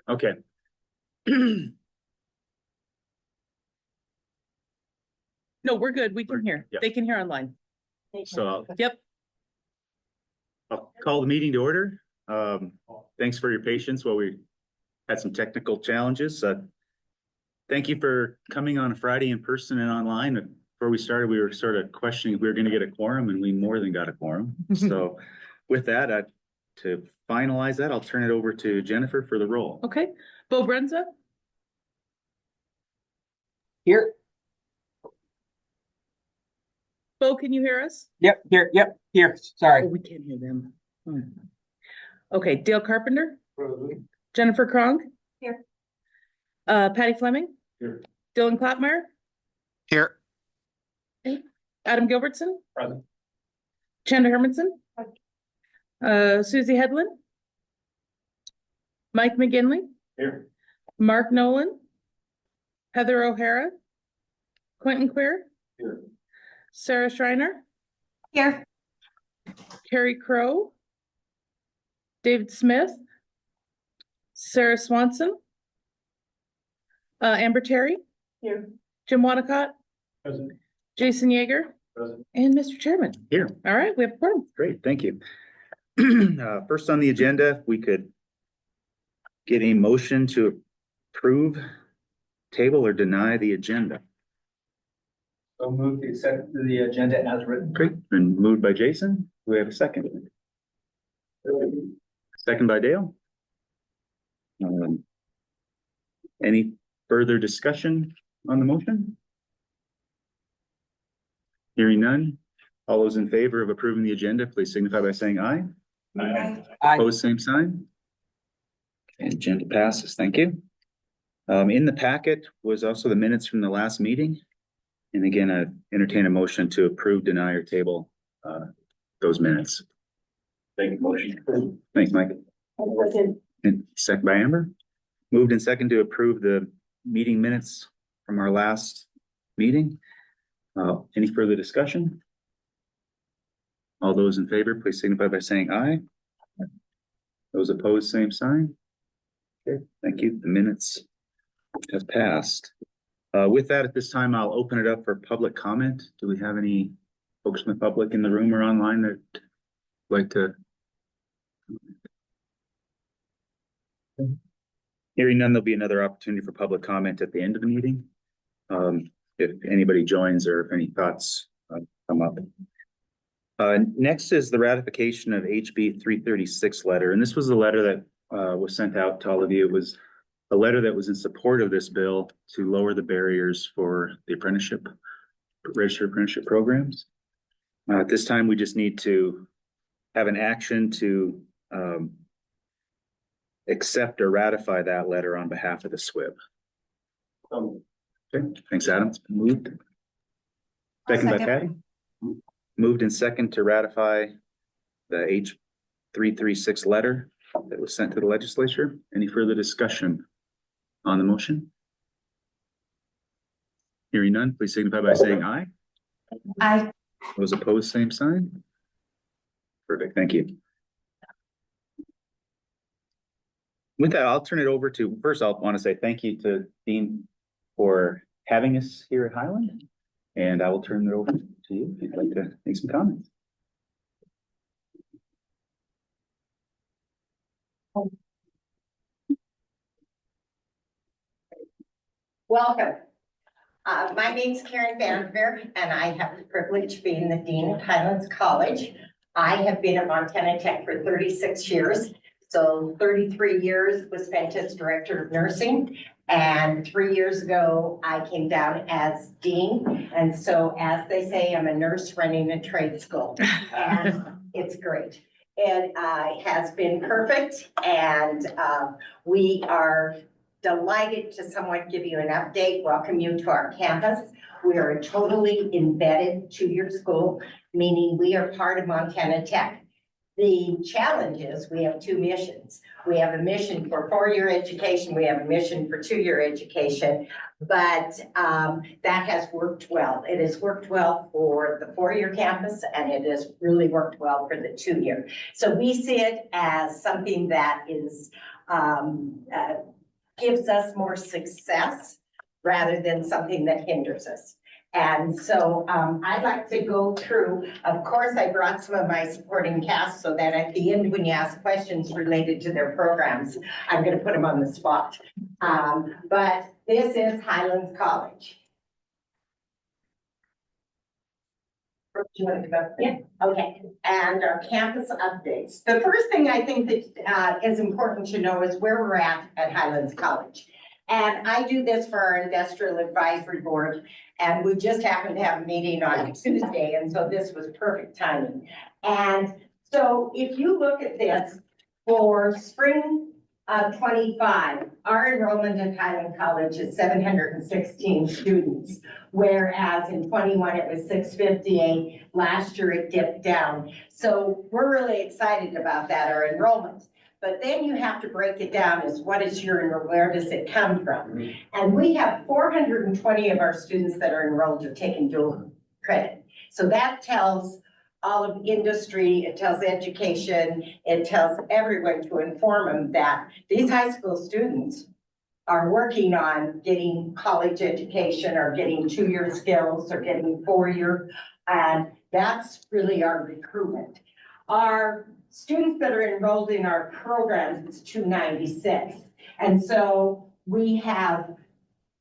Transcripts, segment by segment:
Okay. No, we're good. We can hear. Yep. They can hear online. So Yep. I'll call the meeting to order. Thanks for your patience while we had some technical challenges. Thank you for coming on a Friday in person and online. Before we started, we were sort of questioning if we were going to get a quorum, and we more than got a quorum. So with that, to finalize that, I'll turn it over to Jennifer for the roll. Okay. Bo Brenza, Here. Bo, can you hear us? Yep. Here. Yep. Here. Oh, Sorry. we can't hear them. Okay. Dale Carpenter, Jennifer Krong, Here. Patty Fleming, Here. Dylan Klopmeyer, Here. Adam Gilbertson, Present. Chanda Hermanson, Susie Headland, Mike McGinley, Here. Mark Nolan, Heather O'Hara, Quentin Queer, Here. Sarah Schreiner, Here. Carrie Crow, David Smith, Sarah Swanson, Amber Terry, Here. Jim Wanacott, Present. Jason Yeager, Present. and Mr. Chairman. Here. All right, we have a quorum. Great, thank you. First on the agenda, we could get a motion to approve, table, or deny the agenda. So move to accept the agenda as written. Great, been moved by Jason. Do we have a second? Second by Dale. Any further discussion on the motion? Hearing none. All those in favor of approving the agenda, please signify by saying aye. Aye. Aye. Opposed, same sign. Okay, agenda passes. Thank you. In the packet was also the minutes from the last meeting. And again, I entertain a motion to approve, deny, or table those minutes. Thank you. Motion. Thanks, Mike. And second by Amber. Moved and second to approve the meeting minutes from our last meeting. Any further discussion? All those in favor, please signify by saying aye. Those opposed, same sign. Okay, thank you. The minutes have passed. With that, at this time, I'll open it up for public comment. Do we have any folks in the public in the room or online that would like to? Hearing none, there'll be another opportunity for public comment at the end of the meeting. If anybody joins or if any thoughts come up. Next is the ratification of HB 336 letter. And this was the letter that was sent out to all of you. It was a letter that was in support of this bill to lower the barriers for the registered apprenticeship programs. At this time, we just need to have an action to accept or ratify that letter on behalf of the SWIB. Okay, thanks, Adam. It's been moved. Second by Patty. Moved and second to ratify the H 336 letter that was sent to the legislature. Any further discussion on the motion? Hearing none, please signify by saying aye. Aye. Those opposed, same sign. Perfect, thank you. With that, I'll turn it over to, first I'll want to say thank you to Dean for having us here at Highland. And I will turn it over to you if you'd like to make some comments. Welcome. My name's Karen Vanderveer, and I have the privilege of being the Dean of Highlands College. I have been at Montana Tech for 36 years. So 33 years was spent as Director of Nursing. And 3 years ago, I came down as Dean. And so as they say, I'm a nurse running a trade school. And it's great. It has been perfect. And we are delighted to somewhat give you an update, welcome you to our campus. We are a totally embedded two-year school, meaning we are part of Montana Tech. The challenge is we have two missions. We have a mission for four-year education. We have a mission for two-year education, but that has worked well. It has worked well for the four-year campus, and it has really worked well for the two-year. So we see it as something that is gives us more success rather than something that hinders us. And so I'd like to go through, of course, I brought some of my supporting cast so that at the end, when you ask questions related to their programs, I'm going to put them on the spot. But this is Highlands College. Do you want to go? Yeah, okay. And our campus updates. The first thing I think that is important to know is where we're at Highlands College. And I do this for our industrial advisory board, and we just happened to have a meeting on Tuesday, and so this was perfect timing. And so if you look at this for spring of 25, our enrollment at Highland College is 716 students, whereas in 21 it was 658. Last year it dipped down. So we're really excited about that, our enrollment. But then you have to break it down as what is your enrollment, where does it come from? And we have 420 of our students that are enrolled are taking dual credit. So that tells all of industry, it tells education, it tells everyone to inform them that these high school students are working on getting college education or getting 2-year skills or getting 4-year. And that's really our recruitment. Our students that are enrolled in our programs is 296. And so we have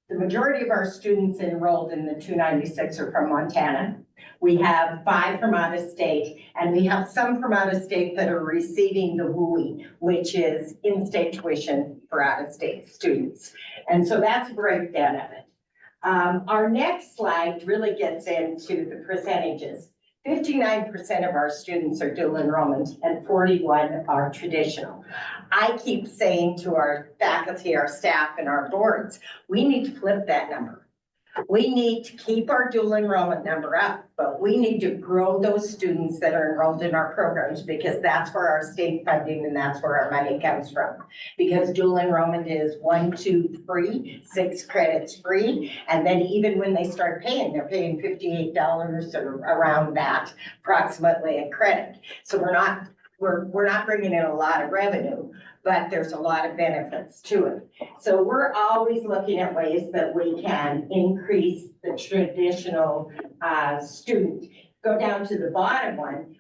the majority of our students enrolled in the 296 are from Montana. We have 5 from out of state, and we have some from out of state that are receiving the WUI, which is in-state tuition for out of state students. And so that's a breakdown of it. Our next slide really gets into the percentages. 59% of our students are dual enrollment and 41 are traditional. I keep saying to our faculty, our staff, and our boards, we need to flip that number. We need to keep our dual enrollment number up, but we need to grow those students that are enrolled in our programs because that's where our state funding and that's where our money comes from. Because dual enrollment is 1, 2 free, 6 credits free, and then even when they start paying, they're paying $58 or around that, approximately a credit. So we're not bringing in a lot of revenue, but there's a lot of benefits to it. So we're always looking at ways that we can increase the traditional student. Go down to the bottom one.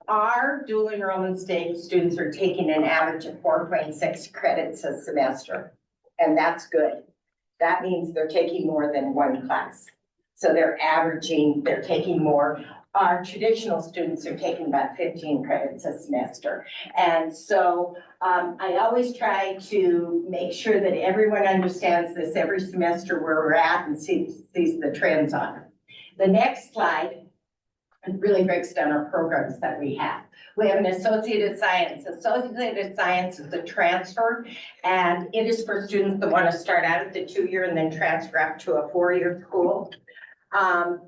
Our dual enrollment state students are taking an average of 4.6 credits a semester, and that's good. That means they're taking more than 1 class. So they're taking more. Our traditional students are taking about 15 credits a semester. And so I always try to make sure that everyone understands this every semester where we're at and sees the trends on it. The next slide really breaks down our programs that we have. We have an Associated Science. Associated Science is a transfer, and it is for students that want to start out at the 2-year and then transfer up to a 4-year school.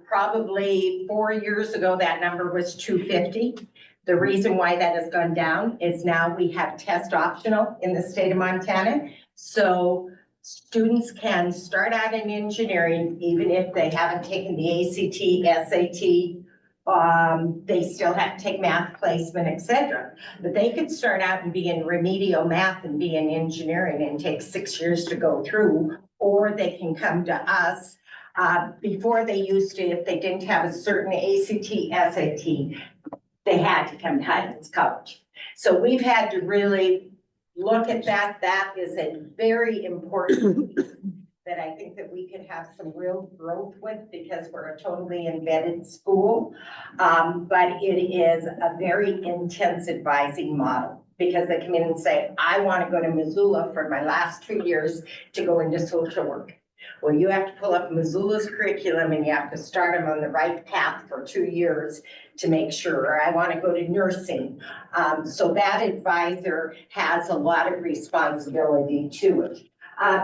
Probably 4 years ago, that number was 250. The reason why that has gone down is now we have test optional in the state of Montana. So students can start out in engineering, even if they haven't taken the ACT, SAT, they still have to take math placement, etc. But they could start out and be in remedial math and be in engineering and take 6 years to go through, or they can come to us. Before they used to, if they didn't have a certain ACT, SAT, they had to come to Highlands College. So we've had to really look at that. That is a very important piece that I think that we could have some real growth with because we're a totally embedded school. But it is a very intense advising model because they come in and say, I want to go to Missoula for my last 2 years to go into social work. Well, you have to pull up Missoula's curriculum and you have to start them on the right path for 2 years to make sure. Or I want to go to nursing. So that advisor has a lot of responsibility to it.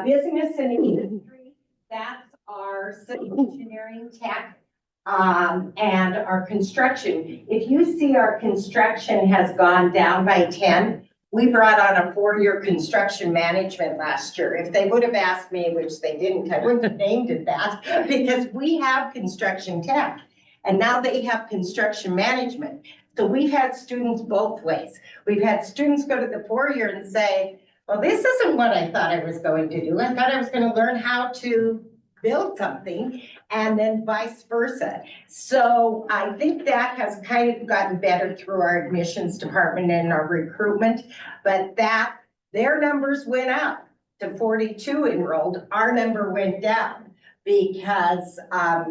Business and industry, that's our civil engineering tech. And our construction. If you see our construction has gone down by 10, we brought on a 4-year construction management last year. If they would have asked me, which they didn't, I wouldn't have named it that, because we have construction tech, and now they have construction management. So we've had students both ways. We've had students go to the 4-year and say, well, this isn't what I thought I was going to do. I thought I was going to learn how to build something and then vice versa. So I think that has kind of gotten better through our admissions department and our recruitment, but that their numbers went up to 42 enrolled. Our number went down because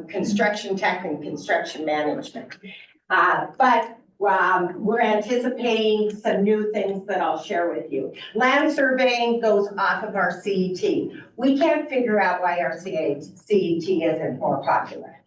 construction tech and construction management. But we're anticipating some new things that I'll share with you. Land surveying goes off of our CET. We can't figure out why our CET isn't more popular.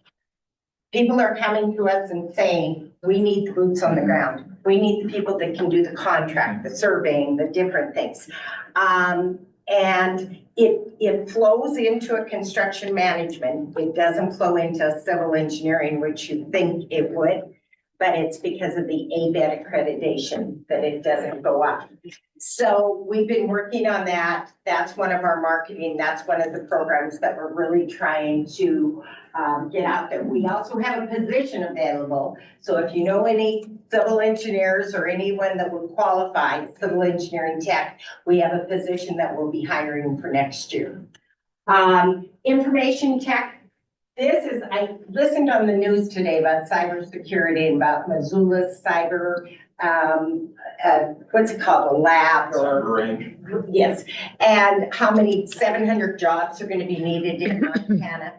People are coming to us and saying, we need the boots on the ground. We need the people that can do the contract, the surveying, the different things. And it flows into a construction management. It doesn't flow into civil engineering, which you think it would, but it's because of the ABET accreditation that it doesn't go up. So we've been working on that. That's one of our marketing. That's one of the programs that we're really trying to get out there. We also have a position available. So if you know any civil engineers or anyone that would qualify, civil engineering tech, we have a position that we'll be hiring for next year. Information tech. I listened on the news today about cybersecurity and about Missoula's cyber, what's it called, a lab or? Yes, and how many 700 jobs are going to be needed in Montana.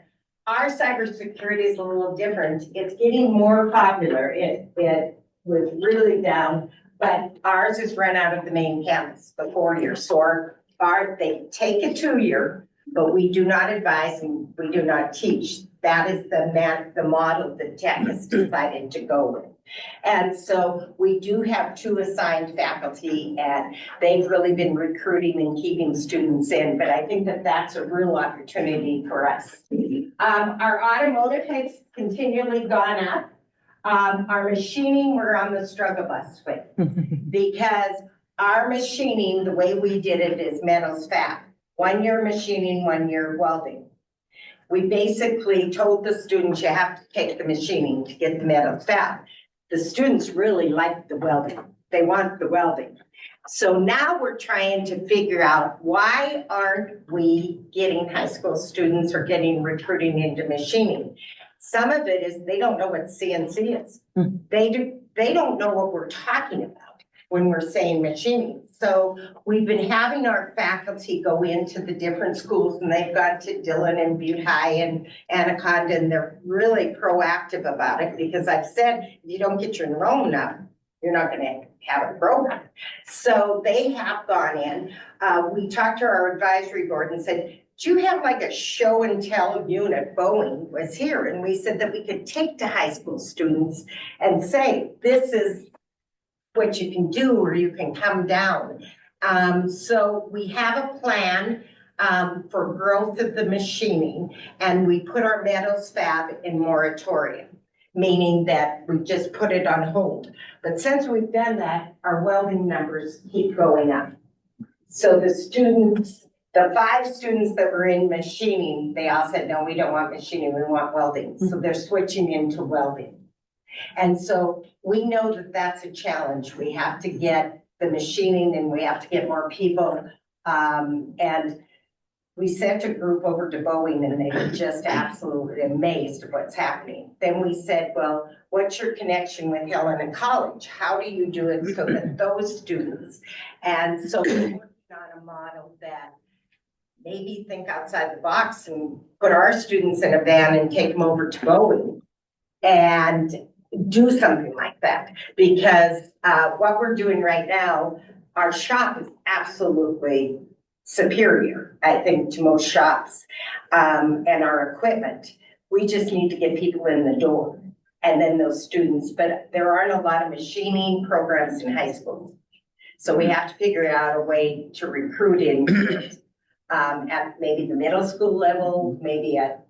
Our cybersecurity is a little different. It's getting more popular. It was really down, but ours is run out of the main campus, the 4-year. So they take a 2-year, but we do not advise and we do not teach. That is the model that tech has decided to go with. And so we do have 2 assigned faculty, and they've really been recruiting and keeping students in, but I think that that's a real opportunity for us. Our automotive has continually gone up. Our machining, we're on the struggle bus with, because our machining, the way we did it is metals fab. 1 year machining, 1 year welding. We basically told the students you have to take the machining to get the metals fab. The students really like the welding. They want the welding. So now we're trying to figure out, why aren't we getting high school students or getting recruiting into machining? Some of it is they don't know what CNC is. They don't know what we're talking about when we're saying machining. So we've been having our faculty go into the different schools, and they've gone to Dillon and Butte High and Anaconda, and they're really proactive about it, because I've said, if you don't get your enrollment up, you're not going to have a program. So they have gone in. We talked to our advisory board and said, do you have like a show and tell unit? Boeing was here, and we said that we could take to high school students and say, this is what you can do, or you can come down. So we have a plan for growth of the machining, and we put our metals fab in moratorium, meaning that we just put it on hold. But since we've done that, our welding numbers keep going up. So the students, the 5 students that were in machining, they all said, no, we don't want machining, we want welding. So they're switching into welding. And so we know that that's a challenge. We have to get the machining, and we have to get more people. And we sent a group over to Boeing, and they were just absolutely amazed at what's happening. Then we said, well, what's your connection with Helena College? How do you do it so that those students? And so we're working on a model that maybe think outside the box and put our students in a van and take them over to Boeing and do something like that. Because what we're doing right now, our shop is absolutely superior, I think, to most shops, and our equipment. We just need to get people in the door, and then those students, but there aren't a lot of machining programs in high school. So we have to figure out a way to recruit in at maybe the middle school level, maybe at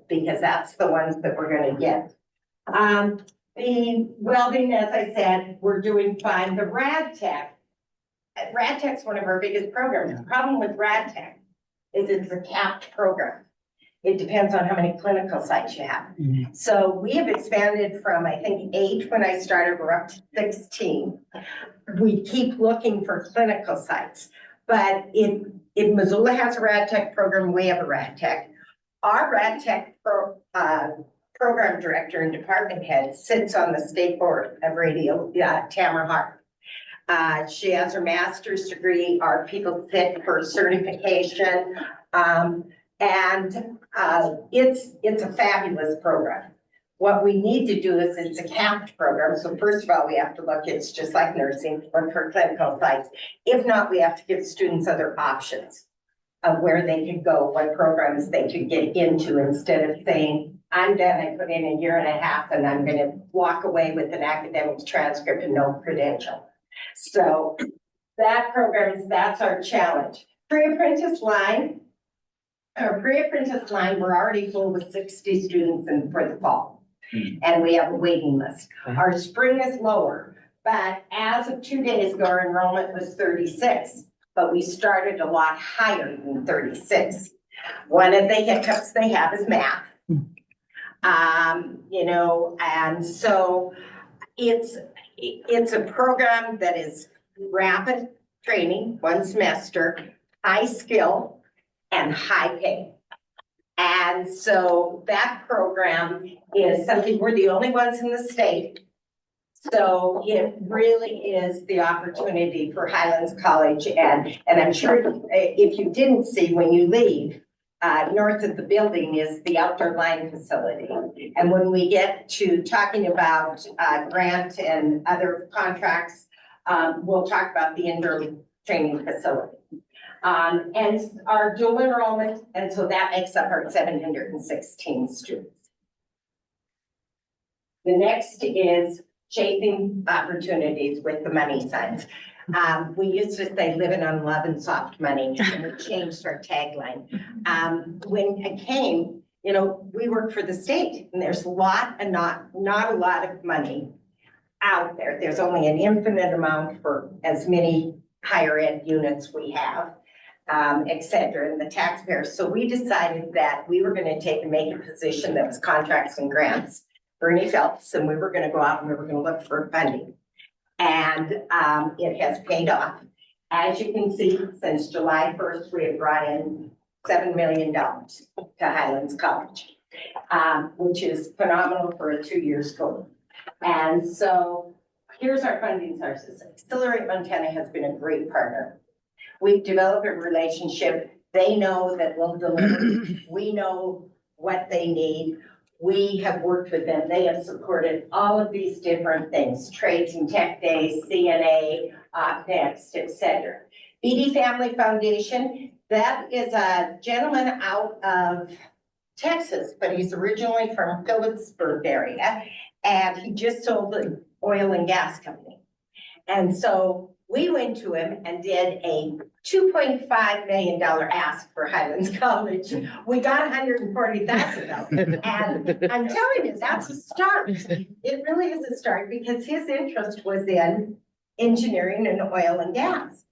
because that's the ones that we're going to get. The welding, as I said, we're doing fine. The rad tech's one of our biggest programs. The problem with rad tech is it's a capped program. It depends on how many clinical sites you have. So we have expanded from, I think, 8 when I started, we're up to 16. We keep looking for clinical sites. But if Missoula has a rad tech program, we have a rad tech. Our rad tech program director and department head sits on the state board of radio, Tamara Hart. She has her master's degree. Our people sit for certification. It's a fabulous program. What we need to do is it's a capped program. So first of all, we have to look, it's just like nursing, look for clinical sites. If not, we have to give students other options of where they could go, what programs they could get into, instead of saying, I'm done, I put in a year and a half and I'm going to walk away with an academic transcript and no credential. So that program, that's our challenge. Pre-apprentice line, we're already full with 60 students for the fall. And we have a waiting list. Our spring is lower, but as of 2 days ago, our enrollment was 36, but we started a lot higher than 36. One of the hiccups they have is math. And so it's a program that is rapid training, 1 semester, high skill, and high pay. And so that program is something, we're the only ones in the state. So it really is the opportunity for Highlands College. And I'm sure if you didn't see when you leave, north of the building is the outdoor line facility. And when we get to talking about grant and other contracts, we'll talk about the indoor training facility. And our dual enrollment, and so that makes up our 716 students. The next is chasing opportunities with the money signs. We used to say living on love and soft money, and we changed our tagline. When I came, we work for the state, and there's not a lot of money out there. There's only an infinite amount for as many higher ed units we have. Et cetera, and the taxpayers. So we decided that we were going to take and make a position that was contracts and grants, Bernie Phelps, and we were going to go out and we were going to look for funding. And it has paid off. As you can see, since July 1st, we have brought in $7 million to Highlands College, which is phenomenal for a 2-year school. And so here's our funding sources. Accelerate Montana has been a great partner. We've developed a relationship. They know that we'll deliver. We know what they need. We have worked with them. They have supported all of these different things, trades and tech days, CNA, Next, et cetera. BD Family Foundation, that is a gentleman out of Texas, but he's originally from Phillipsburg area, and he just sold an oil and gas company. And so we went to him and did a $2.5 million ask for Highlands College. We got $140,000. And I'm telling you, that's a start. It really is a start because his interest was in engineering and oil and gas.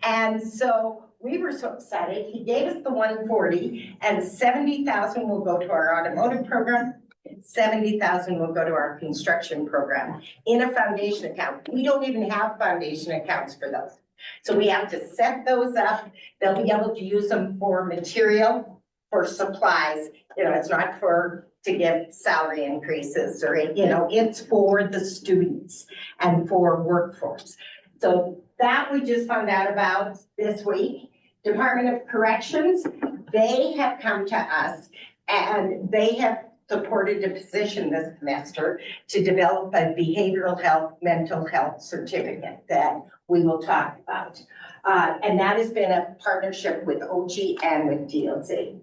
And so we were so excited. He gave us the 140 and 70,000 will go to our automotive program. 70,000 will go to our construction program in a foundation account. We don't even have foundation accounts for those. So we have to set those up. They'll be able to use them for material, for supplies. It's not to give salary increases or, it's for the students and for workforce. So that we just found out about this week. Department of Corrections, they have come to us and they have supported a position this semester to develop a behavioral health, mental health certificate that we will talk about. And that has been a partnership with OG and with DLC.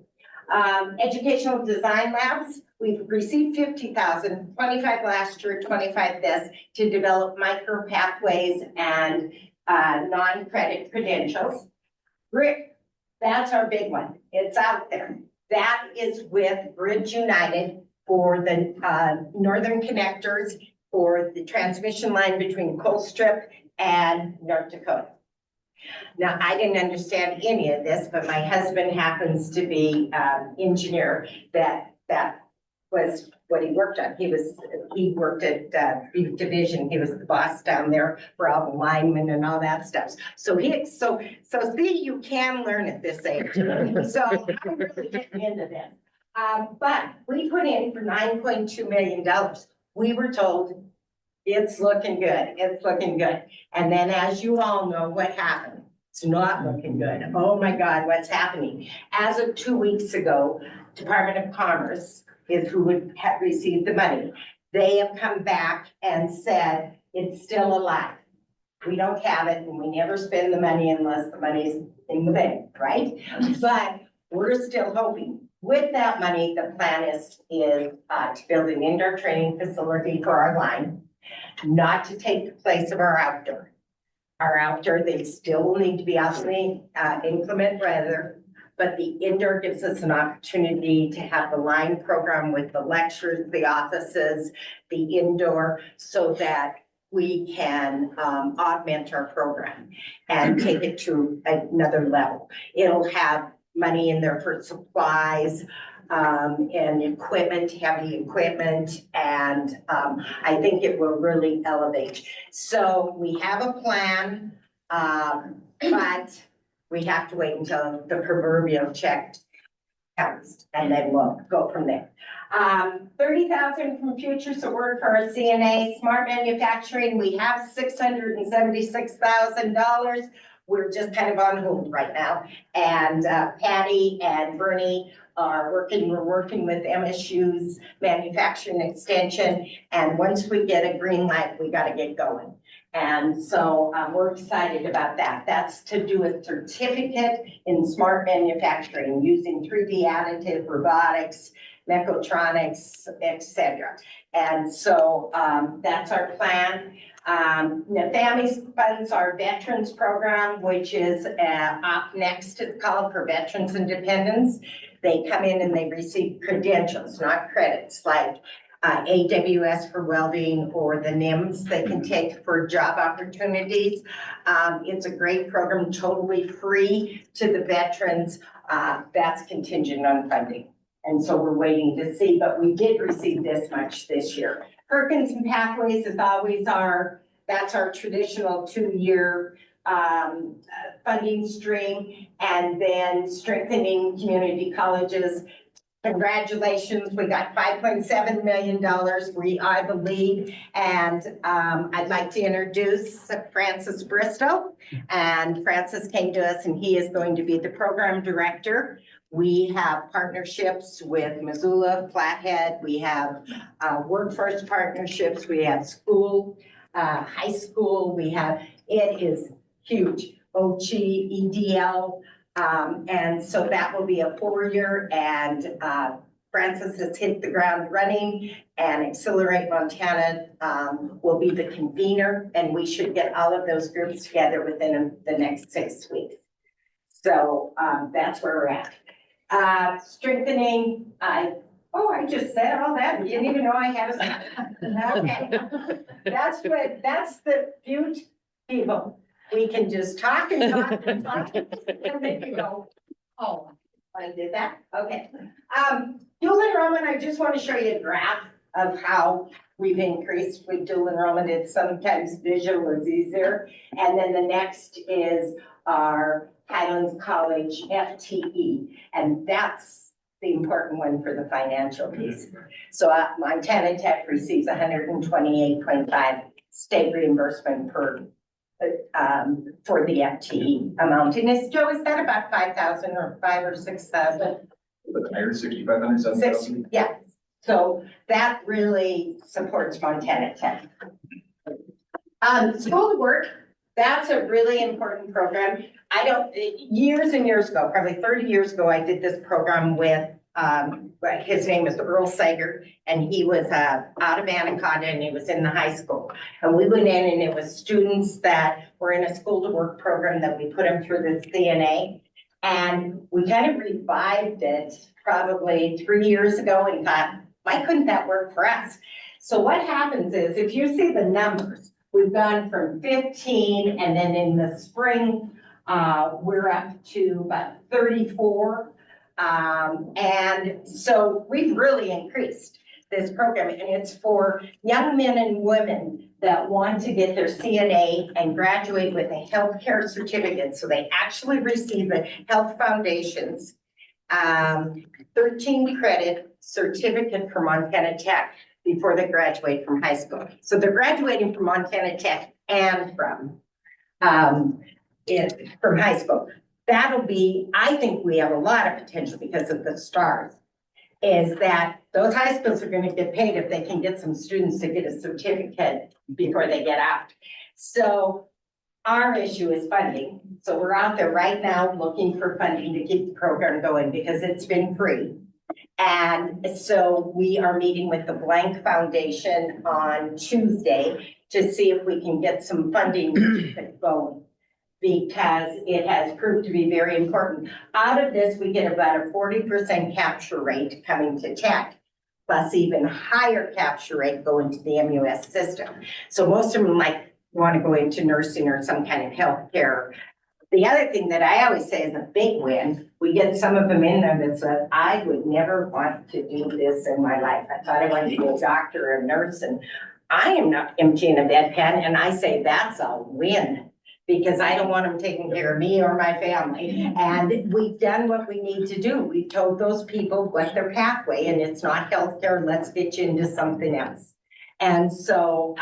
Educational design labs, we've received 50,000, 25 last year, 25 this, to develop micro pathways and non-credit credentials. Rick, that's our big one. It's out there. That is with Bridge United for the northern connectors for the transmission line between Colstrip and North Dakota. Now, I didn't understand any of this, but my husband happens to be engineer that was what he worked on. He worked at Beef Division. He was the boss down there for all the linemen and all that stuff. So see, you can learn at this age. So I'm really getting into this. But we put in for $9.2 million. We were told it's looking good. It's looking good. And then, as you all know, what happened? It's not looking good. Oh my God, what's happening? As of 2 weeks ago, Department of Commerce is who would have received the money. They have come back and said it's still alive. We don't have it, and we never spend the money unless the money's in the bank, right? But we're still hoping. With that money, the plan is to build an indoor training facility for our line, not to take the place of our outdoor. Our outdoor, they still will need to be obviously inclement weather, but the indoor gives us an opportunity to have the line program with the lectures, the offices, the indoor, so that we can augment our program and take it to another level. It'll have money in there for supplies and equipment, heavy equipment, and I think it will really elevate. So we have a plan, but we have to wait until the proverbial check comes, and then we'll go from there. $30,000 from future support for our CNA smart manufacturing. We have $676,000. We're just kind of on hold right now. And Patty and Bernie are working. We're working with MSU's manufacturing extension. And once we get a green light, we got to get going. And so we're excited about that. That's to do a certificate in smart manufacturing using 3D additive, robotics, mechatronics, etc. And so that's our plan. NAFAMI funds our veterans program, which is up next, it's called, for Veterans Independence. They come in and they receive credentials, not credits, like AWS for welding or the NIMS they can take for job opportunities. It's a great program, totally free to the veterans. That's contingent on funding. And so we're waiting to see, but we did receive this much this year. Perkins and Pathways is always that's our traditional 2-year funding stream, and then strengthening community colleges. Congratulations, we got $5.7 million. We are the lead, and I'd like to introduce Francis Bristow. And Francis came to us, and he is going to be the program director. We have partnerships with Missoula, Flathead. We have workforce partnerships. We have school, high school. It is huge. OCHI, EDL. And so that will be a 4-year, and Francis has hit the ground running, and Accelerate Montana will be the convener, and we should get all of those groups together within the next 6 weeks. So that's where we're at. Strengthening, I just said all that. You didn't even know I had a, okay. That's the Butte people. We can just talk and talk and talk, and then you go, oh, I did that? Okay. Dual enrollment, I just want to show you a graph of how we've increased with dual enrollment. It's sometimes visual is easier. And then the next is our Highlands College FTE, and that's the important one for the financial piece. So Montana Tech receives 128.5 state reimbursement for the FTE amount. And Joe, is that about 5,000 or 5,000 or 6,000? Higher, 6,500, 7,000. Yeah. So that really supports Montana Tech. School to Work, that's a really important program. Years and years ago, probably 30 years ago, I did this program with, his name is Earl Sager, and he was out of Anaconda, and he was in the high school. And we went in, and it was students that were in a school to work program that we put them through the CNA. And we kind of revived it probably 3 years ago and thought, why couldn't that work for us? So what happens is, if you see the numbers, we've gone from 15, and then in the spring, we're up to about 34. And so we've really increased. this program, and it's for young men and women that want to get their CNA and graduate with a healthcare certificate. So they actually receive the Health Foundation's 13 credit certificate from Montana Tech before they graduate from high school. So they're graduating from Montana Tech and from high school. That'll be, I think we have a lot of potential because of the stars, is that those high schools are going to get paid if they can get some students to get a certificate before they get out. So our issue is funding. So we're out there right now looking for funding to keep the program going because it's been free. And so we are meeting with the Blank Foundation on Tuesday to see if we can get some funding to keep it going, because it has proved to be very important. Out of this, we get about a 40% capture rate coming to tech, plus even higher capture rate going to the MUS system. So most of them want to go into nursing or some kind of healthcare. The other thing that I always say is a big win, we get some of them in there that said, I would never want to do this in my life. I thought I wanted to be a doctor or a nurse, and I am not emptying a bedpan, and I say that's a win, because I don't want them taking care of me or my family. And we've done what we need to do. We've told those people what their pathway, and it's not healthcare, let's get you into something else. And so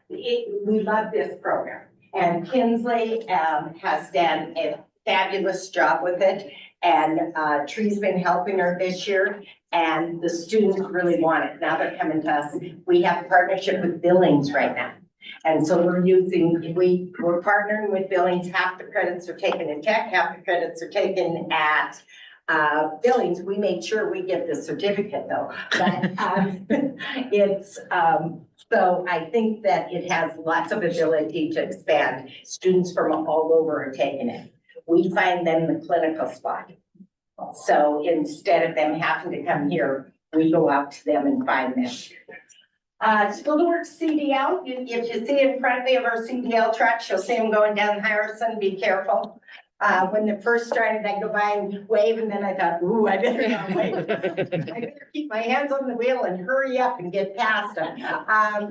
we love this program. And Kinsley has done a fabulous job with it. And Tree's been helping her this year. And the students really want it. Now they're coming to us. We have a partnership with Billings right now. And so we're partnering with Billings. Half the credits are taken in tech, half the credits are taken at Billings. We made sure we get the certificate though. But so I think that it has lots of ability to expand. Students from all over are taking it. We find them the clinical spot. So instead of them having to come here, we go out to them and find them. School to Work CDL, if you see in front of me of our CDL trucks, you'll see them going down Harrison, be careful. When they first started, I'd go by and wave, and then I thought, ooh, I better not wave. I better keep my hands on the wheel and hurry up and get past them.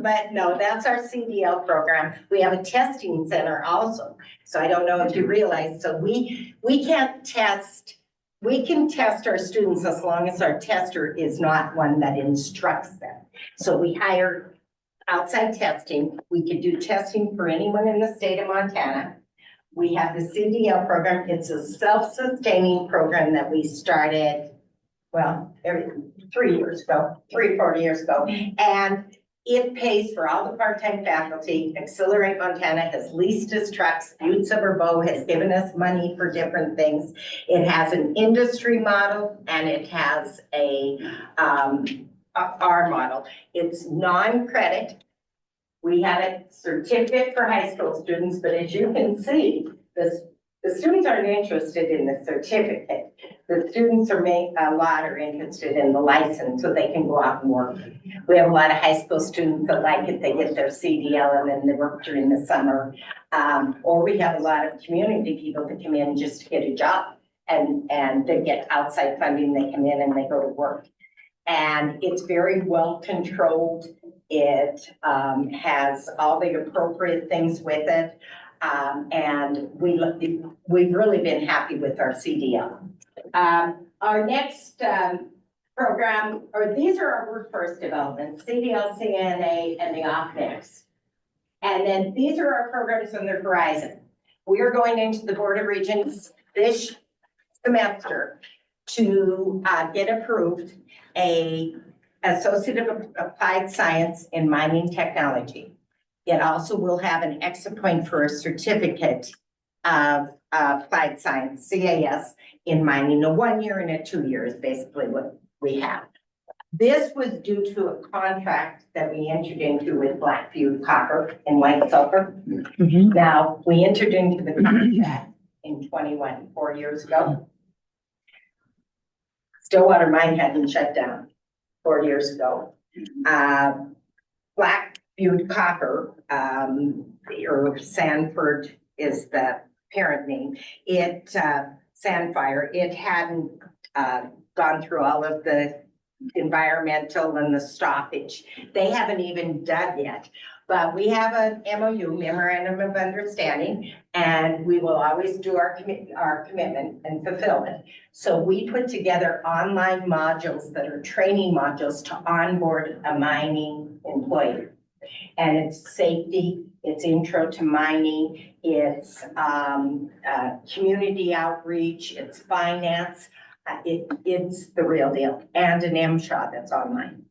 But no, that's our CDL program. We have a testing center also. So I don't know if you realize, so we can't test, we can test our students as long as our tester is not one that instructs them. So we hire outside testing. We could do testing for anyone in the state of Montana. We have the CDL program. It's a self-sustaining program that we started, well, 3 years ago, 3-4 years ago. And it pays for all the part-time faculty. Accelerate Montana has leased us trucks. Butte Silver Bow has given us money for different things. It has an industry model, and it has our model. It's non-credit. We have a certificate for high school students, but as you can see, the students aren't interested in the certificate. The students are are interested in the license so they can go out and work. We have a lot of high school students that like it. They get their CDL and then they work during the summer. Or we have a lot of community people that come in just to get a job, and they get outside funding. They come in and they go to work. And it's very well controlled. It has all the appropriate things with it. And we've really been happy with our CDL. Our next program, or these are our workforce development, CDL, CNA, and the OPNICS. And then these are our programs on the horizon. We are going into the Board of Regents this semester to get approved a Associate of Applied Science in Mining Technology. It also will have an exit point for a certificate of Applied Science, CAS, in mining. A 1 year and a 2 year is basically what we have. This was due to a contract that we entered into with Blackview Copper and White Sulphur. Mm-hmm. Now, we entered into the contract in 4 years ago. Stillwater Mine hadn't shut down 4 years ago. Blackview Copper, or Sanford is the parent name. Sandfire, it hadn't gone through all of the environmental and the stoppage. They haven't even done yet, but we have an MOU, memorandum of understanding, and we will always do our commitment and fulfill it. So we put together online modules that are training modules to onboard a mining employee. And it's safety, it's intro to mining, it's community outreach, it's finance. It's the real deal, and an MSHA that's online.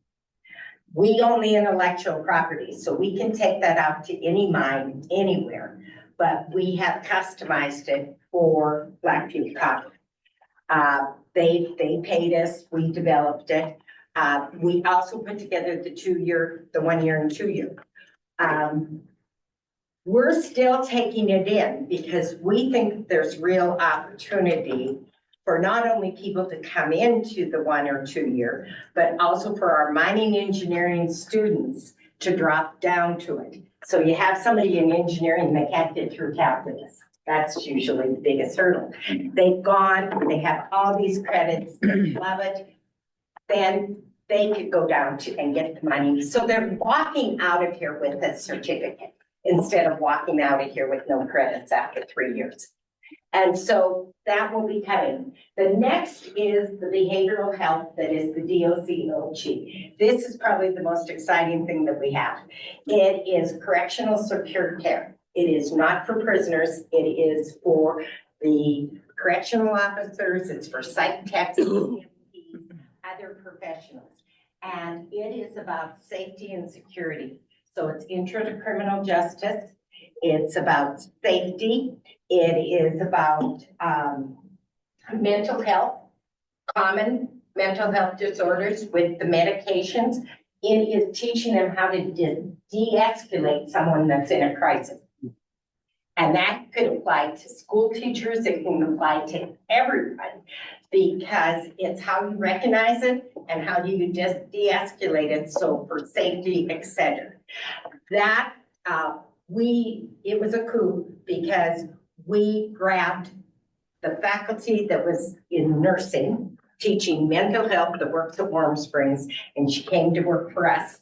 We own the intellectual property, so we can take that out to any mine, anywhere, but we have customized it for Blackfew Copper. They paid us, we developed it. We also put together the 1 year and 2 year. We're still taking it in because we think there's real opportunity for not only people to come into the 1 or 2 year, but also for our mining engineering students to drop down to it. So you have somebody in engineering, they can't get through calculus. That's usually the biggest hurdle. They've gone, they have all these credits, they love it. Then they could go down to and get the money. So they're walking out of here with a certificate instead of walking out of here with no credits after 3 years. And so that will be coming. The next is the behavioral health, that is the DOC-OG. This is probably the most exciting thing that we have. It is correctional secure care. It is not for prisoners. It is for the correctional officers. It's for psych techs, other professionals. And it is about safety and security. So it's intro to criminal justice. It's about safety. It is about mental health, common mental health disorders with the medications. It is teaching them how to de-escalate someone that's in a crisis. And that could apply to school teachers. It can apply to everyone because it's how you recognize it and how do you just de-escalate it. So for safety, etc. That it was a coup because we grabbed the faculty that was in nursing, teaching mental health that works at Warm Springs, and she came to work for us.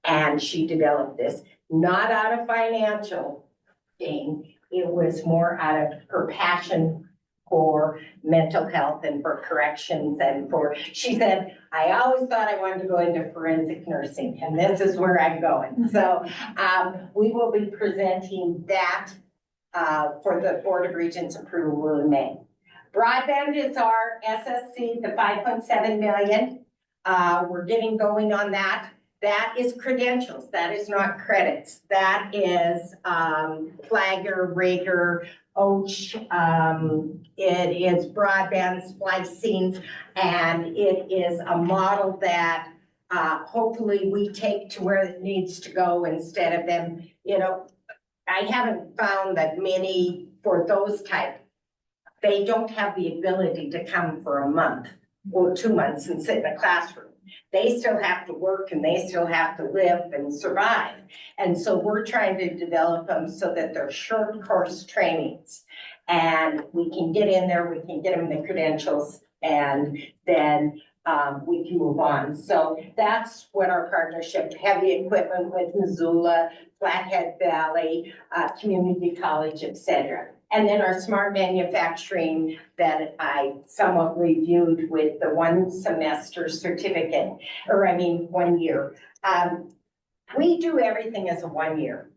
And she developed this, not out of financial gain. It was more out of her passion for mental health and for corrections and she said, I always thought I wanted to go into forensic nursing, and this is where I'm going. So we will be presenting that for the Board of Regents approval in May. Broadband is our SSC, the 5.7 million. We're getting going on that. That is credentials. That is not credits. That is Flagger, Rager, OACH. It is broadband splicing, and it is a model that hopefully we take to where it needs to go instead of them, I haven't found that many for those type, they don't have the ability to come for a month or 2 months and sit in a classroom. They still have to work and they still have to live and survive. And so we're trying to develop them so that they're short course trainings. And we can get in there, we can get them the credentials, and then we can move on. So that's what our partnership, heavy equipment with Missoula, Flathead Valley, Community College, etc. And then our smart manufacturing that I somewhat reviewed with the 1 semester certificate, 1 year. We do everything as a 1 year.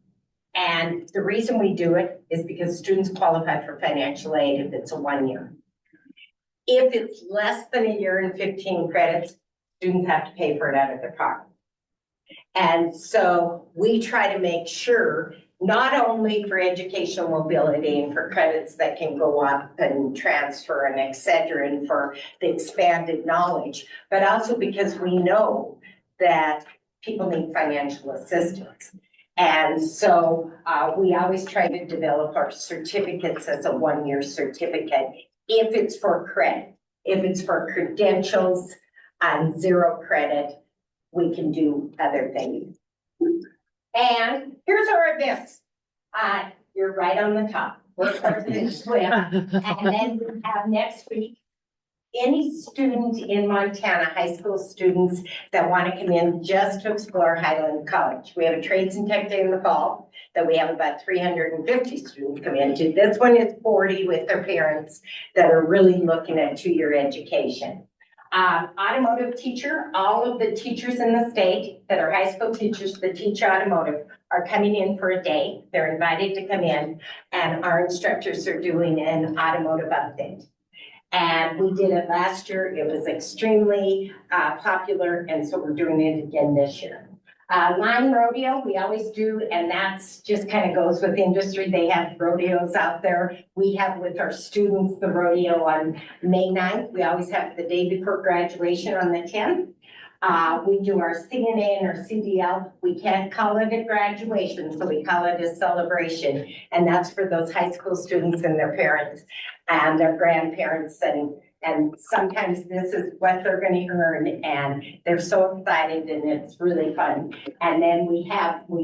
And the reason we do it is because students qualify for financial aid if it's a 1 year. If it's less than a year and 15 credits, students have to pay for it out of their pocket. And so we try to make sure not only for educational mobility and for credits that can go up and transfer and et cetera, and for the expanded knowledge, but also because we know that people need financial assistance. And so we always try to develop our certificates as a 1 year certificate. If it's for credit, if it's for credentials on 0 credit, we can do other things. And here's our events. You're right on the top. We're SWIB. And then we have next week, any student in Montana, high school students that want to come in just to explore Highland College. We have a trades and tech day in the fall that we have about 350 students come into. This one is 40 with their parents that are really looking at two-year education. Automotive teacher, all of the teachers in the state that are high school teachers that teach automotive are coming in for a day. They're invited to come in, and our instructors are doing an automotive update. And we did it last year. It was extremely popular, and so we're doing it again this year. Line rodeo, we always do, and that's just kind of goes with industry. They have rodeos out there. We have with our students the rodeo on May 9th. We always have the day before graduation on the 10th. We do our CNA and our CDL. We can't call it a graduation, so we call it a celebration. And that's for those high school students and their parents and their grandparents. And sometimes this is what they're going to earn, and they're so excited, and it's really fun. And then we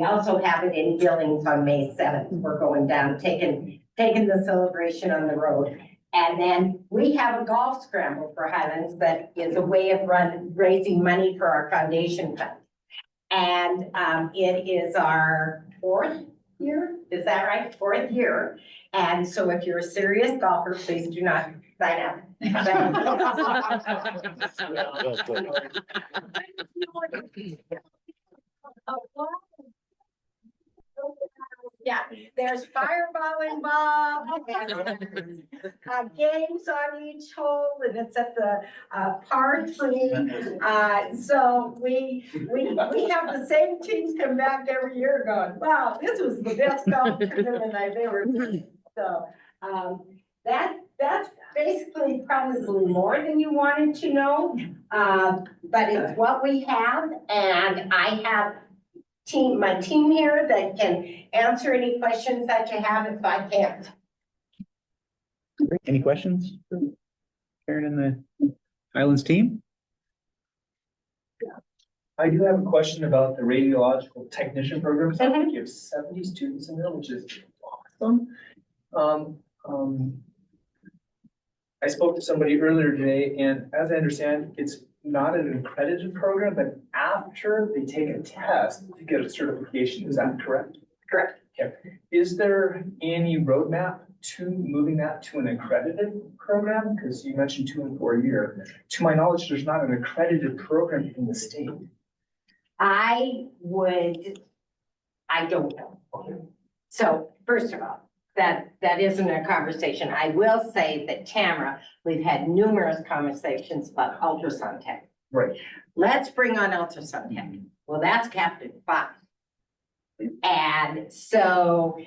also have it in Billings on May 7th. We're going down, taking the celebration on the road. And then we have a golf scramble for Highlands that is a way of raising money for our foundation fund. And it is our 4th year, is that right? 4th year. And so if you're a serious golfer, please do not sign up. Yeah, there's fireball involved and games on each hole, and it's at the par 3. So we have the same teams come back every year going, wow, this was the best golf tournament I've ever seen. So that's basically probably more than you wanted to know, but it's what we have, and I have my team here that can answer any questions that you have if I can't. Any questions? for Karen and the Highlands team? I do have a question about the radiological technician program. So I Mhm. think you have 70 students in there, which is awesome. I spoke to somebody earlier today, and as I understand, it's not an accredited program, but after they take a test to get a certification. Is that correct? Correct. Okay. Is there any roadmap to moving that to an accredited program? Because you mentioned 2 and 4 year. To my knowledge, there's not an accredited program in the state. I don't know. So first of all, that isn't a conversation. I will say that Tamara, we've had numerous conversations about ultrasound tech. Right. Let's bring on ultrasound tech. Well, that's Captain 5. And so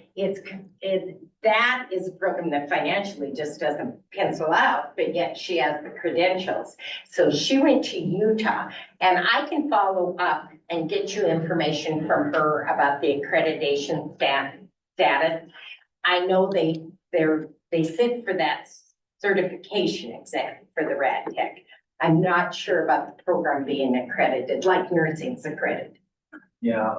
that is a program that financially just doesn't pencil out, but yet she has the credentials. So she went to Utah, and I can follow up and get you information from her about the accreditation status. I know they sit for that certification exam for the rad tech. I'm not sure about the program being accredited, like nursing's accredited. Yeah,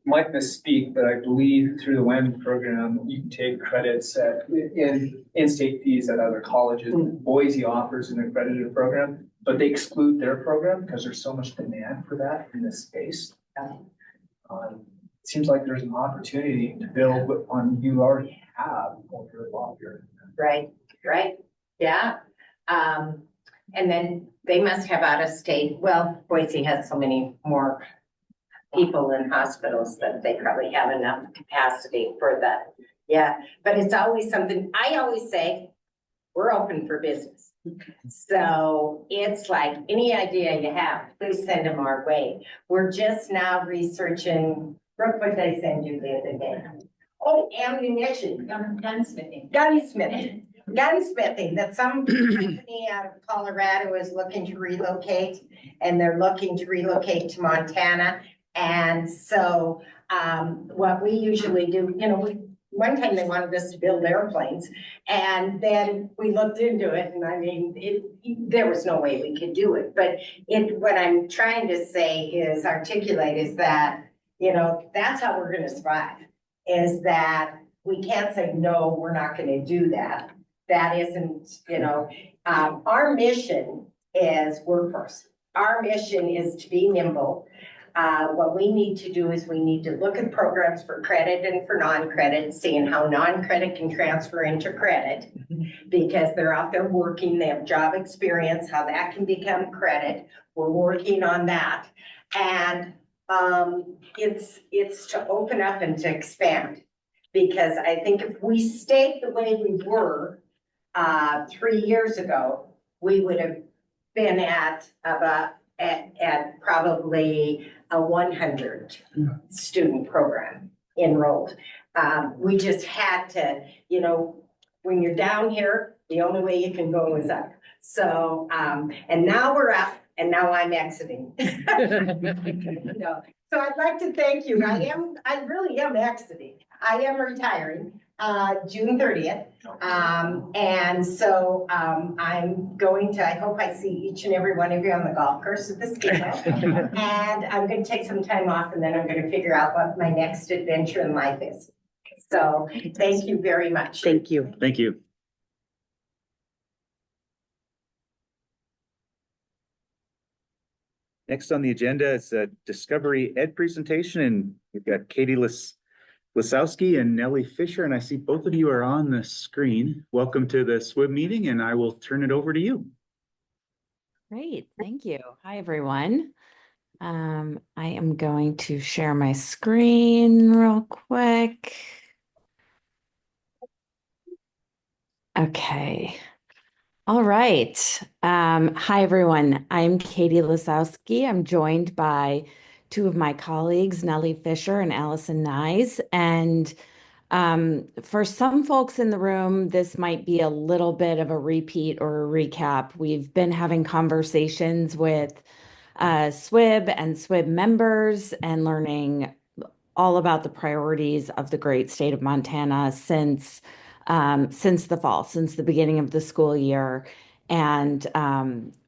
might misspeak, but I believe through the WAMI program, you can take credits in-state fees at other colleges. Boise offers an accredited program, but they exclude their program because there's so much demand for that in this space. It seems like there's an opportunity to build on you already have over while you're. Right, yeah. And then they must have out of state, well, Boise has so many more people in hospitals that they probably have enough capacity for that. Yeah, but it's always something, I always say, we're open for business. So it's like any idea you have, please send them our way. We're just now researching, Brooke, what did I send you the other day? Oh, ammunition. Gunsmithing. Gunsmithing, that some company out of Colorado is looking to relocate, and they're looking to relocate to Montana. And so what we usually do, one time they wanted us to build airplanes, and then we looked into it, and I mean, there was no way we could do it. But what I'm trying to say is articulate is that, that's how we're going to survive, is that we can't say, no, we're not going to do that. that isn't, our mission is workforce. Our mission is to be nimble. What we need to do is we need to look at programs for credit and for non-credit, seeing how non-credit can transfer into credit because they're out there working, they have job experience, how that can become credit. We're working on that. And it's to open up and to expand. Because I think if we stayed the way we were 3 years ago, we would have been at probably a 100 student program enrolled. We just had to, when you're down here, the only way you can go is up. So, and now we're up and now I'm exiting. So I'd like to thank you. I really am exiting. I am retiring June 30th. And so I'm going to, I hope I see each and every one of you on the golf course at the ski hill. And I'm going to take some time off and then I'm going to figure out what my next adventure in life is. So thank you very much. Thank you. Thank you. Next on the agenda is a Discovery Ed presentation, and we've got Katie Lisowski and Nellie Fisher, and I see both of you are on the screen. Welcome to the SWIB meeting, and I will turn it over to you. Great, thank you. Hi, everyone. I am going to share my screen real quick. Okay. All right. Hi, everyone. I'm Katie Lisowski. I'm joined by two of my colleagues, Nellie Fisher and Allison Nyes. And for some folks in the room, this might be a little bit of a repeat or a recap. We've been having conversations with SWIB and SWIB members and learning all about the priorities of the great state of Montana since the fall, since the beginning of the school year. And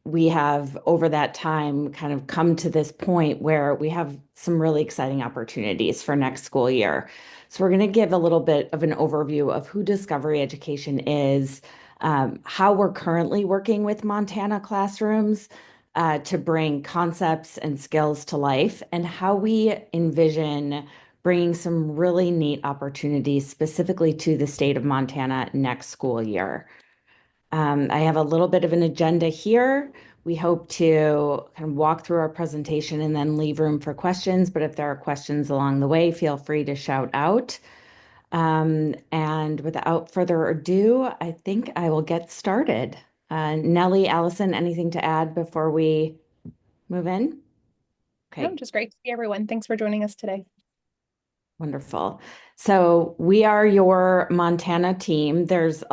we have, over that time, kind of come to this point where we have some really exciting opportunities for next school year. So we're going to give a little bit of an overview of who Discovery Education is, how we're currently working with Montana classrooms to bring concepts and skills to life, and how we envision bringing some really neat opportunities specifically to the state of Montana next school year. I have a little bit of an agenda here. We hope to kind of walk through our presentation and then leave room for questions, but if there are questions along the way, feel free to shout out. And without further ado, I think I will get started. Nellie, Allison, anything to add before we move in? Okay. No, just great to see everyone. Thanks for joining us today. Wonderful. So we are your Montana team. There's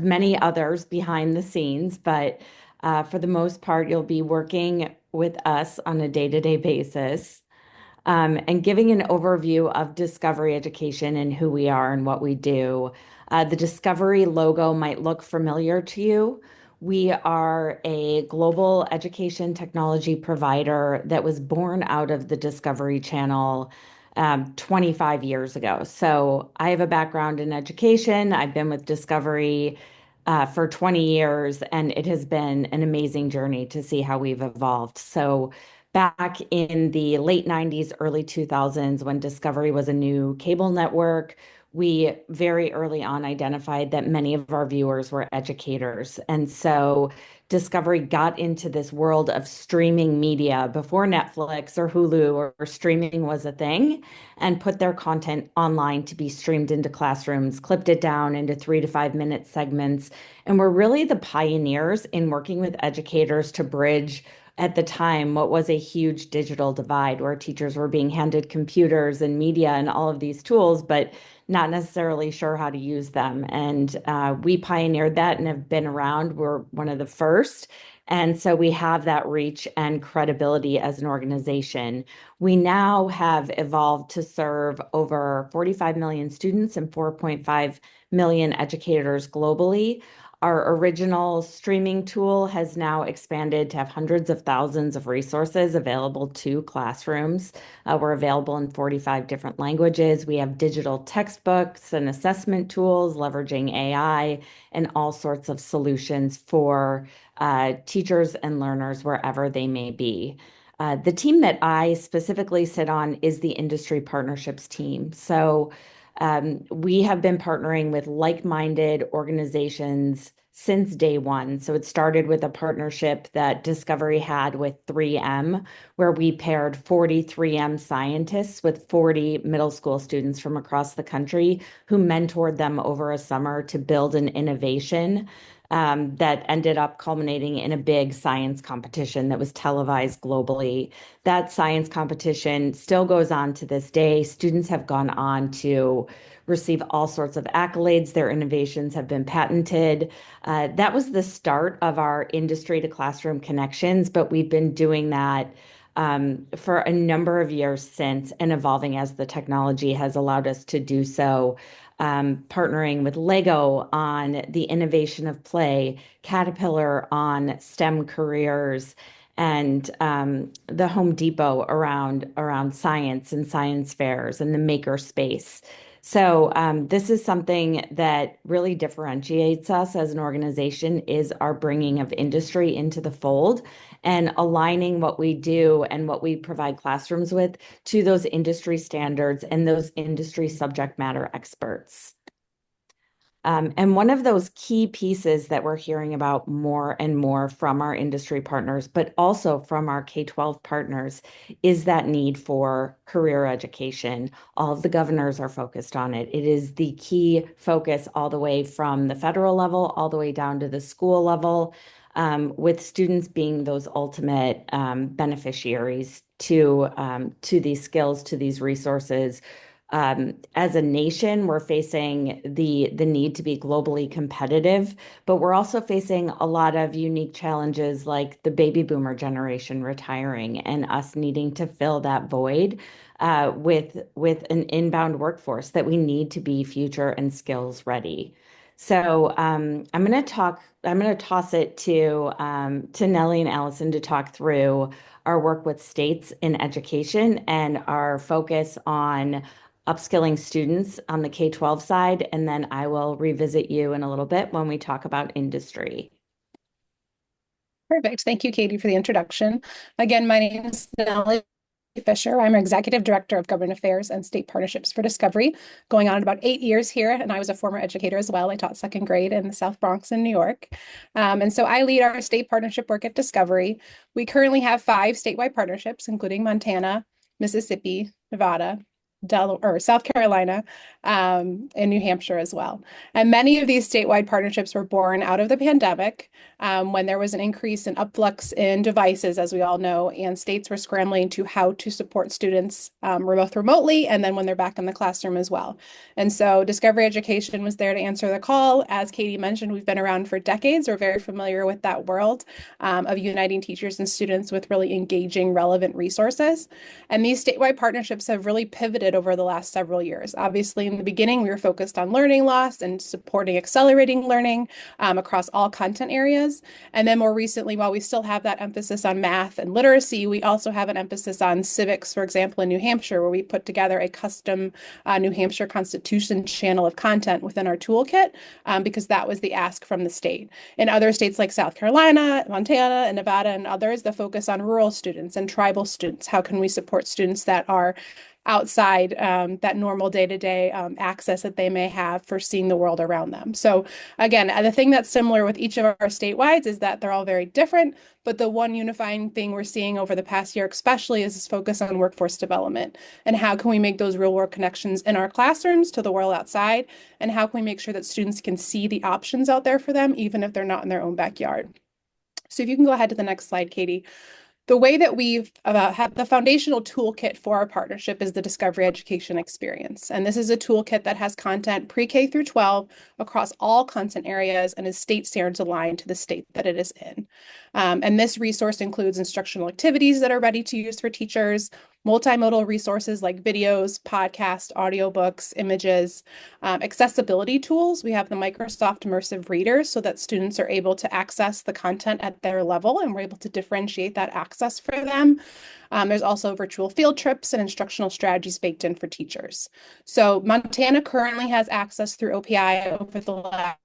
many others behind the scenes, but for the most part, you'll be working with us on a day-to-day basis and giving an overview of Discovery Education and who we are and what we do. The Discovery logo might look familiar to you. We are a global education technology provider that was born out of the Discovery Channel 25 years ago. So I have a background in education. I've been with Discovery for 20 years, and it has been an amazing journey to see how we've evolved. So back in the late 90s, early 2000s, when Discovery was a new cable network, we very early on identified that many of our viewers were educators. And so Discovery got into this world of streaming media before Netflix or Hulu or streaming was a thing, and put their content online to be streamed into classrooms, clipped it down into 3 to 5 minute segments. And we're really the pioneers in working with educators to bridge, at the time, what was a huge digital divide where teachers were being handed computers and media and all of these tools, but not necessarily sure how to use them. And we pioneered that and have been around. We're one of the first. And so we have that reach and credibility as an organization. We now have evolved to serve over 45 million students and 4.5 million educators globally. Our original streaming tool has now expanded to have hundreds of thousands of resources available to classrooms. We're available in 45 different languages. We have digital textbooks and assessment tools, leveraging AI, and all sorts of solutions for teachers and learners wherever they may be. The team that I specifically sit on is the industry partnerships team. So we have been partnering with like-minded organizations since day one. So it started with a partnership that Discovery had with 3M, where we paired 40 3M scientists with 40 middle school students from across the country who mentored them over a summer to build an innovation that ended up culminating in a big science competition that was televised globally. That science competition still goes on to this day. Students have gone on to receive all sorts of accolades. Their innovations have been patented. That was the start of our industry to classroom connections, but we've been doing that for a number of years since and evolving as the technology has allowed us to do so. Partnering with Lego on the innovation of play, Caterpillar on STEM careers, and the Home Depot around science and science fairs and the maker space. So this is something that really differentiates us as an organization is our bringing of industry into the fold and aligning what we do and what we provide classrooms with to those industry standards and those industry subject matter experts. And one of those key pieces that we're hearing about more and more from our industry partners, but also from our K-12 partners, is that need for career education. All of the governors are focused on it. It is the key focus all the way from the federal level, all the way down to the school level, with students being those ultimate beneficiaries to these skills, to these resources. As a nation, we're facing the need to be globally competitive, but we're also facing a lot of unique challenges like the baby boomer generation retiring and us needing to fill that void with an inbound workforce that we need to be future and skills ready. So I'm going to toss it to Nellie and Allison to talk through our work with states in education and our focus on upskilling students on the K-12 side, and then I will revisit you in a little bit when we talk about industry. Perfect. Thank you, Katie, for the introduction. Again, my name is Nellie Fisher. I'm Executive Director of Government Affairs and State Partnerships for Discovery, going on about 8 years here, and I was a former educator as well. I taught second grade in the South Bronx in New York. And so I lead our state partnership work at Discovery. We currently have 5 statewide partnerships, including Montana, Mississippi, Nevada, Delaware, or South Carolina, and New Hampshire as well. And many of these statewide partnerships were born out of the pandemic, when there was an increase in upflux in devices, as we all know, and states were scrambling to how to support students both remotely and then when they're back in the classroom as well. And so Discovery Education was there to answer the call. As Katie mentioned, we've been around for decades. We're very familiar with that world of uniting teachers and students with really engaging, relevant resources. And these statewide partnerships have really pivoted over the last several years. Obviously, in the beginning, we were focused on learning loss and supporting accelerating learning across all content areas. And then more recently, while we still have that emphasis on math and literacy, we also have an emphasis on civics, for example, in New Hampshire, where we put together a custom New Hampshire Constitution channel of content within our toolkit, because that was the ask from the state. In other states like South Carolina, Montana, and Nevada, and others, the focus on rural students and tribal students. How can we support students that are outside that normal day-to-day access that they may have for seeing the world around them. So again, the thing that's similar with each of our statewides is that they're all very different, but the one unifying thing we're seeing over the past year especially is this focus on workforce development and how can we make those real-world connections in our classrooms to the world outside, and how can we make sure that students can see the options out there for them even if they're not in their own backyard. So if you can go ahead to the next slide, Katie. The way that we've have the foundational toolkit for our partnership is the Discovery Education Experience. And this is a toolkit that has content pre-K through 12 across all content areas and is state standards aligned to the state that it is in. And this resource includes instructional activities that are ready to use for teachers, multimodal resources like videos, podcasts, audiobooks, images, accessibility tools. We have the Microsoft Immersive Readers so that students are able to access the content at their level, and we're able to differentiate that access for them. There's also virtual field trips and instructional strategies baked in for teachers. So Montana currently has access through OPI over the last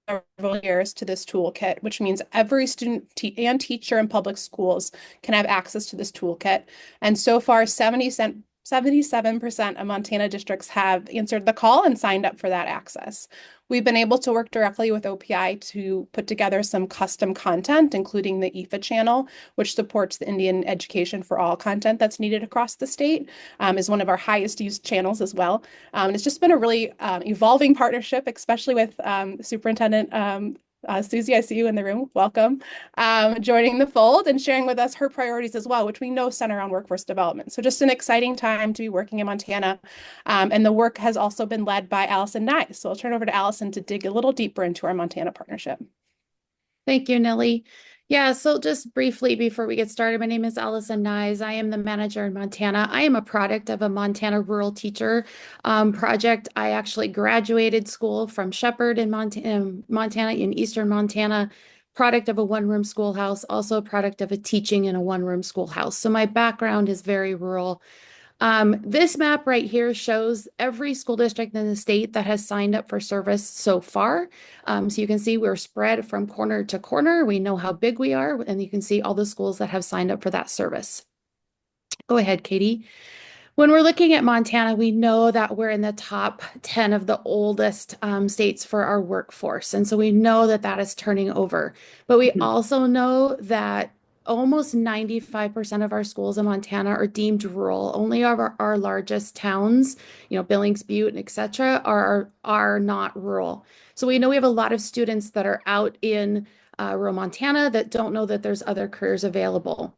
several years to this toolkit, which means every student and teacher in public schools can have access to this toolkit. And so far, 77% of Montana districts have answered the call and signed up for that access. We've been able to work directly with OPI to put together some custom content, including the IFA channel, which supports the Indian Education for All content that's needed across the state, is one of our highest used channels as well. And it's just been a really evolving partnership, especially with Superintendent Susie, I see you in the room. Welcome. Joining the fold and sharing with us her priorities as well, which we know center on workforce development. So just an exciting time to be working in Montana. And the work has also been led by Allison Nye. So I'll turn over to Allison to dig a little deeper into our Montana partnership. Thank you, Nellie. Yeah, so just briefly before we get started, my name is Allison Nyes. I am the manager in Montana. I am a product of a Montana Rural Teacher project. I actually graduated school from Shepherd in Montana, in Eastern Montana, product of a one-room schoolhouse, also a product of a teaching in a one-room schoolhouse. So my background is very rural. This map right here shows every school district in the state that has signed up for service so far. So you can see we're spread from corner to corner. We know how big we are, and you can see all the schools that have signed up for that service. Go ahead, Katie. When we're looking at Montana, we know that we're in the top 10 of the oldest states for our workforce. And so we know that that is turning over. But we also know that almost 95% of our schools in Montana are deemed rural. Only our largest towns, Billings, Butte, et cetera, are not rural. So we know we have a lot of students that are out in rural Montana that don't know that there's other careers available.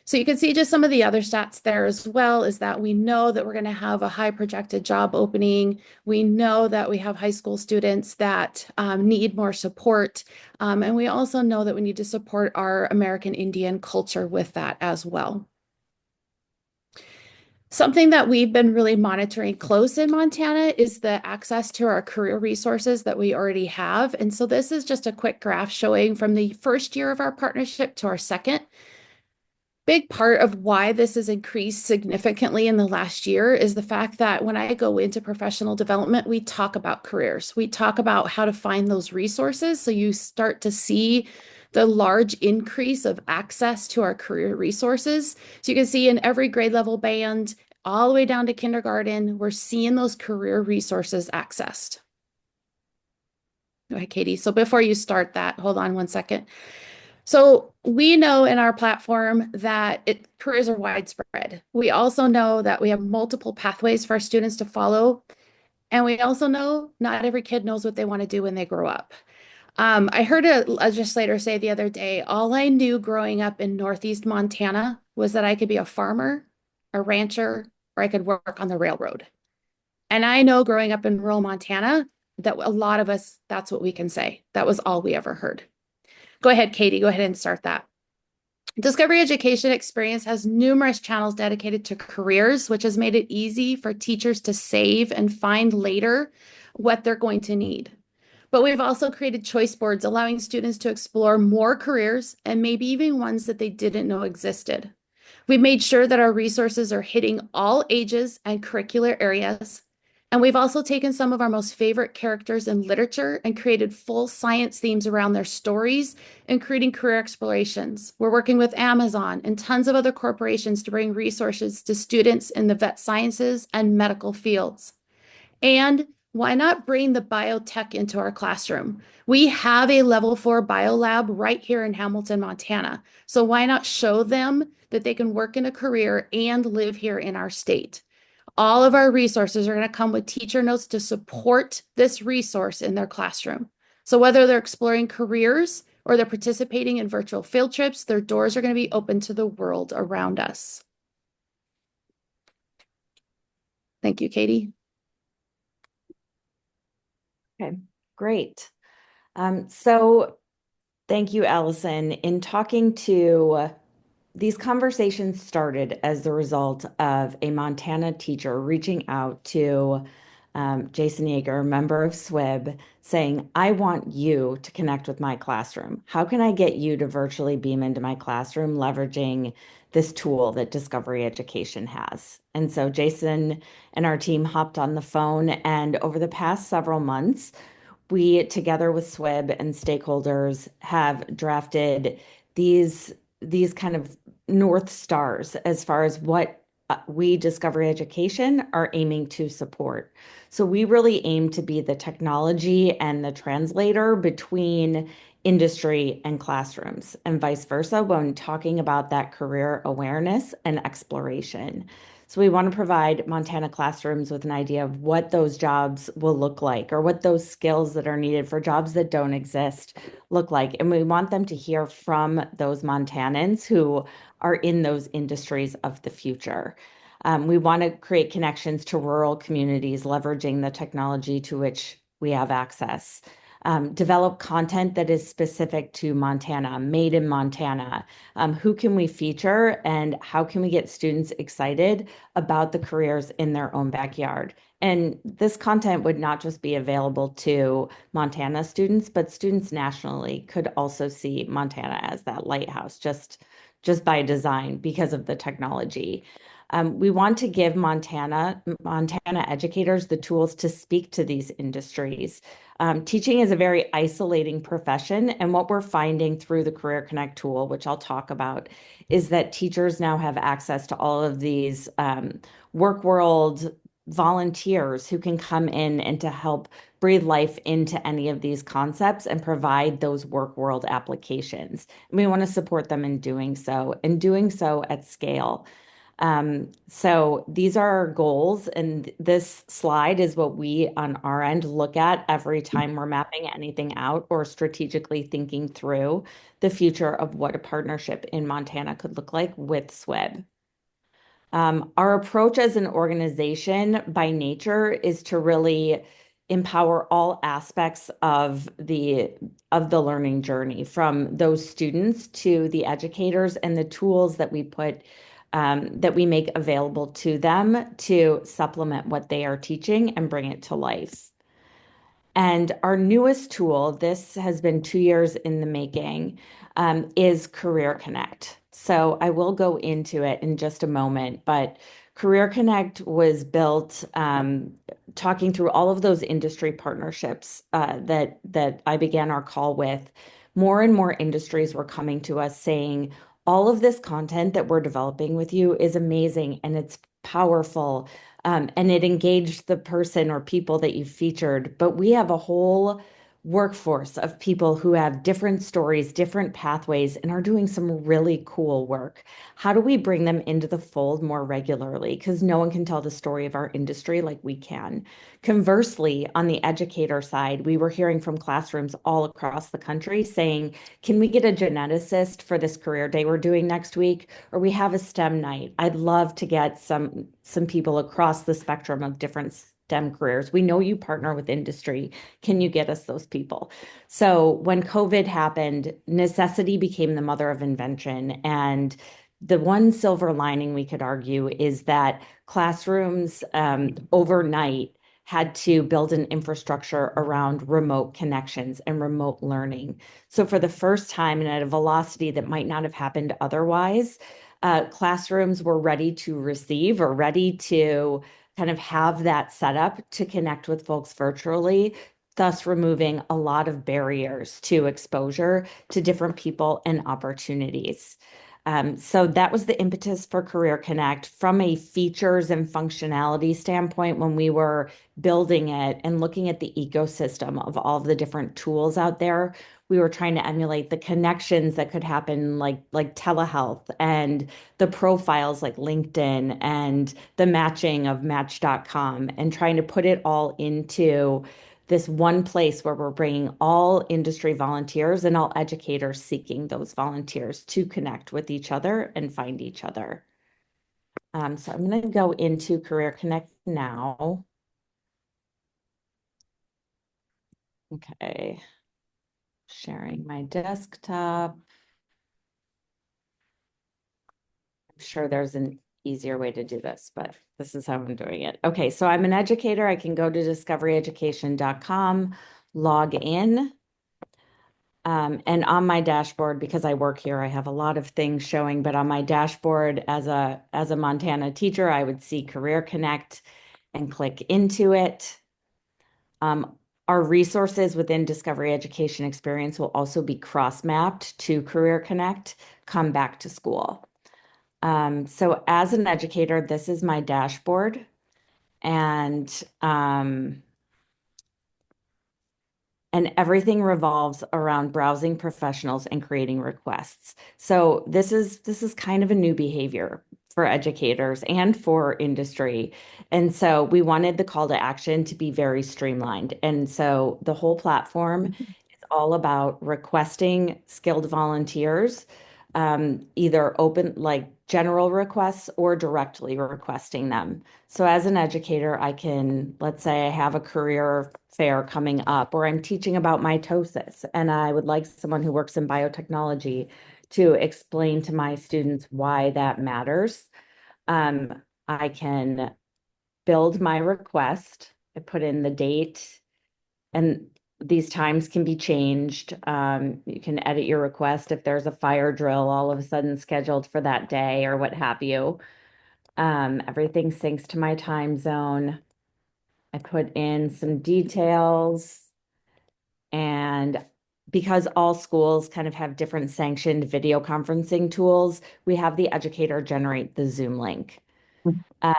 So you can see just some of the other stats there as well, is that we know that we're going to have a high projected job opening. We know that we have high school students that need more support. And we also know that we need to support our American Indian culture with that as well. Something that we've been really monitoring close in Montana is the access to our career resources that we already have. And so this is just a quick graph showing from the first year of our partnership to our second. Big part of why this has increased significantly in the last year is the fact that when I go into professional development, we talk about careers. We talk about how to find those resources. So you start to see the large increase of access to our career resources. So you can see in every grade level band, all the way down to kindergarten, we're seeing those career resources accessed. Go ahead, Katie. So before you start that, hold on one second. So we know in our platform that careers are widespread. We also know that we have multiple pathways for our students to follow. And we also know not every kid knows what they want to do when they grow up. I heard a legislator say the other day, all I knew growing up in Northeast Montana was that I could be a farmer, a rancher, or I could work on the railroad. And I know growing up in rural Montana that a lot of us, that's what we can say. That was all we ever heard. Go ahead, Katie. Go ahead and start that. Discovery Education Experience has numerous channels dedicated to careers, which has made it easy for teachers to save and find later what they're going to need. But we've also created choice boards, allowing students to explore more careers and maybe even ones that they didn't know existed. We've made sure that our resources are hitting all ages and curricular areas. And we've also taken some of our most favorite characters in literature and created full science themes around their stories and creating career explorations. We're working with Amazon and tons of other corporations to bring resources to students in the vet sciences and medical fields. And why not bring the biotech into our classroom? We have a level 4 biolab right here in Hamilton, Montana. So why not show them that they can work in a career and live here in our state? All of our resources are going to come with teacher notes to support this resource in their classroom. So whether they're exploring careers or they're participating in virtual field trips, their doors are going to be open to the world around us. Thank you, Katie. Okay, great. So thank you, Allison. In talking to these conversations started as the result of a Montana teacher reaching out to Jason Yeager, a member of SWIB, saying, I want you to connect with my classroom. How can I get you to virtually beam into my classroom, leveraging this tool that Discovery Education has? And so Jason and our team hopped on the phone, and over the past several months, we, together with SWIB and stakeholders, have drafted these kind of North Stars as far as what we, Discovery Education, are aiming to support. So we really aim to be the technology and the translator between industry and classrooms, and vice versa when talking about that career awareness and exploration. So we want to provide Montana classrooms with an idea of what those jobs will look like, or what those skills that are needed for jobs that don't exist look like. And we want them to hear from those Montanans who are in those industries of the future. We want to create connections to rural communities, leveraging the technology to which we have access. Develop content that is specific to Montana, made in Montana. Who can we feature, and how can we get students excited about the careers in their own backyard? And this content would not just be available to Montana students, but students nationally could also see Montana as that lighthouse, just by design because of the technology. We want to give Montana educators the tools to speak to these industries. Teaching is a very isolating profession, and what we're finding through the Career Connect tool, which I'll talk about, is that teachers now have access to all of these work world volunteers who can come in and to help breathe life into any of these concepts and provide those work world applications. And we want to support them in doing so, and doing so at scale. So these are our goals, and this slide is what we on our end look at every time we're mapping anything out or strategically thinking through the future of what a partnership in Montana could look like with SWIB. Our approach as an organization by nature is to really empower all aspects of the learning journey, from those students to the educators, and the tools that we make available to them to supplement what they are teaching and bring it to life. And our newest tool, this has been 2 years in the making, is Career Connect. So I will go into it in just a moment, but Career Connect was built talking through all of those industry partnerships that I began our call with. More and more industries were coming to us saying, all of this content that we're developing with you is amazing and it's powerful, and it engaged the person or people that you featured. But we have a whole workforce of people who have different stories, different pathways, and are doing some really cool work. How do we bring them into the fold more regularly? Because no one can tell the story of our industry like we can. Conversely, on the educator side, we were hearing from classrooms all across the country saying, can we get a geneticist for this career day we're doing next week? Or we have a STEM night. I'd love to get some people across the spectrum of different STEM careers. We know you partner with industry. Can you get us those people? So when COVID happened, necessity became the mother of invention. And the one silver lining we could argue is that classrooms overnight had to build an infrastructure around remote connections and remote learning. So for the first time, and at a velocity that might not have happened otherwise, classrooms were ready to receive, or ready to kind of have that set up to connect with folks virtually, thus removing a lot of barriers to exposure to different people and opportunities. So that was the impetus for Career Connect. From a features and functionality standpoint, when we were building it and looking at the ecosystem of all of the different tools out there, we were trying to emulate the connections that could happen, like telehealth, and the profiles like LinkedIn, and the matching of Match.com, and trying to put it all into this one place where we're bringing all industry volunteers and all educators seeking those volunteers to connect with each other and find each other. So I'm going to go into Career Connect now. Okay. Sharing my desktop. sure there's an easier way to do this, but this is how I'm doing it. Okay, so I'm an educator. I can go to discoveryeducation.com, log in. And on my dashboard, because I work here, I have a lot of things showing, but on my dashboard as a Montana teacher, I would see Career Connect and click into it. Our resources within Discovery Education Experience will also be cross-mapped to Career Connect, come back to school. So as an educator, this is my dashboard. And everything revolves around browsing professionals and creating requests. So this is kind of a new behavior for educators and for industry. And so we wanted the call to action to be very streamlined. And so the whole platform is all about requesting skilled volunteers, either open, like general requests or directly requesting them. So as an educator, I can, let's say I have a career fair coming up, or I'm teaching about mitosis, and I would like someone who works in biotechnology to explain to my students why that matters. I can build my request. I put in the date, and these times can be changed. You can edit your request if there's a fire drill all of a sudden scheduled for that day or what have you. Everything syncs to my time zone. I put in some details, and because all schools kind of have different sanctioned video conferencing tools, we have the educator generate the Zoom link. Um,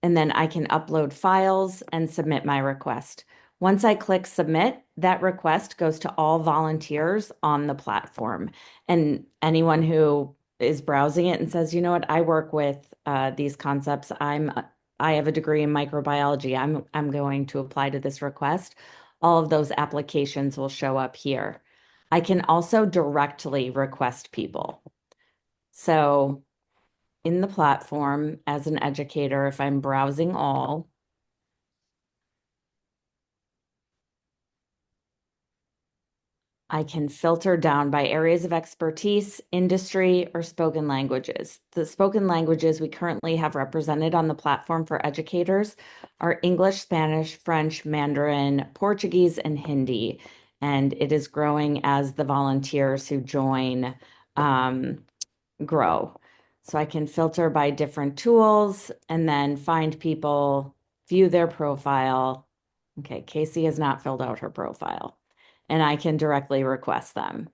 and then I can upload files and submit my request. Once I click submit, that request goes to all volunteers on the platform. And anyone who is browsing it and says, you know what, I work with these concepts. I have a degree in microbiology. I'm going to apply to this request. All of those applications will show up here. I can also directly request people. So in the platform as an educator, if I'm browsing all, I can filter down by areas of expertise, industry, or spoken languages. The spoken languages we currently have represented on the platform for educators are English, Spanish, French, Mandarin, Portuguese, and Hindi. And it is growing as the volunteers who join grow. So I can filter by different tools and then find people, view their profile. Okay, Casey has not filled out her profile, and I can directly request them.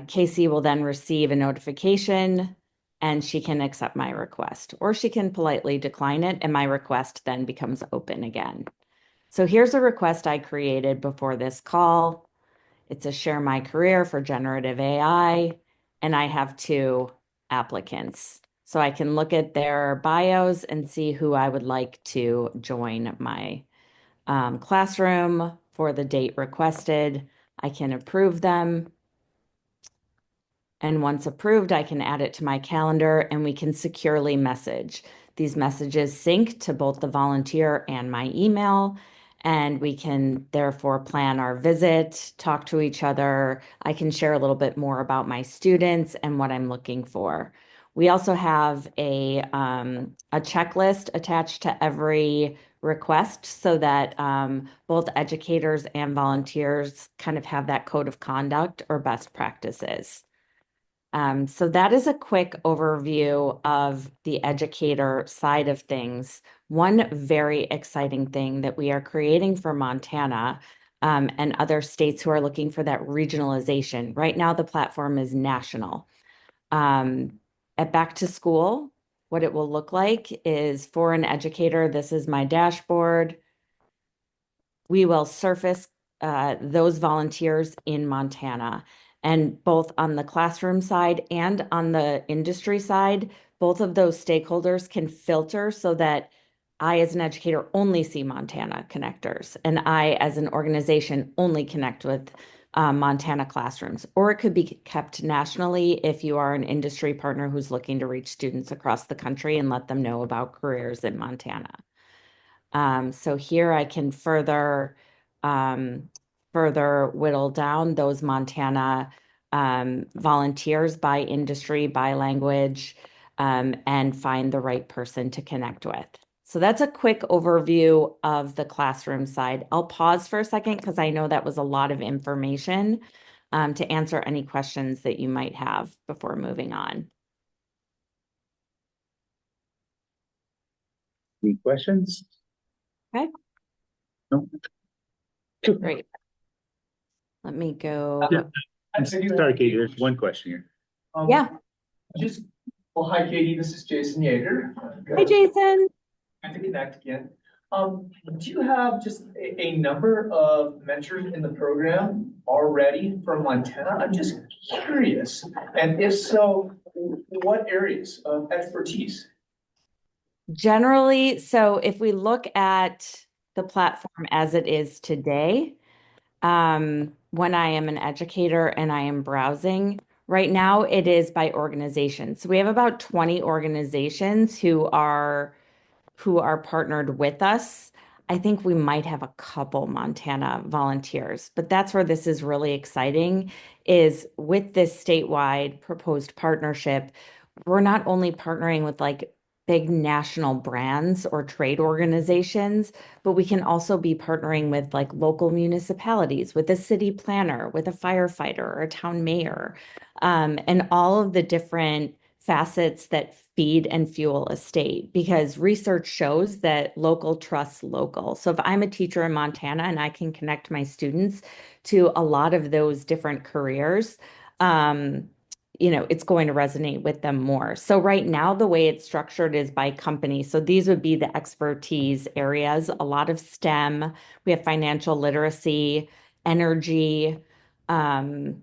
Casey will then receive a notification and she can accept my request, or she can politely decline it, and my request then becomes open again. So here's a request I created before this call. It's a share my career for generative AI, and I have 2 applicants. So I can look at their bios and see who I would like to join my classroom for the date requested. I can approve them. And once approved, I can add it to my calendar and we can securely message. These messages sync to both the volunteer and my email, and we can therefore plan our visit, talk to each other. I can share a little bit more about my students and what I'm looking for. We also have a checklist attached to every request so that both educators and volunteers kind of have that code of conduct or best practices. So that is a quick overview of the educator side of things. One very exciting thing that we are creating for Montana and other states who are looking for that regionalization. Right now, the platform is national. At back to school, what it will look like is for an educator, this is my dashboard. We will surface those volunteers in Montana. And both on the classroom side and on the industry side, both of those stakeholders can filter so that I, as an educator, only see Montana connectors, and I, as an organization, only connect with Montana classrooms. Or it could be kept nationally if you are an industry partner who's looking to reach students across the country and let them know about careers in Montana. So here I can further whittle down those Montana volunteers by industry, by language, and find the right person to connect with. So that's a quick overview of the classroom side. I'll pause for a second because I know that was a lot of information to answer any questions that you might have before moving on. Any questions? Okay. No. Great. Let me go. Yeah. Sorry, Katie, there's one question here. Yeah. Well, hi, Katie, this is Jason Yeager. Hi, Jason. Good to connect again. Do you have just a number of mentors in the program already from Montana? I'm just curious. And if so, what areas of expertise? Generally, so if we look at the platform as it is today, when I am an educator and I am browsing, right now it is by organization. So we have about 20 organizations who are partnered with us. I think we might have a couple Montana volunteers, but that's where this is really exciting is with this statewide proposed partnership, we're not only partnering with like big national brands or trade organizations, but we can also be partnering with like local municipalities, with a city planner, with a firefighter or a town mayor, and all of the different facets that feed and fuel a state, because research shows that local trusts local. So if I'm a teacher in Montana and I can connect my students to a lot of those different careers, it's going to resonate with them more. So right now, the way it's structured is by company. So these would be the expertise areas, a lot of STEM. We have financial literacy, energy, and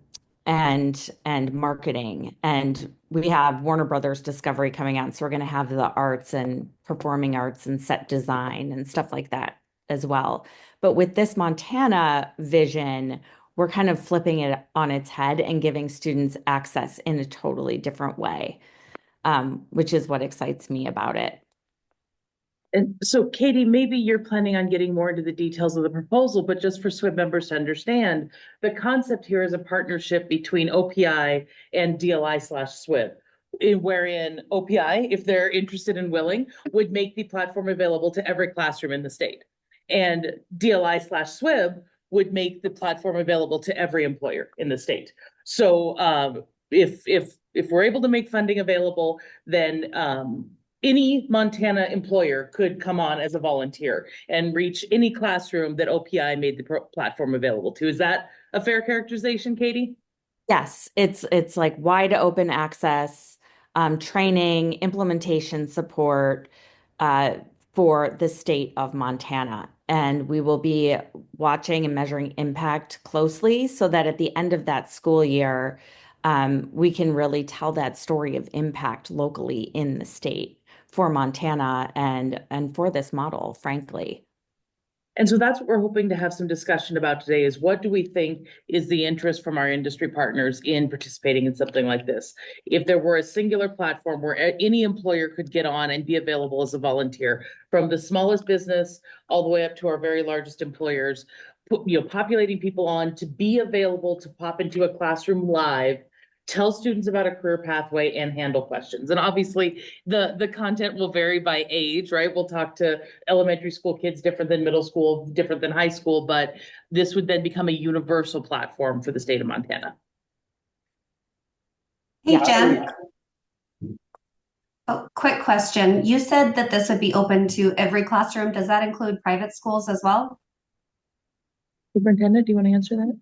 marketing. And we have Warner Brothers Discovery coming out. So we're going to have the arts and performing arts and set design and stuff like that as well. But with this Montana vision, we're kind of flipping it on its head and giving students access in a totally different way, which is what excites me about it. And so, Katie, maybe you're planning on getting more into the details of the proposal, but just for SWIB members to understand, the concept here is a partnership between OPI and DLI/SWIB, wherein OPI, if they're interested and willing, would make the platform available to every classroom in the state. And DLI/SWIB would make the platform available to every employer in the state. So if we're able to make funding available, then any Montana employer could come on as a volunteer and reach any classroom that OPI made the platform available to. Is that a fair characterization, Katie? Yes, it's like wide open access, training, implementation support for the state of Montana. And we will be watching and measuring impact closely so that at the end of that school year, we can really tell that story of impact locally in the state for Montana and for this model, frankly. And so that's what we're hoping to have some discussion about today is what do we think is the interest from our industry partners in participating in something like this? If there were a singular platform where any employer could get on and be available as a volunteer, from the smallest business all the way up to our very largest employers, populating people on to be available to pop into a classroom live, tell students about a career pathway and handle questions. And obviously the content will vary by age, right? We'll talk to elementary school kids different than middle school, different than high school, but this would then become a universal platform for the state of Montana. Hey, Jen. Oh, quick question. You said that this would be open to every classroom. Does that include private schools as well? Superintendent, do you want to answer that?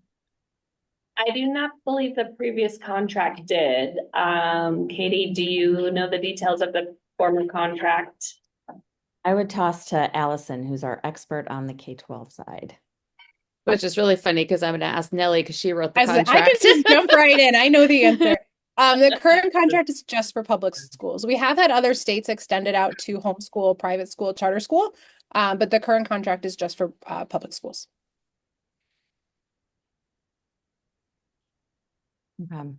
I do not believe the previous contract did. Katie, do you know the details of the former contract? I would toss to Allison, who's our expert on the K-12 side. Which is really funny because I'm going to ask Nellie because she wrote the I contract. can just jump right in. I know the answer. The current contract is just for public schools. We have had other states extend it out to homeschool, private school, charter school, but the current contract is just for public schools. Okay.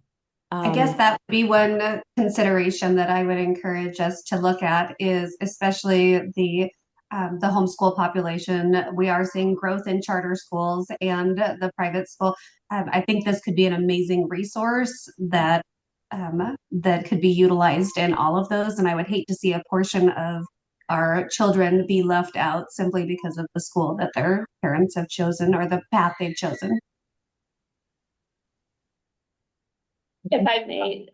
I guess that would be one consideration that I would encourage us to look at is especially the the homeschool population. We are seeing growth in charter schools and the private school. I think this could be an amazing resource that could be utilized in all of those. And I would hate to see a portion of our children be left out simply because of the school that their parents have chosen or the path they've chosen. If I may,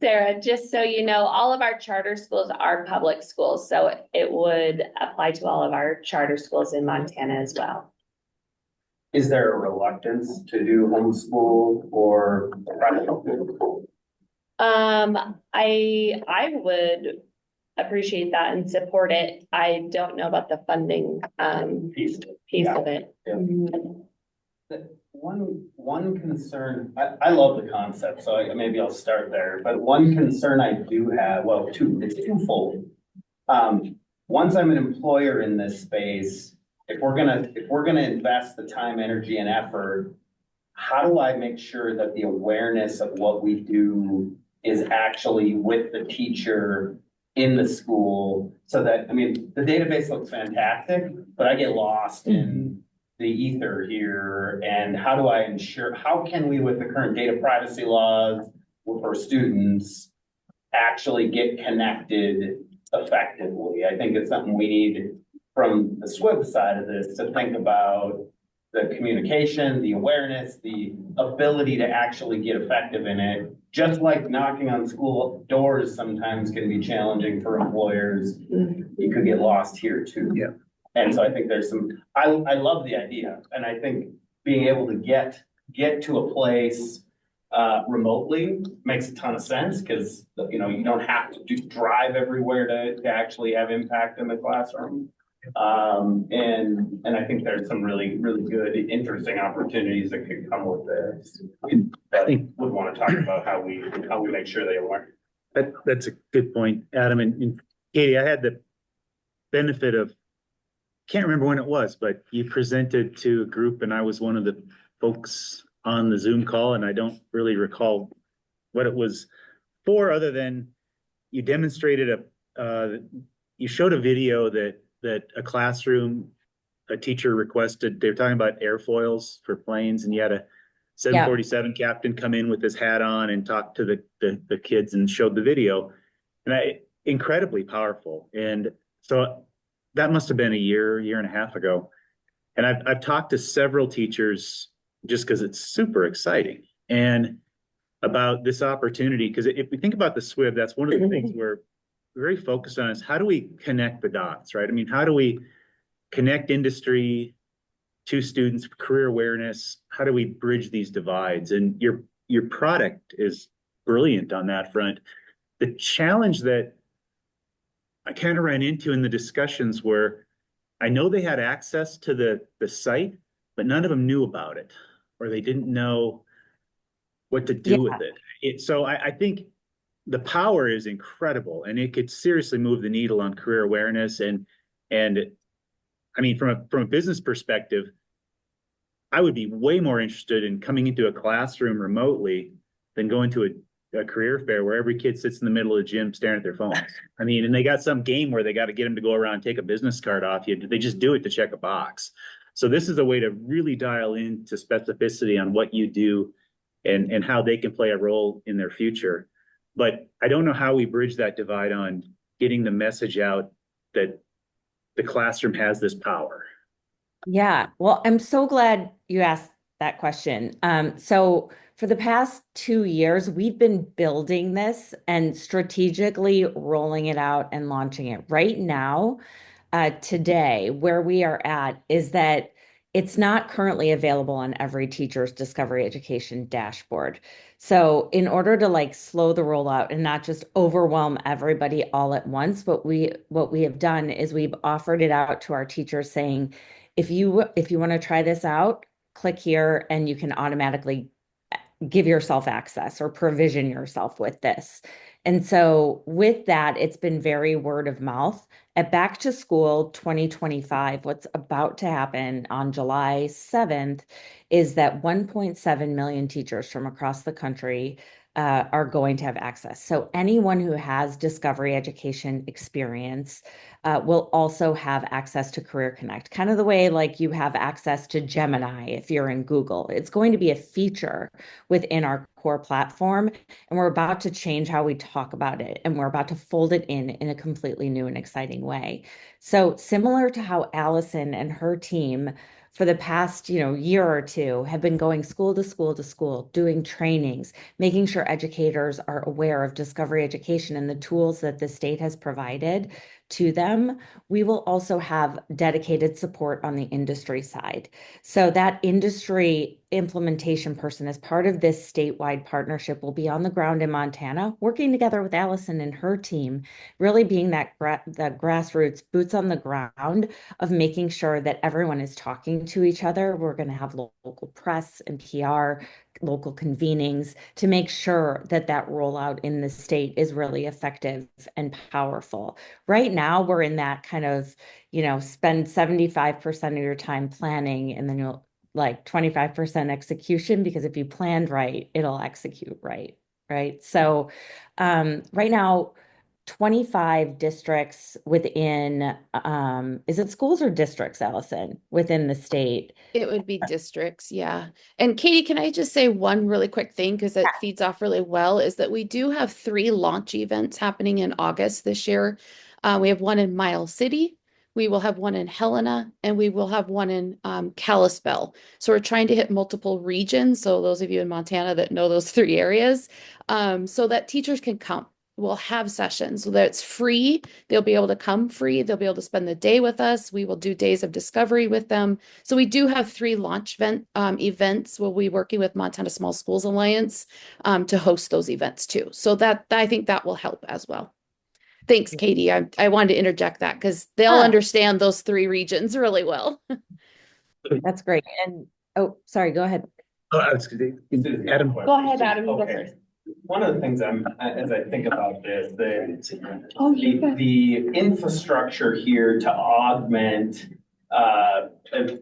Sarah, just so you know, all of our charter schools are public schools, so it would apply to all of our charter schools in Montana as well. Is there a reluctance to do homeschool or private school? I would appreciate that and support it. I don't know about the funding, piece of it. Yeah. One concern, I love the concept, so maybe I'll start there, but one concern I do have, well, it's twofold. Once I'm an employer in this space, if we're gonna invest the time, energy, and effort, how do I make sure that the awareness of what we do is actually with the teacher in the school, so that, I mean, the database looks fantastic, but I get lost in the ether here, and how do I ensure, how can we, with the current data privacy laws for students, actually get connected effectively? I think it's something we need from the SWIB side of this to think about the communication, the awareness, the ability to actually get effective in it. Just like knocking on school doors sometimes can be challenging for employers, you could get lost here too. Yeah. And so I think there's some, I love the idea, and I think being able to get to a place remotely makes a ton of sense, because you don't have to drive everywhere to actually have impact in the classroom. And I think there's some really, really good, interesting opportunities that could come with this. I think would want to talk about how we make sure they learn. That's a good point, Adam. And Katie, I had the benefit of, can't remember when it was, but you presented to a group and I was one of the folks on the Zoom call, and I don't really recall what it was for, other than you demonstrated you showed a video that a classroom, a teacher requested. They were talking about airfoils for planes, and you had a 747 captain come in with his hat on and talk to the kids and showed the video, and incredibly powerful. And so that must have been a year and a half ago. And I've talked to several teachers just because it's super exciting and about this opportunity. Because if we think about the SWIB, that's one of the things we're very focused on, is how do we connect the dots, right? I mean, how do we connect industry to students, career awareness? How do we bridge these divides? And your product is brilliant on that front. The challenge that I kind of ran into in the discussions where I know they had access to the site, but none of them knew about it, or they didn't know what to do with it. So I think the power is incredible, and it could seriously move the needle on career awareness. And I mean, from a business perspective, I would be way more interested in coming into a classroom remotely than going to a career fair where every kid sits in the middle of the gym staring at their phones. I mean, and they got some game where they got to get them to go around and take a business card off you. They just do it to check a box. So this is a way to really dial into specificity on what you do and how they can play a role in their future. But I don't know how we bridge that divide on getting the message out that the classroom has this power. Yeah, well, I'm so glad you asked that question. So for the past 2 years, we've been building this and strategically rolling it out and launching it. Right now, today, where we are at is that it's not currently available on every teacher's Discovery Education dashboard. So in order to slow the rollout and not just overwhelm everybody all at once, what we have done is we've offered it out to our teachers saying, if you want to try this out, click here and you can automatically give yourself access or provision yourself with this. And so with that, it's been very word of mouth. At Back to School 2025, what's about to happen on July 7th is that 1.7 million teachers from across the country are going to have access. So anyone who has Discovery Education experience will also have access to Career Connect, kind of the way like you have access to Gemini if you're in Google. It's going to be a feature within our core platform, and we're about to change how we talk about it, and we're about to fold it in a completely new and exciting way. So similar to how Allison and her team for the past, year or two have been going school to school to school, doing trainings, making sure educators are aware of Discovery Education and the tools that the state has provided to them. We will also have dedicated support on the industry side. So that industry implementation person, as part of this statewide partnership, will be on the ground in Montana, working together with Allison and her team, really being that the grassroots boots on the ground of making sure that everyone is talking to each other. We're going to have local press and PR, local convenings to make sure that that rollout in the state is really effective and powerful. Right now, we're in that kind of, spend 75% of your time planning, and then you'll like 25% execution, because if you planned right, it'll execute right. Right. So right now, 25 districts within, is it schools or districts, Allison, within the state? It would be districts, yeah. And Katie, can I just say one really quick thing because it feeds off really well, is that we do have 3 launch events happening in August this year. We have one in Miles City, we will have one in Helena, and we will have one in Kalispell. So we're trying to hit multiple regions. So those of you in Montana that know those 3 areas, so that teachers can come. We'll have sessions so that it's free. They'll be able to come free. They'll be able to spend the day with us. We will do days of discovery with them. So we do have 3 launch events. We'll be working with Montana Small Schools Alliance to host those events too. So that I think that will help as well. Thanks, Katie. I wanted to interject that because they'll understand those 3 regions really well. That's great. And oh, sorry, go ahead. Adam. Go ahead, Adam, you go Okay. first. One of the things as I think about this, you're the infrastructure here to augment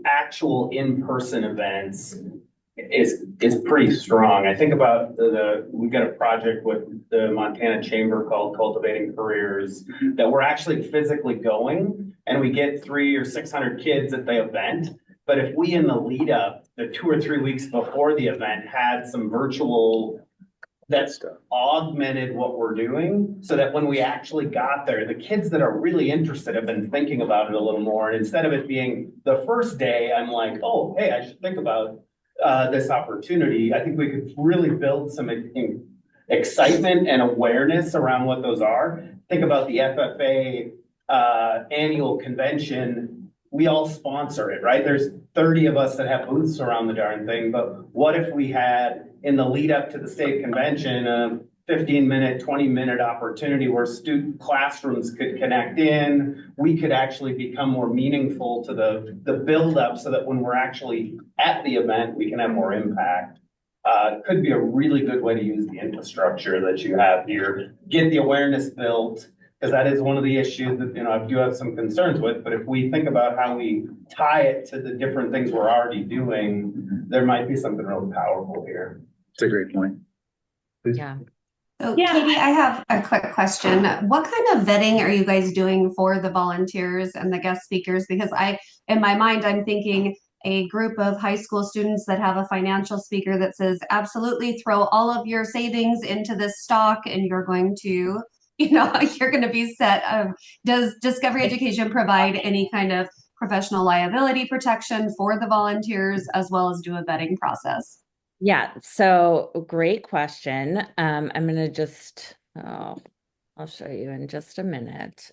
actual in-person events is pretty strong. I think about we've got a project with the Montana Chamber called Cultivating Careers that we're actually physically going, and we get 300 or 600 kids at the event. But if we, in the lead up, the 2 or 3 weeks before the event, had some virtual that's augmented what we're doing, so that when we actually got there, the kids that are really interested have been thinking about it a little more. And instead of it being the first day, I'm like, oh, hey, I should think about this opportunity. I think we could really build some excitement and awareness around what those are. Think about the FFA annual convention. We all sponsor it, right? There's 30 of us that have booths around the darn thing. But what if we had, in the lead up to the state convention, a 15-minute, 20-minute opportunity where student classrooms could connect in? We could actually become more meaningful to the build up, so that when we're actually at the event, we can have more impact. It could be a really good way to use the infrastructure that you have here, get the awareness built, because that is one of the issues that, I do have some concerns with. But if we think about how we tie it to the different things we're already doing, there might be something really powerful here. It's a great point. Please. Yeah. So Yeah. Katie, I have a quick question. What kind of vetting are you guys doing for the volunteers and the guest speakers? Because in my mind, I'm thinking a group of high school students that have a financial speaker that says, absolutely throw all of your savings into this stock and you're going to, you're going to be set. Does Discovery Education provide any kind of professional liability protection for the volunteers, as well as do a vetting process? Yeah, so great question. I'm going to just, I'll show you in just a minute.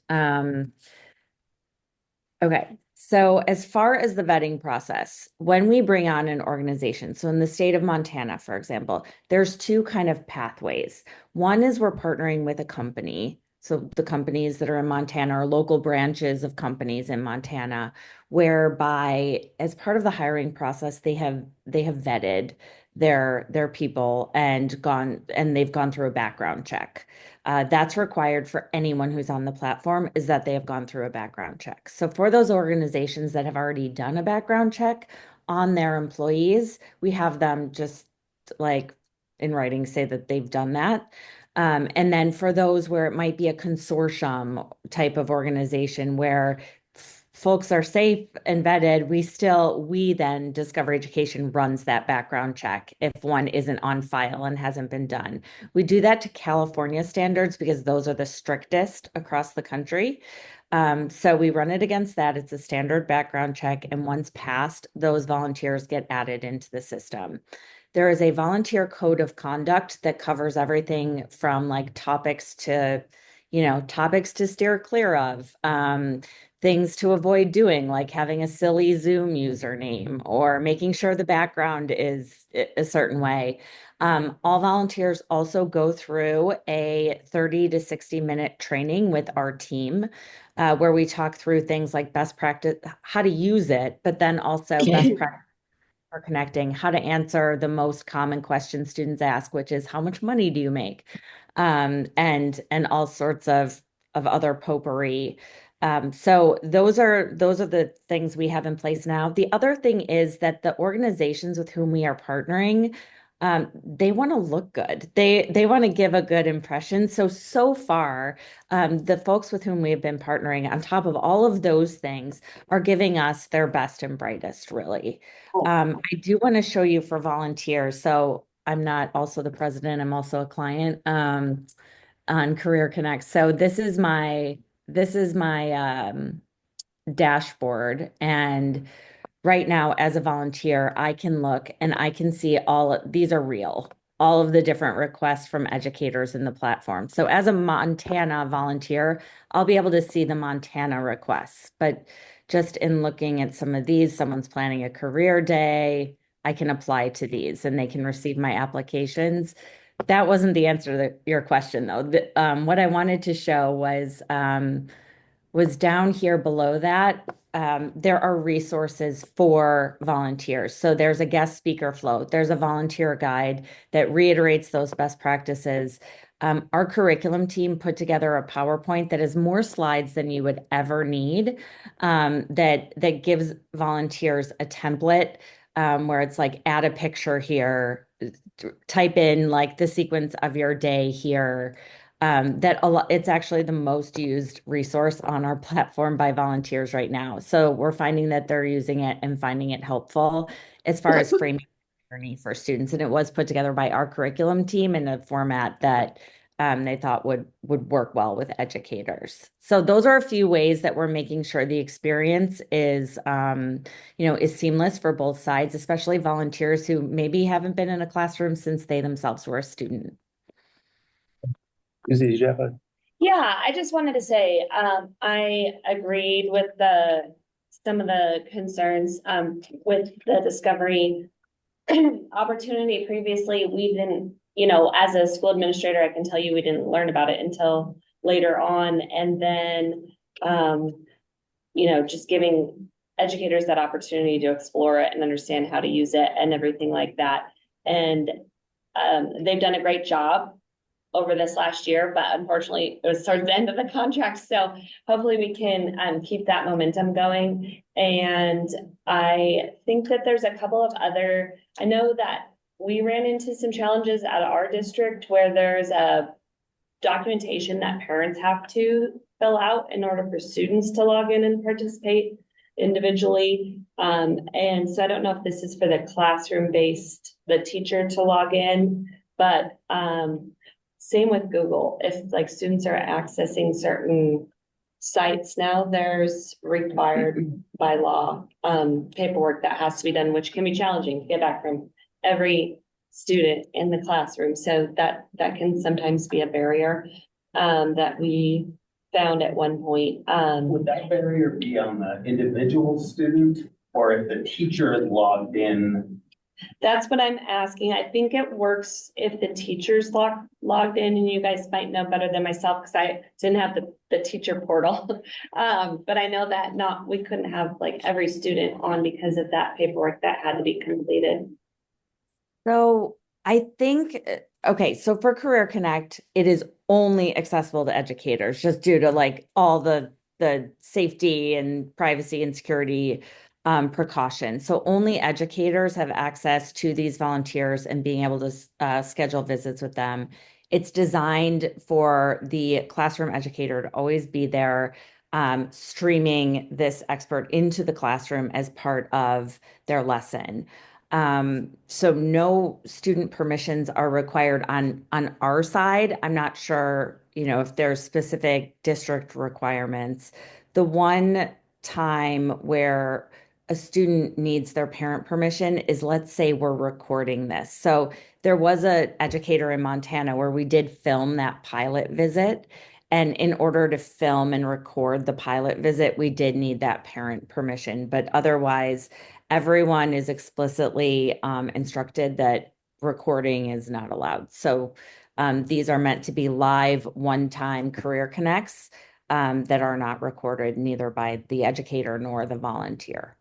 Okay, so as far as the vetting process, when we bring on an organization, so in the state of Montana, for example, there's 2 kind of pathways. One is we're partnering with a company. So the companies that are in Montana are local branches of companies in Montana, whereby as part of the hiring process, they have vetted their people and they've gone through a background check. That's required for anyone who's on the platform, is that they have gone through a background check. So for those organizations that have already done a background check on their employees, we have them just like in writing say that they've done that. And then for those where it might be a consortium type of organization where folks are safe and vetted, we then Discover Education runs that background check if one isn't on file and hasn't been done. We do that to California standards because those are the strictest across the country. So we run it against that. It's a standard background check, and once passed, those volunteers get added into the system. There is a volunteer code of conduct that covers everything from like topics to steer clear of, things to avoid doing, like having a silly Zoom username or making sure the background is a certain way. All volunteers also go through a 30 to 60-minute training with our team, where we talk through things like best practice, how to use it, but then also best practice for connecting, how to answer the most common question students ask, which is how much money do you make? And all sorts of other potpourri. So those are the things we have in place now. The other thing is that the organizations with whom we are partnering, they want to look good. They want to give a good impression. So far, the folks with whom we have been partnering, on top of all of those things, are giving us their best and brightest, really. I do want to show you for volunteers. So I'm not also the president, I'm also a client on Career Connect. So this is my dashboard. And right now, as a volunteer, I can look and I can see these are real, all of the different requests from educators in the platform. So as a Montana volunteer, I'll be able to see the Montana requests. But just in looking at some of these, someone's planning a career day, I can apply to these and they can receive my applications. That wasn't the answer to your question, though. What I wanted to show was down here below that. There are resources for volunteers. So there's a guest speaker flow. There's a volunteer guide that reiterates those best practices. Our curriculum team put together a PowerPoint that has more slides than you would ever need, that gives volunteers a template, where it's like add a picture here, type in like the sequence of your day here. It's actually the most used resource on our platform by volunteers right now. So we're finding that they're using it and finding it helpful as far as framing the journey for students. And it was put together by our curriculum team in a format that they thought would work well with educators. So those are a few ways that we're making sure the experience is seamless for both sides, especially volunteers who maybe haven't been in a classroom since they themselves were a student. Susie, did you have a? Yeah, I just wanted to say, I agreed with some of the concerns, with the Discovery opportunity previously. We didn't, as a school administrator, I can tell you we didn't learn about it until later on. And then, just giving educators that opportunity to explore it and understand how to use it and everything like that. And they've done a great job over this last year, but unfortunately it was towards the end of the contract. So hopefully we can keep that momentum going. And I think that there's a couple of I know that we ran into some challenges at our district where there's a documentation that parents have to fill out in order for students to log in and participate individually. And so I don't know if this is for the classroom-based, the teacher to log in, but same with Google. If like students are accessing certain sites now, there's required by law paperwork that has to be done, which can be challenging to get back from every student in the classroom. So that can sometimes be a barrier that we found at one point. Would that barrier be on the individual student, or if the teacher is logged in? That's what I'm asking. I think it works if the teacher's logged in, and you guys might know better than myself because I didn't have the teacher portal. But I know that we couldn't have like every student on because of that paperwork that had to be completed. So I think, okay, so for Career Connect, it is only accessible to educators just due to like all the safety and privacy and security precaution. So only educators have access to these volunteers and being able to schedule visits with them. It's designed for the classroom educator to always be there, streaming this expert into the classroom as part of their lesson. So no student permissions are required on our side. I'm not sure, if there's specific district requirements. The one time where a student needs their parent permission is, let's say we're recording this. So there was an educator in Montana where we did film that pilot visit. And in order to film and record the pilot visit, we did need that parent permission. But otherwise, everyone is explicitly instructed that recording is not allowed. So these are meant to be live, one-time career connects that are not recorded neither by the educator nor the volunteer.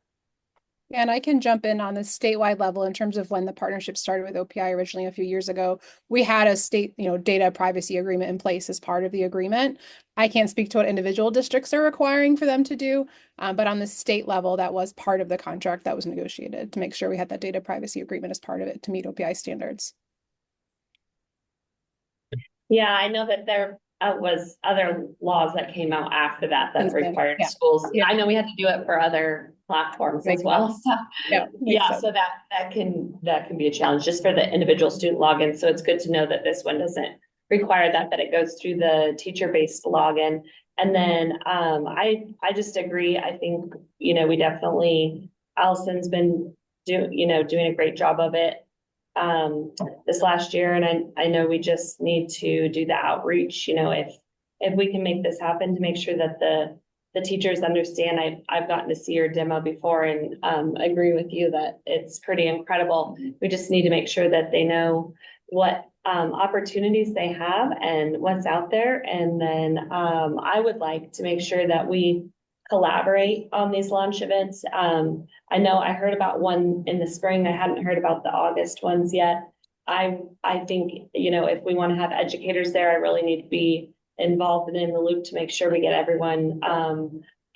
And I can jump in on the statewide level in terms of when the partnership started with OPI originally a few years ago. We had a state, data privacy agreement in place as part of the agreement. I can't speak to what individual districts are requiring for them to do, but on the state level, that was part of the contract that was negotiated to make sure we had that data privacy agreement as part of it to meet OPI standards. Yeah, I know that there was other laws that came out after that Since then, required yeah. schools. Yeah. I know we had to do it for other platforms as well. So Makes sense. so that can be a challenge just for the individual student login. So it's good to know that this one doesn't require that it goes through the teacher-based login. And then I just agree. I think, we definitely, Allison's been doing a great job of it this last year. And I know we just need to do the outreach, if we can make this happen, to make sure that the teachers understand. I've gotten to see your demo before and agree with you that it's pretty incredible. We just need to make sure that they know what opportunities they have and what's out there. And then I would like to make sure that we collaborate on these launch events. I know I heard about one in the spring. I hadn't heard about the August ones yet. I think, if we want to have educators there, I really need to be involved and in the loop to make sure we get everyone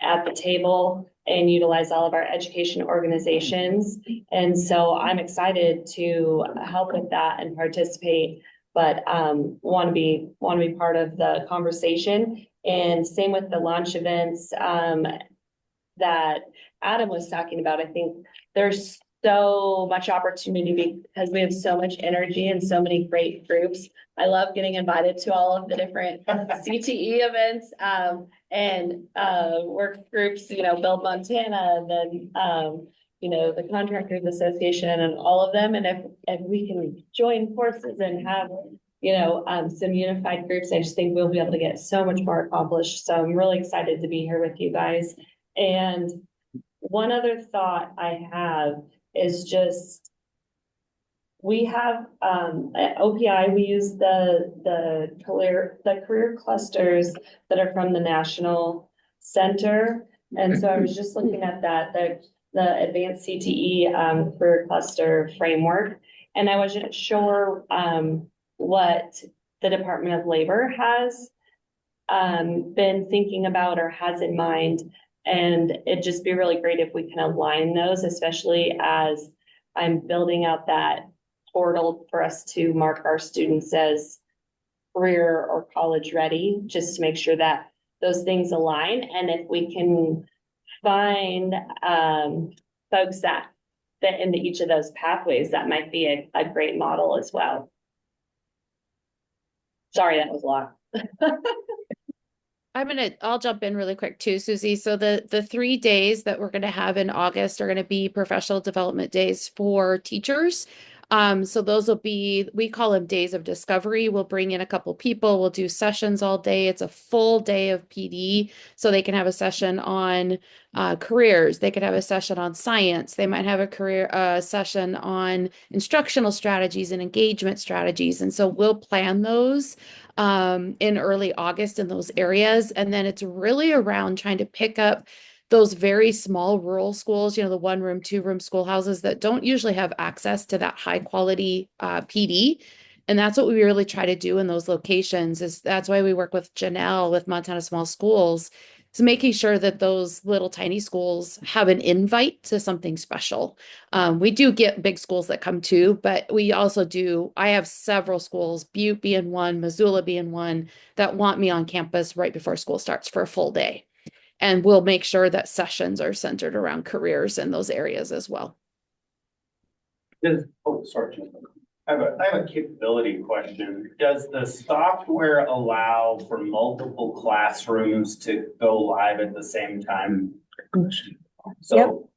at the table and utilize all of our education organizations. And so I'm excited to help with that and participate, but want to be part of the conversation. And same with the launch events that Adam was talking about. I think there's so much opportunity because we have so much energy and so many great groups. I love getting invited to all of the different CTE events and work groups, Build Montana, and then the Contractors Association and all of them. And if we can join forces and have some unified groups, I just think we'll be able to get so much more accomplished. So I'm really excited to be here with you guys. And one other thought I have is just, we have at OPI, we use the career clusters that are from the National Center. And so I was just looking at that, the advanced CTE career cluster framework. And I wasn't sure what the Department of Labor has been thinking about or has in mind. And it'd just be really great if we can align those, especially as I'm building out that portal for us to mark our students as career or college ready, just to make sure that those things align. And if we can find folks that fit into each of those pathways, that might be a great model as well. Sorry, that was a lot. I'll jump in really quick too, Susie. So the 3 days that we're going to have in August are going to be professional development days for teachers. So those will be, we call them days of discovery. We'll bring in a couple people, we'll do sessions all day. It's a full day of PD. So they can have a session on careers. They could have a session on science. They might have a career session on instructional strategies and engagement strategies. And so we'll plan those in early August in those areas. And then it's really around trying to pick up those very small rural schools, the 1-room, 2-room schoolhouses that don't usually have access to that high quality PD. And that's what we really try to do in those locations. That's why we work with Janelle with Montana Small Schools, So making sure that those little tiny schools have an invite to something special. We do get big schools that come too, but we also do, I have several schools, Butte being one, Missoula being one, that want me on campus right before school starts for a full day. And we'll make sure that sessions are centered around careers in those areas as well. Sorry. I have a capability question. Does the software allow for multiple classrooms to go live at the same time? So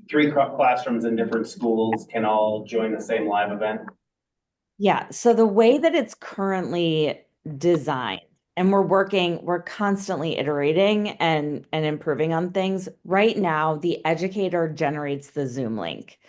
three classrooms in different schools can all join the same live event? Yeah, so the way that it's currently designed, and we're constantly iterating and improving on things. Right now, the educator generates the Zoom link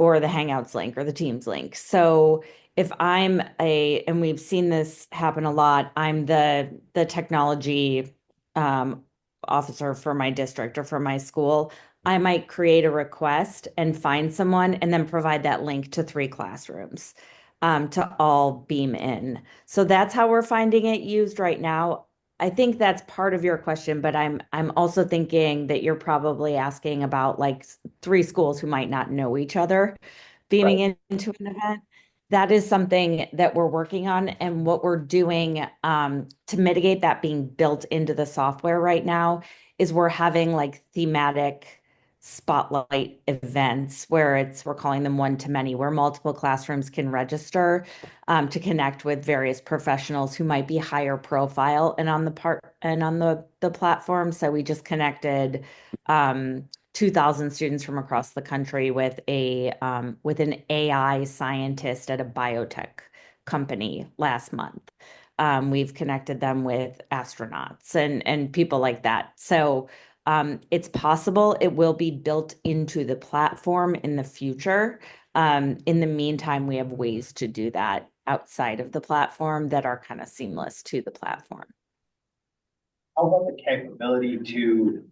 or the Hangouts link or the Teams link. So if and we've seen this happen a lot, I'm the technology officer for my district or for my school, I might create a request and find someone and then provide that link to 3 classrooms to all beam in. So that's how we're finding it used right now. I think that's part of your question, but I'm also thinking that you're probably asking about like 3 schools who might not know each other beaming into an event. That is something that we're working on, and what we're doing to mitigate that being built into the software right now is we're having like thematic spotlight events where we're calling them one-to-many, where multiple classrooms can register to connect with various professionals who might be higher profile and on the platform. So we just connected 2,000 students from across the country with an AI scientist at a biotech company last month. We've connected them with astronauts and people like that. So it's possible it will be built into the platform in the future. In the meantime, we have ways to do that outside of the platform that are kind of seamless to the platform. How about the capability to,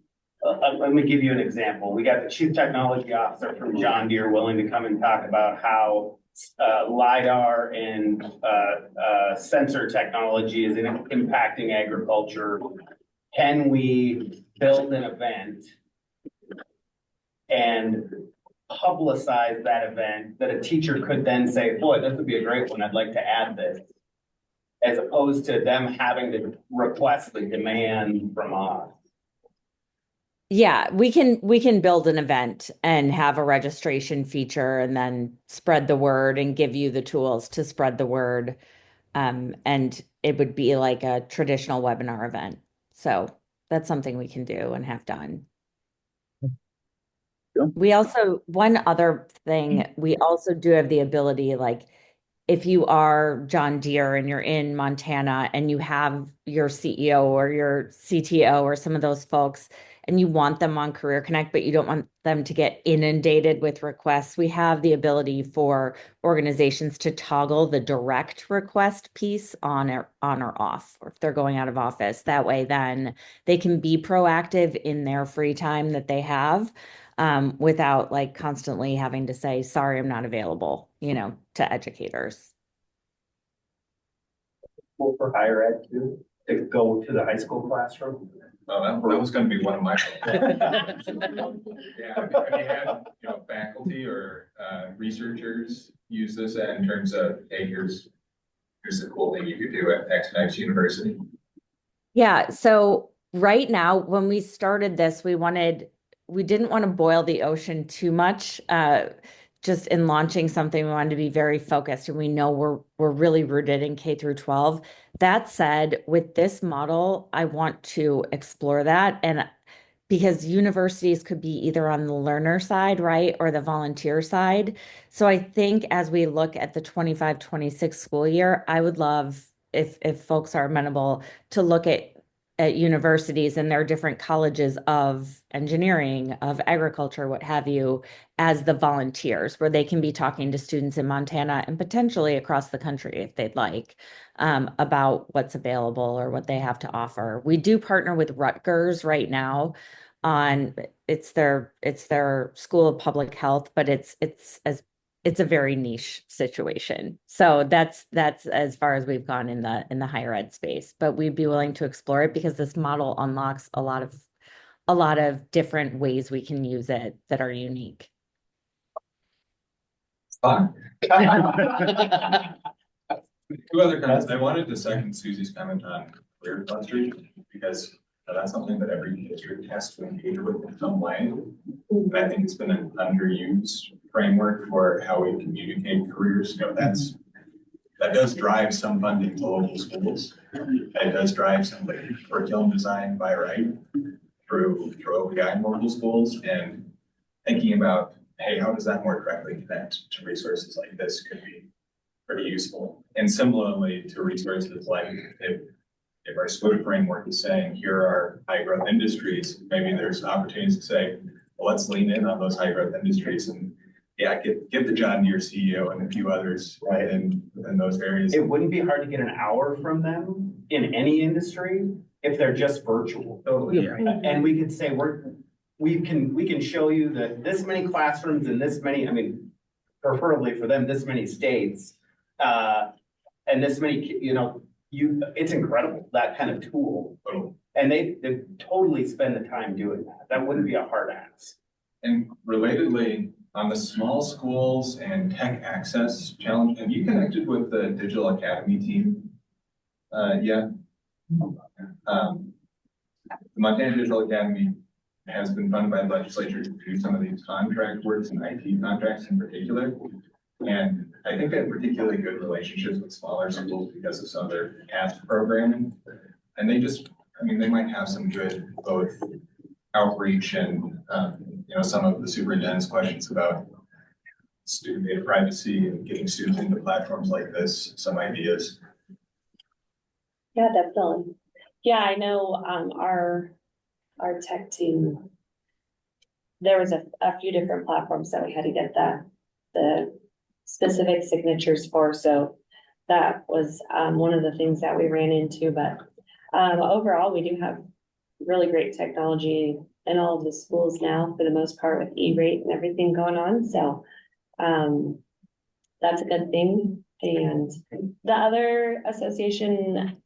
let me give you an example. We got the chief technology officer from John Deere willing to come and talk about how LiDAR and sensor technology is impacting agriculture. Can we build an event and publicize that event that a teacher could then say, boy, this would be a great one. I'd like to add this, as opposed to them having to request the demand from us. Yeah, we can build an event and have a registration feature and then spread the word and give you the tools to spread the word. And it would be like a traditional webinar event. So that's something we can do and have done. We also, one other thing, we also do have the ability, like if you are John Deere and you're in Montana and you have your CEO or your CTO or some of those folks and you want them on Career Connect, but you don't want them to get inundated with requests, we have the ability for organizations to toggle the direct request piece on or off, or if they're going out of office. That way, then they can be proactive in their free time that they have. Without like constantly having to say, sorry, I'm not available, to educators. Well, for higher ed too, to go to the high school classroom. That was going to be one of my. Yeah, have you had, faculty or researchers use this in terms of, hey, here's a cool thing you could do at X and X university? Yeah, so right now, when we started this, we didn't want to boil the ocean too much. Just in launching something, we wanted to be very focused, and we know we're really rooted in K through 12. That said, with this model, I want to explore that, and because universities could be either on the learner side, right, or the volunteer side. So I think as we look at the 25-26 school year, I would love if folks are amenable to look at universities and their different colleges of engineering, of agriculture, what have you, as the volunteers, where they can be talking to students in Montana and potentially across the country if they'd like, about what's available or what they have to offer. We do partner with Rutgers right now on it's their School of Public Health, but it's a very niche situation. So that's as far as we've gone in the higher ed space, but we'd be willing to explore it because this model unlocks a lot of a lot of different ways we can use it that are unique. Fun. Two other comments. I wanted to second Susie's comment on career clusters because that's something that every district has to engage with in some way. And I think it's been an underused framework for how we communicate careers. That does drive some funding to local schools. It does drive some like curriculum design by right through OPI in local schools, and thinking about, hey, how does that more directly connect to resources like this could be pretty useful. And similarly to resources like if our SWIB framework is saying, here are high growth industries, maybe there's opportunities to say, well, let's lean in on those high growth industries and get the John Deere CEO and a few others right in those areas. It wouldn't be hard to get an hour from them in any industry if they're just virtual. Totally. Yeah. And we could say we can show you that this many classrooms and this many, I mean, preferably for them, this many states, and this many, it's incredible, that kind of tool. And they totally spend the time doing that. That wouldn't be a hard ask. And relatedly, on the small schools and tech access challenge, have you connected with the Digital Academy team yet? The Montana Digital Academy has been funded by the legislature to do some of these contract works and IT contracts in particular. And I think they have particularly good relationships with smaller schools because of some of their past programming. And they might have some good both outreach and some of the superintendent's questions about student data privacy and getting students into platforms like this, some ideas. Yeah, definitely. Yeah, I know our tech team, there was a few different platforms that we had to get the specific signatures for. So that was one of the things that we ran into. But overall, we do have really great technology in all of the schools now, for the most part, with E-rate and everything going on. So that's a good thing. And the other association,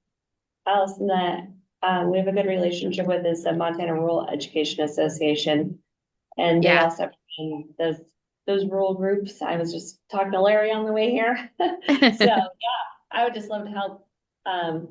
Allison, that we have a good relationship with is the Montana Rural Education Association. And they also have those rural groups. I was just talking to Larry on the way here. So yeah, I would just love to help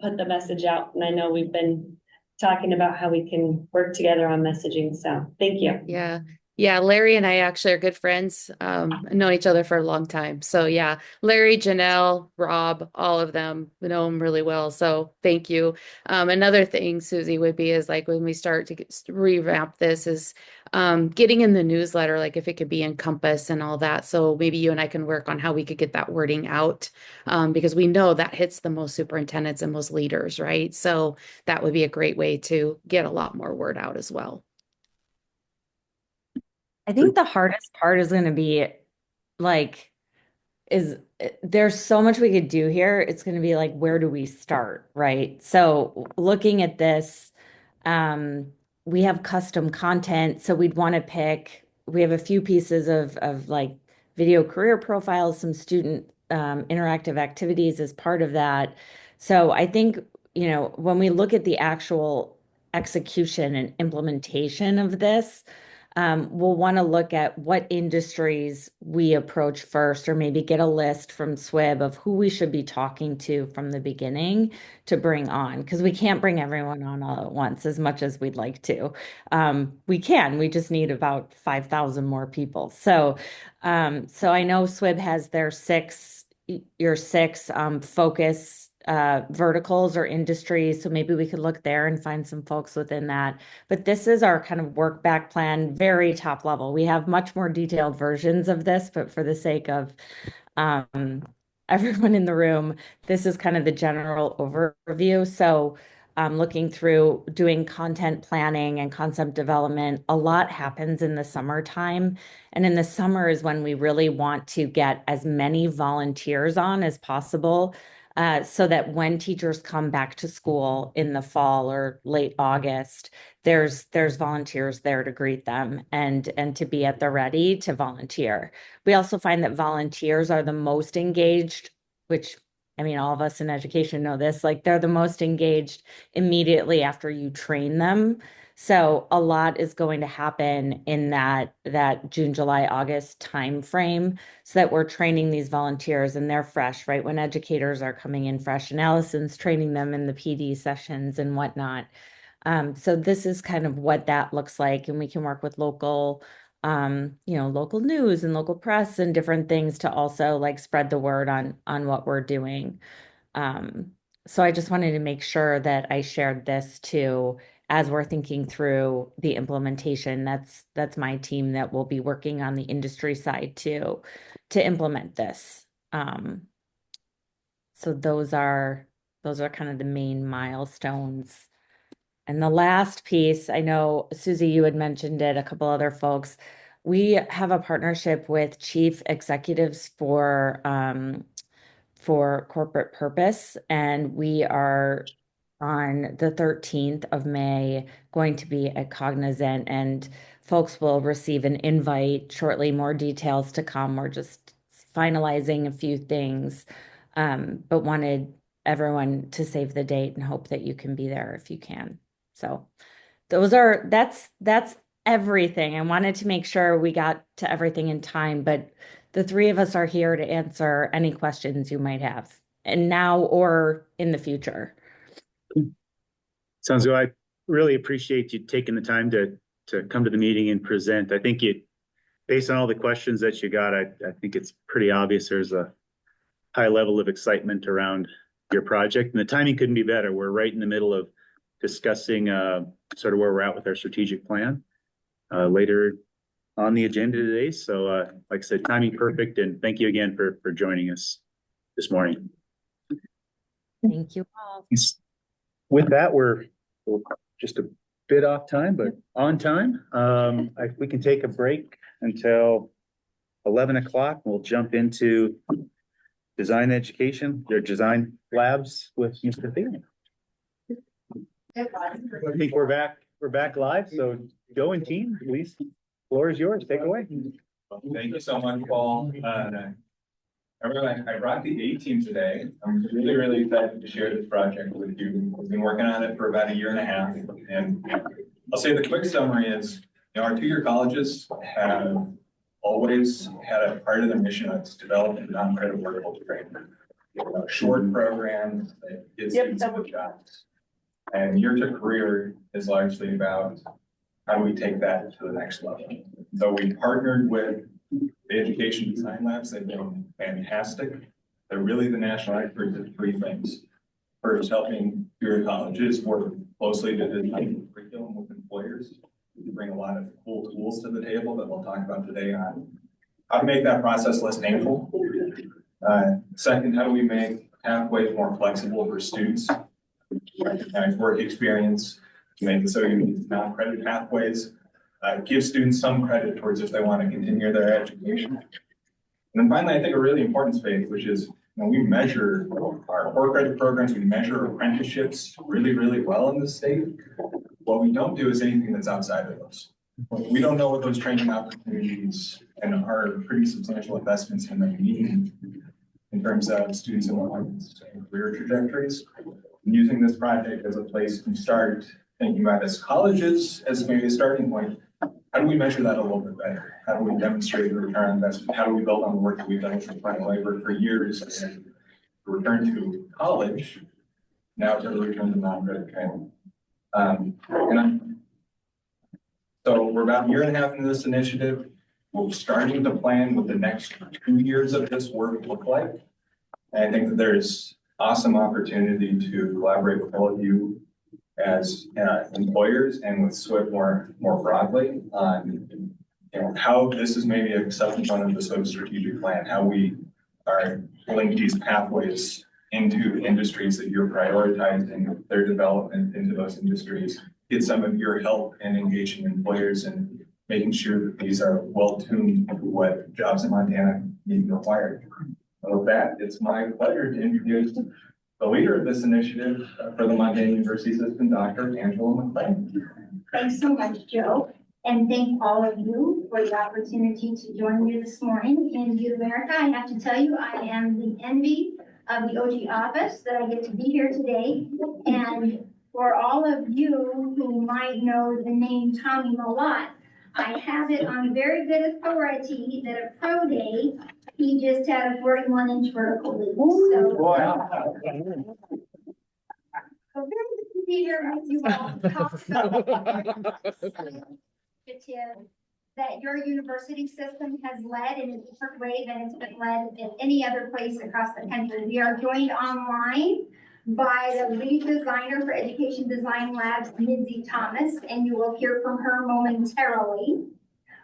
put the message out. And I know we've been talking about how we can work together on messaging. So thank you. Yeah. Yeah, Larry and I actually are good friends, known each other for a long time. So yeah, Larry, Janelle, Rob, all of them know them really well. So thank you. Another thing, Susie, would be is like when we start to revamp this is getting in the newsletter, like if it could be in Compass and all that. So maybe you and I can work on how we could get that wording out, because we know that hits the most superintendents and most leaders, right? So that would be a great way to get a lot more word out as well. I think the hardest part is going to be there's so much we could do here. It's going to be like, where do we start, right? So looking at this, we have custom content. So we'd want to we have a few pieces of like video career profiles, some student interactive activities as part of that. So I think, when we look at the actual execution and implementation of this, we'll want to look at what industries we approach first, or maybe get a list from SWIB of who we should be talking to from the beginning to bring on, because we can't bring everyone on all at once as much as we'd like to. We just need about 5,000 more people. So I know SWIB has their six focus verticals or industries. So maybe we could look there and find some folks within that. But this is our kind of work back plan, very top level. We have much more detailed versions of this, but for the sake of everyone in the room, this is kind of the general overview. So looking through doing content planning and concept development, a lot happens in the summertime. And in the summer is when we really want to get as many volunteers on as possible, so that when teachers come back to school in the fall or late August, there's volunteers there to greet them and to be at the ready to volunteer. We also find that volunteers are the most engaged, which, I mean, all of us in education know this, like they're the most engaged immediately after you train them. So a lot is going to happen in that June, July, August timeframe so that we're training these volunteers and they're fresh, right? When educators are coming in fresh and Allison's training them in the PD sessions and whatnot. So this is kind of what that looks like, and we can work with local, local news and local press and different things to also like spread the word on what we're doing. So I just wanted to make sure that I shared this too as we're thinking through the implementation. That's my team that will be working on the industry side too to implement this. So those are kind of the main milestones. And the last piece, I know Susie, you had mentioned it, a couple other folks. We have a partnership with chief executives for corporate purpose, and we are on the 13th of May going to be at Cognizant, and folks will receive an invite shortly. More details to come. We're just finalizing a few things, but wanted everyone to save the date and hope that you can be there if you can. So that's everything. I wanted to make sure we got to everything in time, but the three of us are here to answer any questions you might have, and now or in the future. Sounds good. I really appreciate you taking the time to come to the meeting and present. I think based on all the questions that you got, I think it's pretty obvious there's a high level of excitement around your project, and the timing couldn't be better. We're right in the middle of discussing sort of where we're at with our strategic plan later on the agenda today. So like I said, timing perfect, and thank you again for joining us this morning. Thank you all. With that, we're just a bit off time, but on time. We can take a break until 11 o'clock. We'll jump into design education, their design labs with Mr. Thielen. I think we're back live. So Joe and team, please, floor is yours. Take it away. Thank you so much, Paul. Everyone, I brought the A team today. I'm really, really excited to share this project with you. We've been working on it for about 1.5 years, and I'll say the quick summary is, our two-year colleges have always had a part of their mission that's developing non-credit workable training. Short programs that get students into jobs. And year to career is largely about how do we take that to the next level. So we partnered with the education design labs. They've been fantastic. They're really the national experts at 3 things. First, helping your colleges work closely to design curriculum with employers. We bring a lot of cool tools to the table that we'll talk about today on how to make that process less painful. Second, how do we make pathways more flexible for students? Recognize work experience, make it so you need non-credit pathways, give students some credit towards if they want to continue their education. And then finally, I think a really important space, which is we measure our core credit programs, we measure apprenticeships really, really well in the state. What we don't do is anything that's outside of those. We don't know what those training opportunities and our pretty substantial investments in them mean in terms of students and career trajectories. And using this project as a place to start thinking about as colleges as maybe a starting point, how do we measure that a little bit better? How do we demonstrate the return on investment? How do we build on the work that we've done with applying labor for years and return to college, now to return to non-credit training? So we're about 1.5 years into this initiative. We're starting to plan what the next 2 years of this work look like. And I think that there's awesome opportunity to collaborate with all of you as employers and with SWIB more broadly on how this is maybe a subcomponent of the SWIB strategic plan, how we are link these pathways into industries that you're prioritizing their development into those industries, get some of your help in engaging employers and making sure that these are well-tuned to what jobs in Montana need required. And with that, it's my pleasure to introduce the leader of this initiative for the Montana University System, Dr. Angela McLean. Thanks so much, Joe. And thank all of you for the opportunity to join you this morning in U America. I have to tell you, I am the envy of the OG office that I get to be here today. And for all of you who might know the name Tommy Malott, I have it on very good authority that a pro day, he just had a 41-inch vertical leap. So, so very good to be here with you all to talk about initiative that your university system has led in a different way than it's been led in any other place across the country. We are joined online by the lead designer for Education Design Labs, Lindsay Thomas, and you will hear from her momentarily.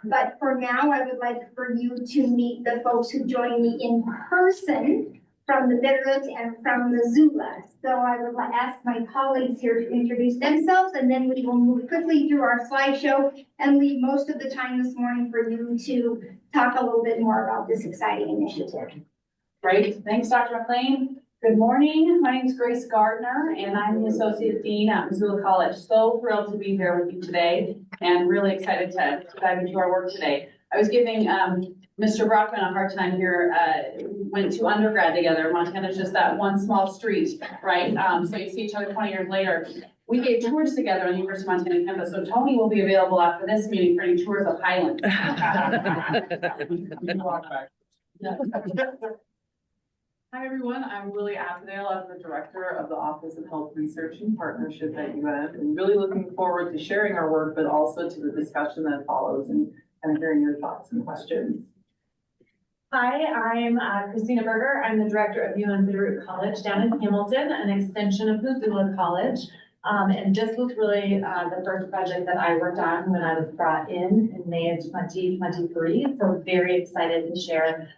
But for now, I would like for you to meet the folks who joined me in person from the Bitterroot and from Missoula. So I would ask my colleagues here to introduce themselves, and then we will move quickly through our slideshow and leave most of the time this morning for you to talk a little bit more about this exciting initiative. Great, thanks, Dr. McLean. Good morning, my name is Grace Gardner, and I'm the Associate Dean at Missoula College. So thrilled to be here with you today, and really excited to dive into our work today. I was giving Mr. Brockman a hard time here. We went to undergrad together. Montana's just that one small street, right? So you see each other 20 years later. We gave tours together on the University of Montana campus, so Tony will be available after this meeting for any tours of Highland. Hi, everyone. I'm Lily Avondale. I'm the Director of the Office of Health Research and Partnership at UM, and really looking forward to sharing our work, but also to the discussion that follows and hearing your thoughts and questions. Hi, I'm Christina Berger. I'm the Director of UM Bitterroot College down in Hamilton, an extension of Missoula College. And this was really the first project that I worked on when I was brought in May of 2023. So very excited to share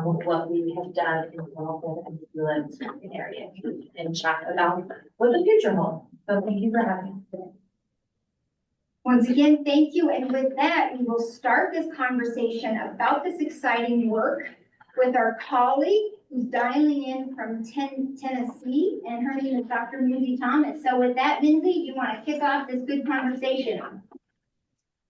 what we have done in Hamilton and Missoula and surrounding area and chat about what the future holds. So thank you for having us today. Once again, thank you. And with that, we will start this conversation about this exciting work with our colleague who's dialing in from Tennessee, and her name is Dr. Lindsay Thomas. So with that, Lindsay, you want to kick off this good conversation?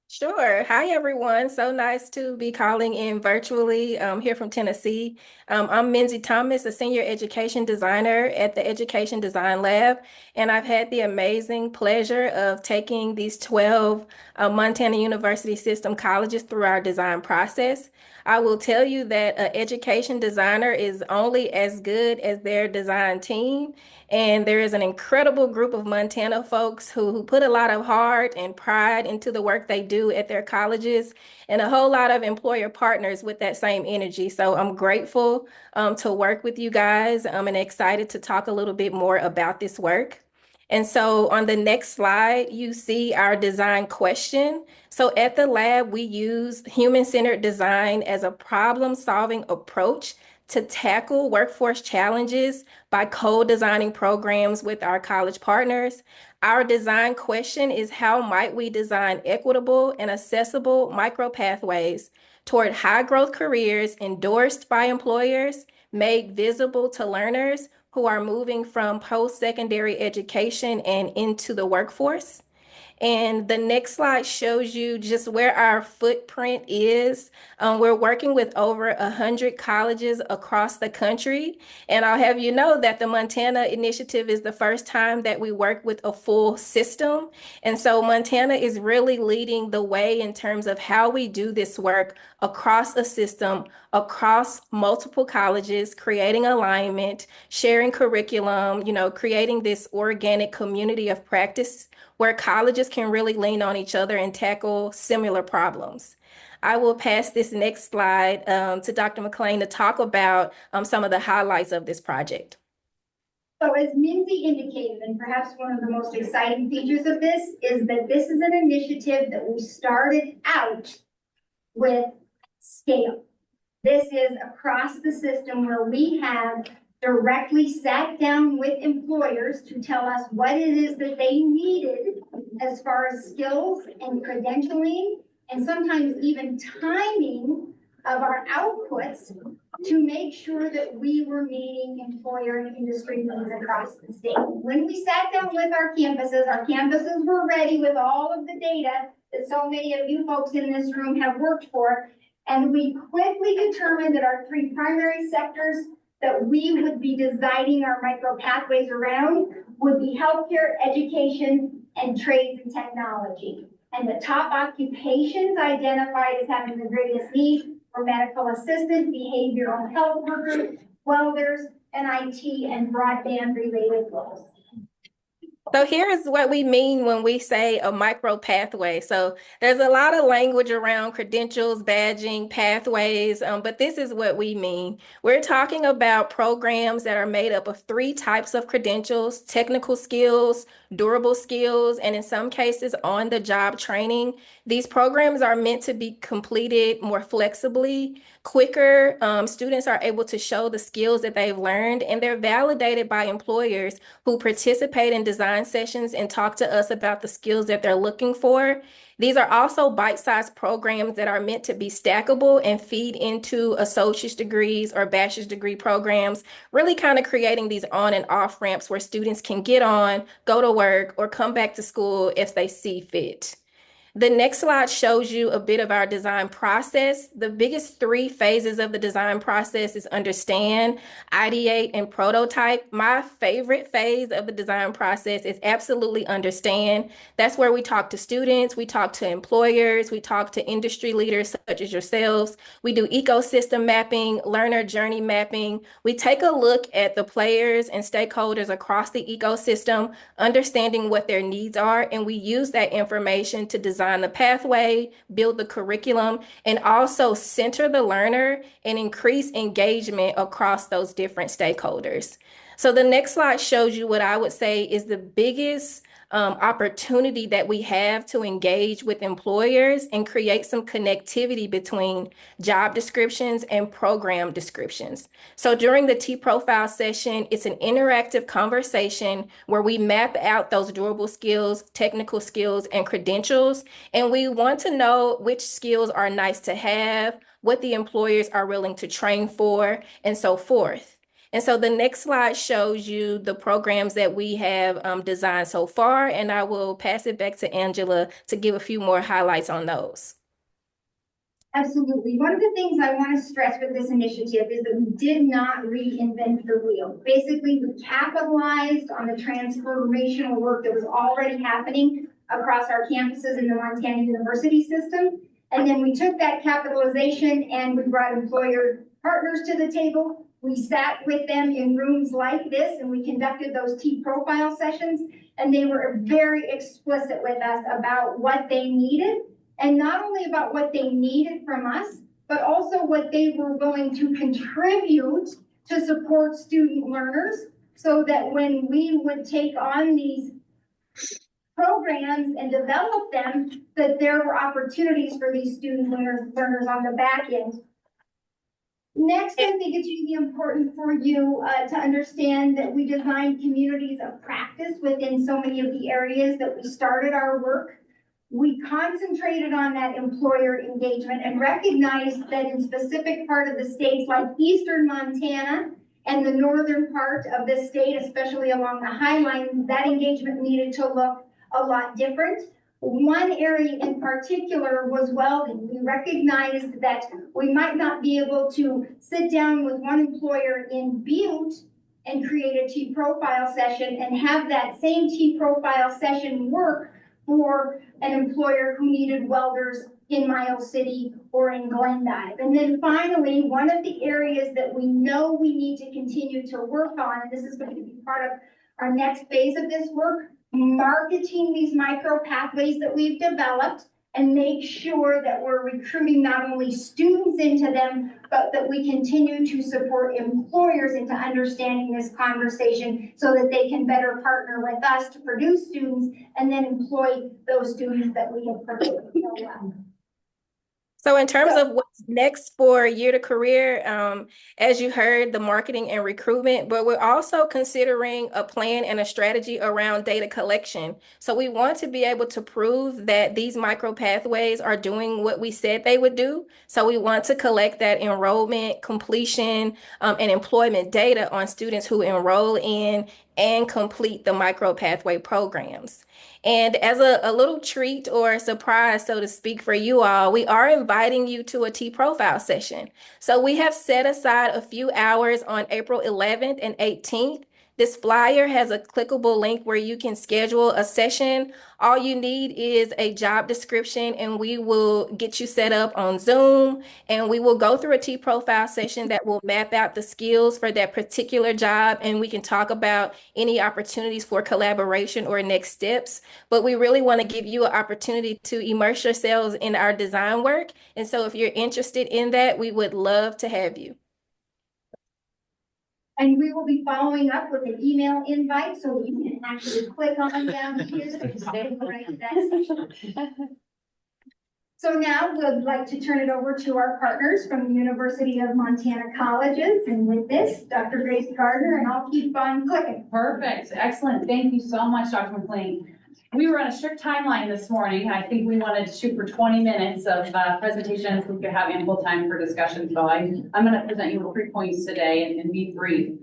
Sure. Hi, everyone. So nice to be calling in virtually here from Tennessee. I'm Lindsay Thomas, a senior education designer at the Education Design Lab, and I've had the amazing pleasure of taking these 12 Montana University System colleges through our design process. I will tell you that an education designer is only as good as their design team. And there is an incredible group of Montana folks who put a lot of heart and pride into the work they do at their colleges, and a whole lot of employer partners with that same energy. So I'm grateful to work with you guys and excited to talk a little bit more about this work. And so on the next slide, you see our design question. So at the lab, we use human-centered design as a problem-solving approach to tackle workforce challenges by co-designing programs with our college partners. Our design question is, how might we design equitable and accessible micro-pathways toward high-growth careers endorsed by employers, made visible to learners who are moving from post-secondary education and into the workforce? And the next slide shows you just where our footprint is. We're working with over 100 colleges across the country. And I'll have you know that the Montana initiative is the first time that we work with a full system. And so Montana is really leading the way in terms of how we do this work across a system, across multiple colleges, creating alignment, sharing curriculum, creating this organic community of practice where colleges can really lean on each other and tackle similar problems. I will pass this next slide to Dr. McLean to talk about some of the highlights of this project. So as Minzy indicated, and perhaps one of the most exciting features of this is that this is an initiative that we started out with scale. This is across the system where we have directly sat down with employers to tell us what it is that they needed as far as skills and credentialing, and sometimes even timing of our outputs to make sure that we were meeting employer and industry needs across the state. When we sat down with our campuses were ready with all of the data that so many of you folks in this room have worked for, and we quickly determined that our three primary sectors that we would be designing our micro pathways around would be healthcare, education, and trades and technology. And the top occupations identified as having the greatest need were medical assistant, behavioral health workers, welders, and IT and broadband related roles. So here's what we mean when we say a micro pathway. So there's a lot of language around credentials, badging, pathways, but this is what we mean. We're talking about programs that are made up of 3 types of credentials: technical skills, durable skills, and in some cases on-the-job training. These programs are meant to be completed more flexibly, quicker. Students are able to show the skills that they've learned, and they're validated by employers who participate in design sessions and talk to us about the skills that they're looking for. These are also bite-sized programs that are meant to be stackable and feed into associate's degrees or bachelor's degree programs, really kind of creating these on and off ramps where students can get on, go to work, or come back to school if they see fit. The next slide shows you a bit of our design process. The biggest 3 phases of the design process is understand, ideate, and prototype. My favorite phase of the design process is absolutely understand. That's where we talk to students, we talk to employers, we talk to industry leaders such as yourselves. We do ecosystem mapping, learner journey mapping. We take a look at the players and stakeholders across the ecosystem, understanding what their needs are, and we use that information to design the pathway, build the curriculum, and also center the learner and increase engagement across those different stakeholders. So the next slide shows you what I would say is the biggest opportunity that we have to engage with employers and create some connectivity between job descriptions and program descriptions. So during the T-Profile session, it's an interactive conversation where we map out those durable skills, technical skills, and credentials. And we want to know which skills are nice to have, what the employers are willing to train for, and so forth. And so the next slide shows you the programs that we have designed so far, and I will pass it back to Angela to give a few more highlights on those. Absolutely. One of the things I want to stress with this initiative is that we did not reinvent the wheel. Basically, we capitalized on the transformational work that was already happening across our campuses in the Montana University system. And then we took that capitalization and we brought employer partners to the table. We sat with them in rooms like this and we conducted those T-Profile sessions, and they were very explicit with us about what they needed, and not only about what they needed from us, but also what they were going to contribute to support student learners, so that when we would take on these programs and develop them, that there were opportunities for these student learners on the back end. Next, I think it's really important for you to understand that we designed communities of practice within so many of the areas that we started our work. We concentrated on that employer engagement and recognized that in specific part of the states like Eastern Montana and the northern part of the state, especially along the High Line, that engagement needed to look a lot different. One area in particular was welding. We recognized that we might not be able to sit down with one employer in Butte and create a T-Profile session and have that same T-Profile session work for an employer who needed welders in Miles City or in Glendive. And then finally, one of the areas that we know we need to continue to work on, and this is going to be part of our next phase of this work, marketing these micro pathways that we've developed and make sure that we're recruiting not only students into them, but that we continue to support employers into understanding this conversation so that they can better partner with us to produce students and then employ those students that we have produced so well. So in terms of what's next for Year to Career, as you heard, the marketing and recruitment, but we're also considering a plan and a strategy around data collection. So we want to be able to prove that these micro pathways are doing what we said they would do. So we want to collect that enrollment, completion, and employment data on students who enroll in and complete the micro pathway programs. And as a little treat or a surprise, so to speak, for you all, we are inviting you to a T-profile session. So we have set aside a few hours on April 11th and 18th. This flyer has a clickable link where you can schedule a session. All you need is a job description, and we will get you set up on Zoom, and we will go through a T-profile session that will map out the skills for that particular job, and we can talk about any opportunities for collaboration or next steps. But we really want to give you an opportunity to immerse yourselves in our design work. And so if you're interested in that, we would love to have you. And we will be following up with an email invite so you can actually click on down here and stay right to that session. So now we'd like to turn it over to our partners from the University of Montana Colleges. And with this, Dr. Grace Gardner, and I'll keep on clicking. Perfect. Excellent. Thank you so much, Dr. McLean. We were on a strict timeline this morning. I think we wanted to shoot for 20 minutes of presentation so we could have ample time for discussion. So I'm going to present you with 3 points today and be brief.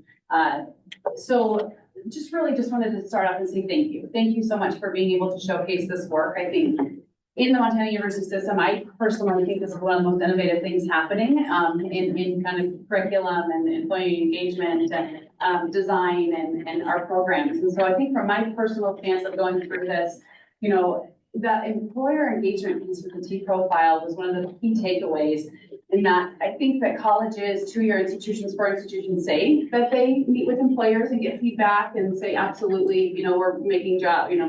So just wanted to start off and say thank you. Thank you so much for being able to showcase this work. I think in the Montana University system, I personally think this is one of the most innovative things happening in kind of curriculum and employee engagement and design and our programs. And so I think from my personal stance of going through this, you know, the employer engagement piece with the T-profile was one of the key takeaways in that I think that colleges, two-year institutions, sport institutions say that they meet with employers and get feedback and say, absolutely, you know, we're making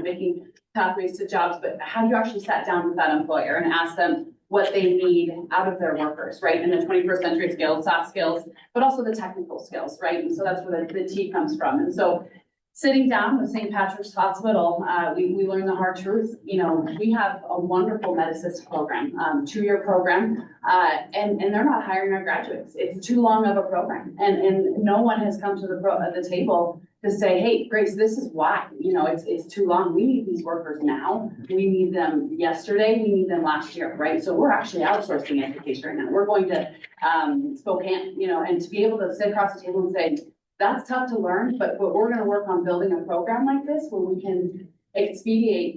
making pathways to jobs, but have you actually sat down with that employer and asked them what they need out of their workers, right? And the 21st century skills, soft skills, but also the technical skills, right? And so that's where the T comes from. And so sitting down with St. Patrick's Hospital, we learned the hard truth. You know, we have a wonderful Medicist program, 2-year program, and they're not hiring our graduates. It's too long of a program. And no one has come to the table to say, hey, Grace, this is why, you know, it's too long. We need these workers now. We need them yesterday. We need them last year, right? So we're actually outsourcing education right now. We're going to Spokane, you know, and to be able to sit across the table and say, that's tough to learn, but we're going to work on building a program like this where we can expedite,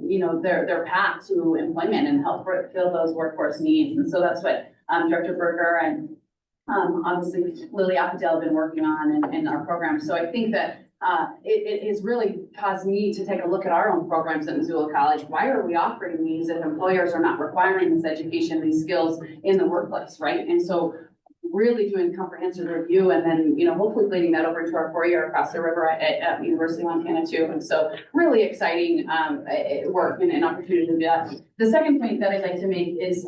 you know, their path to employment and help fill those workforce needs. And so that's what Director Berger and obviously Lily Appadale have been working on in our program. So I think that it has really caused me to take a look at our own programs at Missoula College. Why are we offering these if employers are not requiring this education, these skills in the workplace, right? And so really doing comprehensive review and then, you know, hopefully leading that over to our 4-year across the river at University of Montana too. And so really exciting work and opportunity to do that. The second point that I'd like to make is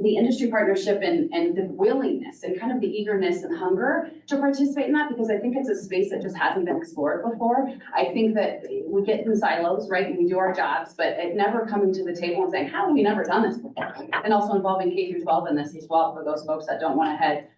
the industry partnership and the willingness and kind of the eagerness and hunger to participate in that, because I think it's a space that just hasn't been explored before. I think that we get in silos, right? And we do our jobs, but it never coming to the table and saying, how have we never done this before? And also involving K through 12 in this as well for those folks that don't want to head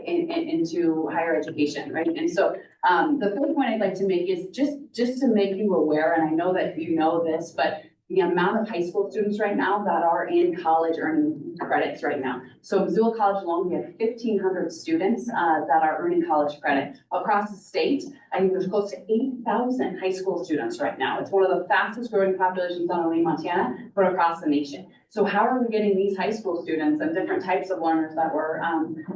into higher education, right? And so the third point I'd like to make is just to make you aware, and I know that you know this, but the amount of high school students right now that are in college earning credits right now. So Missoula College alone, we have 1,500 students that are earning college credit. Across the state, I think there's close to 8,000 high school students right now. It's one of the fastest growing populations not only in Montana, but across the nation. So how are we getting these high school students and different types of learners that we're,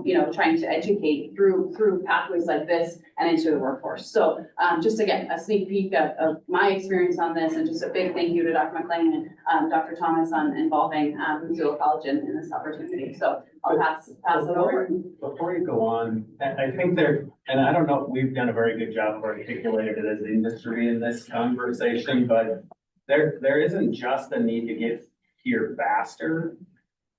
you know, trying to educate through pathways like this and into the workforce? So just again, a sneak peek of my experience on this, and just a big thank you to Dr. McLean and Dr. Thomas on involving Missoula College in this opportunity. So I'll pass it over. Before you go on, I think and I don't know if we've done a very good job of articulating it as an industry in this conversation, but there isn't just a need to get here faster.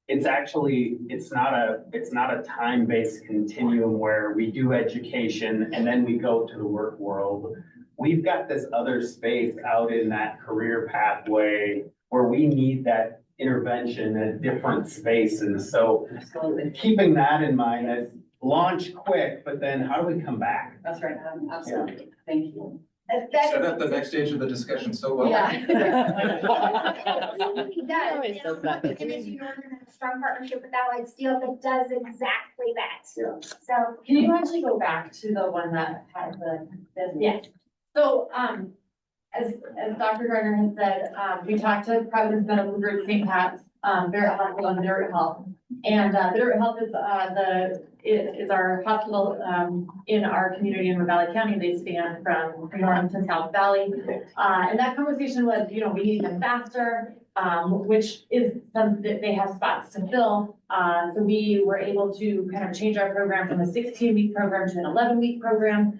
It's actually, it's not a time-based continuum where we do education and then we go to the work world. We've got this other space out in that career pathway where we need that intervention at different spaces. So keeping that in mind as launch quick, but then how do we come back? That's right. Absolutely. Thank you. That Set is- up the next stage of the discussion so well. Yeah. He does. always does that. And Tennessee Northern has a strong partnership with Allied Steel that does exactly that. Yeah. So, Can you actually go back to the one that had the business? yes. So, as Dr. Gardner has said, we talked to Providence Medical Group, St. Pat's, Barrett Hospital and Barrett Health. And, Barrett Health is our hospital, in our community in Ravalli County. They span from North to South Valley. And that conversation was, we need them faster, which is something that they have spots to fill. So we were able to kind of change our program from a 16-week program to an 11-week program.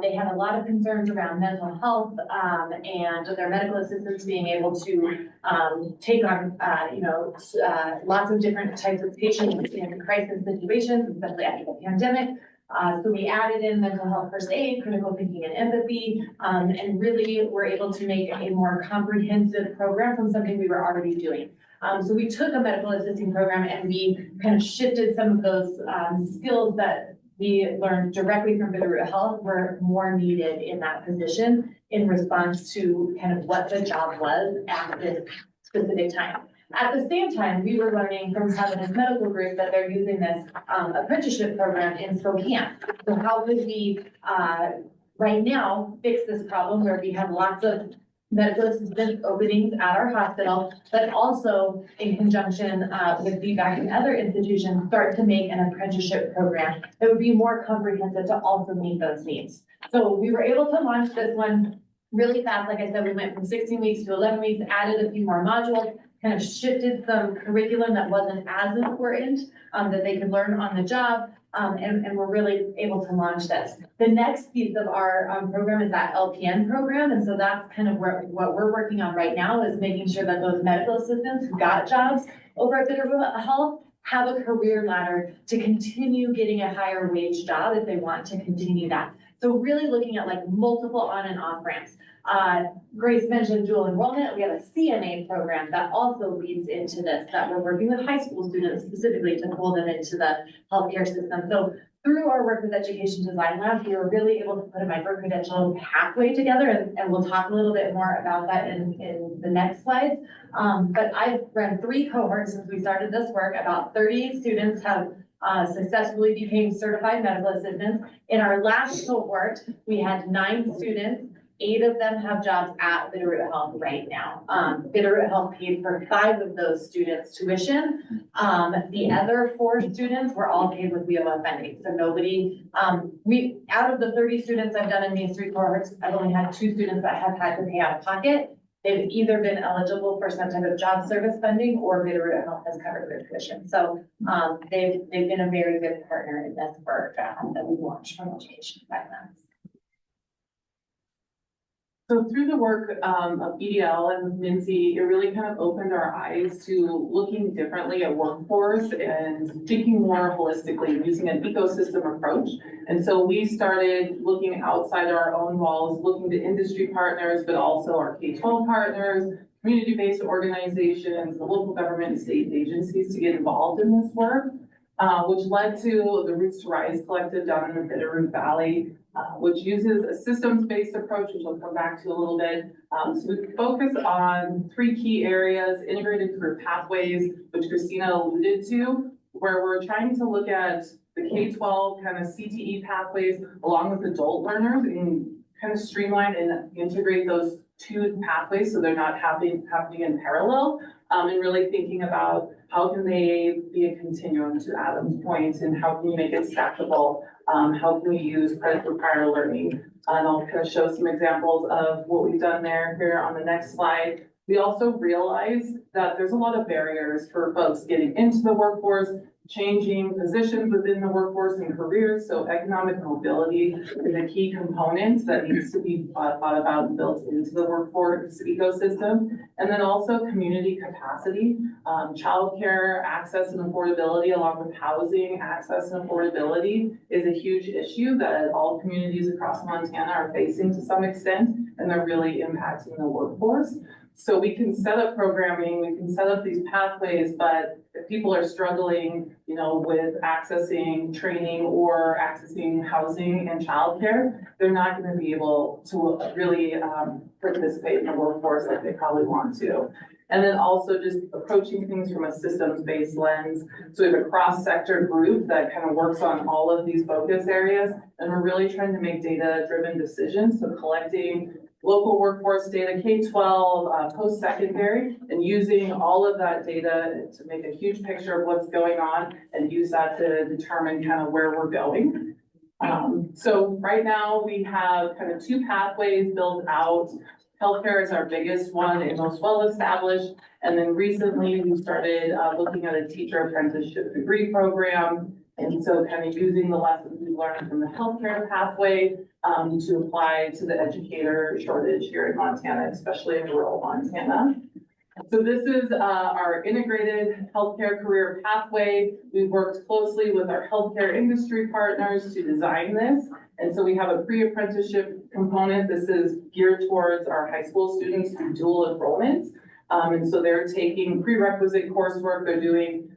They had a lot of concerns around mental health, and their medical assistants being able to, take on, lots of different types of patients in crisis situations, especially after the pandemic. So we added in mental health first aid, critical thinking and empathy, and really were able to make a more comprehensive program from something we were already doing. So we took a medical assisting program and we kind of shifted some of those skills that we learned directly from Bitterroot Health were more needed in that position in response to kind of what the job was at this specific time. At the same time, we were learning from Providence Medical Group that they're using this apprenticeship program in Spokane. So how could we right now fix this problem where we have lots of medical assistant openings at our hospital, but also in conjunction with feedback in other institutions, start to make an apprenticeship program that would be more comprehensive to also meet those needs. So we were able to launch this one really fast. Like I said, we went from 16 weeks to 11 weeks, added a few more modules, kind of shifted some curriculum that wasn't as important that they could learn on the job. And we're really able to launch this. The next piece of our program is that LPN program. And so that's kind of what we're working on right now is making sure that those medical assistants who got jobs over at Bitterroot Health have a career ladder to continue getting a higher wage job if they want to continue that. So really looking at like multiple on and off ramps. Grace mentioned dual enrollment. We have a CNA program that also leads into this, that we're working with high school students specifically to pull them into the healthcare system. So through our work with Education Design Lab, we were really able to put a micro-credential pathway together, and we'll talk a little bit more about that in the next slides. But I've run 3 cohorts since we started this work. About 30 students have successfully became certified medical assistants. In our last cohort, we had 9 students. 8 of them have jobs at Bitterroot Health right now. Bitterroot Health paid for 5 of those students' tuition. The other 4 students were all paid with WIOA funding. So nobody, out of the 30 students I've done in these 3 cohorts, I've only had 2 students that have had to pay out of pocket. They've either been eligible for some type of job service funding or Bitterroot Health has covered their tuition. So they've been a very good partner in this work that we launched from Education Design Lab. So through the work of EDL and with Mincy, it really kind of opened our eyes to looking differently at workforce and thinking more holistically, using an ecosystem approach. And so we started looking outside our own walls, looking to industry partners, but also our K-12 partners, community-based organizations, the local government and state agencies to get involved in this work, which led to the Roots to Rise collective down in the Bitterroot Valley, which uses a systems-based approach, which I'll come back to a little bit. So we focus on 3 key areas: integrated career pathways, which Christina alluded to, where we're trying to look at the K-12 kind of CTE pathways along with adult learners and kind of streamline and integrate those 2 pathways so they're not happening in parallel, and really thinking about how can they be a continuum, to Adam's point, and how can you make it stackable? How can we use credit for prior learning? And I'll kind of show some examples of what we've done there here on the next slide. We also realize that there's a lot of barriers for folks getting into the workforce, changing positions within the workforce and careers. So economic mobility is a key component that needs to be thought about and built into the workforce ecosystem. And then also community capacity, childcare access and affordability, along with housing access and affordability, is a huge issue that all communities across Montana are facing to some extent, and they're really impacting the workforce. So we can set up programming, we can set up these pathways, but if people are struggling, with accessing training or accessing housing and childcare, they're not going to be able to really participate in the workforce like they probably want to. And then also just approaching things from a systems-based lens. So we have a cross-sector group that kind of works on all of these focus areas, and we're really trying to make data-driven decisions. So collecting local workforce data, K-12, post-secondary, and using all of that data to make a huge picture of what's going on and use that to determine kind of where we're going. So right now we have kind of two pathways built out. Healthcare is our biggest one and most well-established. And then recently we started looking at a teacher apprenticeship degree program. And so kind of using the lessons we've learned from the healthcare pathway to apply to the educator shortage here in Montana, especially in rural Montana. So this is our integrated healthcare career pathway. We've worked closely with our healthcare industry partners to design this. And so we have a pre-apprenticeship component. This is geared towards our high school students through dual enrollment. And so they're taking prerequisite coursework. They're doing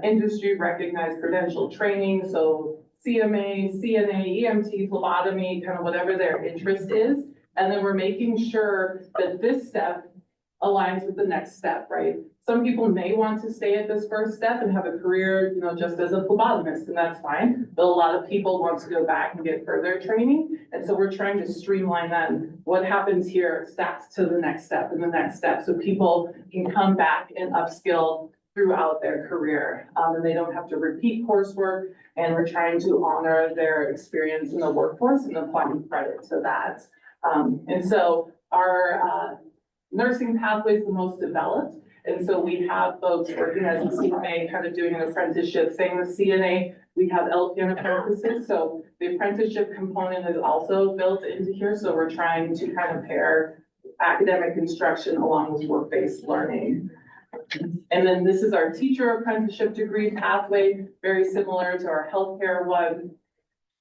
industry recognized credential training. So CMA, CNA, EMT, phlebotomy, kind of whatever their interest is. And then we're making sure that this step aligns with the next step, right? Some people may want to stay at this first step and have a career, just as a phlebotomist, and that's fine. But a lot of people want to go back and get further training. And so we're trying to streamline that. What happens here stacks to the next step and the next step. So people can come back and upskill throughout their career. And they don't have to repeat coursework. And we're trying to honor their experience in the workforce and applying credit to that. And so our nursing pathway is the most developed. And so we have folks working as a CNA, kind of doing an apprenticeship. Same with CNA, we have LPN apprentices. So the apprenticeship component is also built into here. So we're trying to kind of pair academic instruction along with work-based learning. And then this is our teacher apprenticeship degree pathway, very similar to our healthcare one.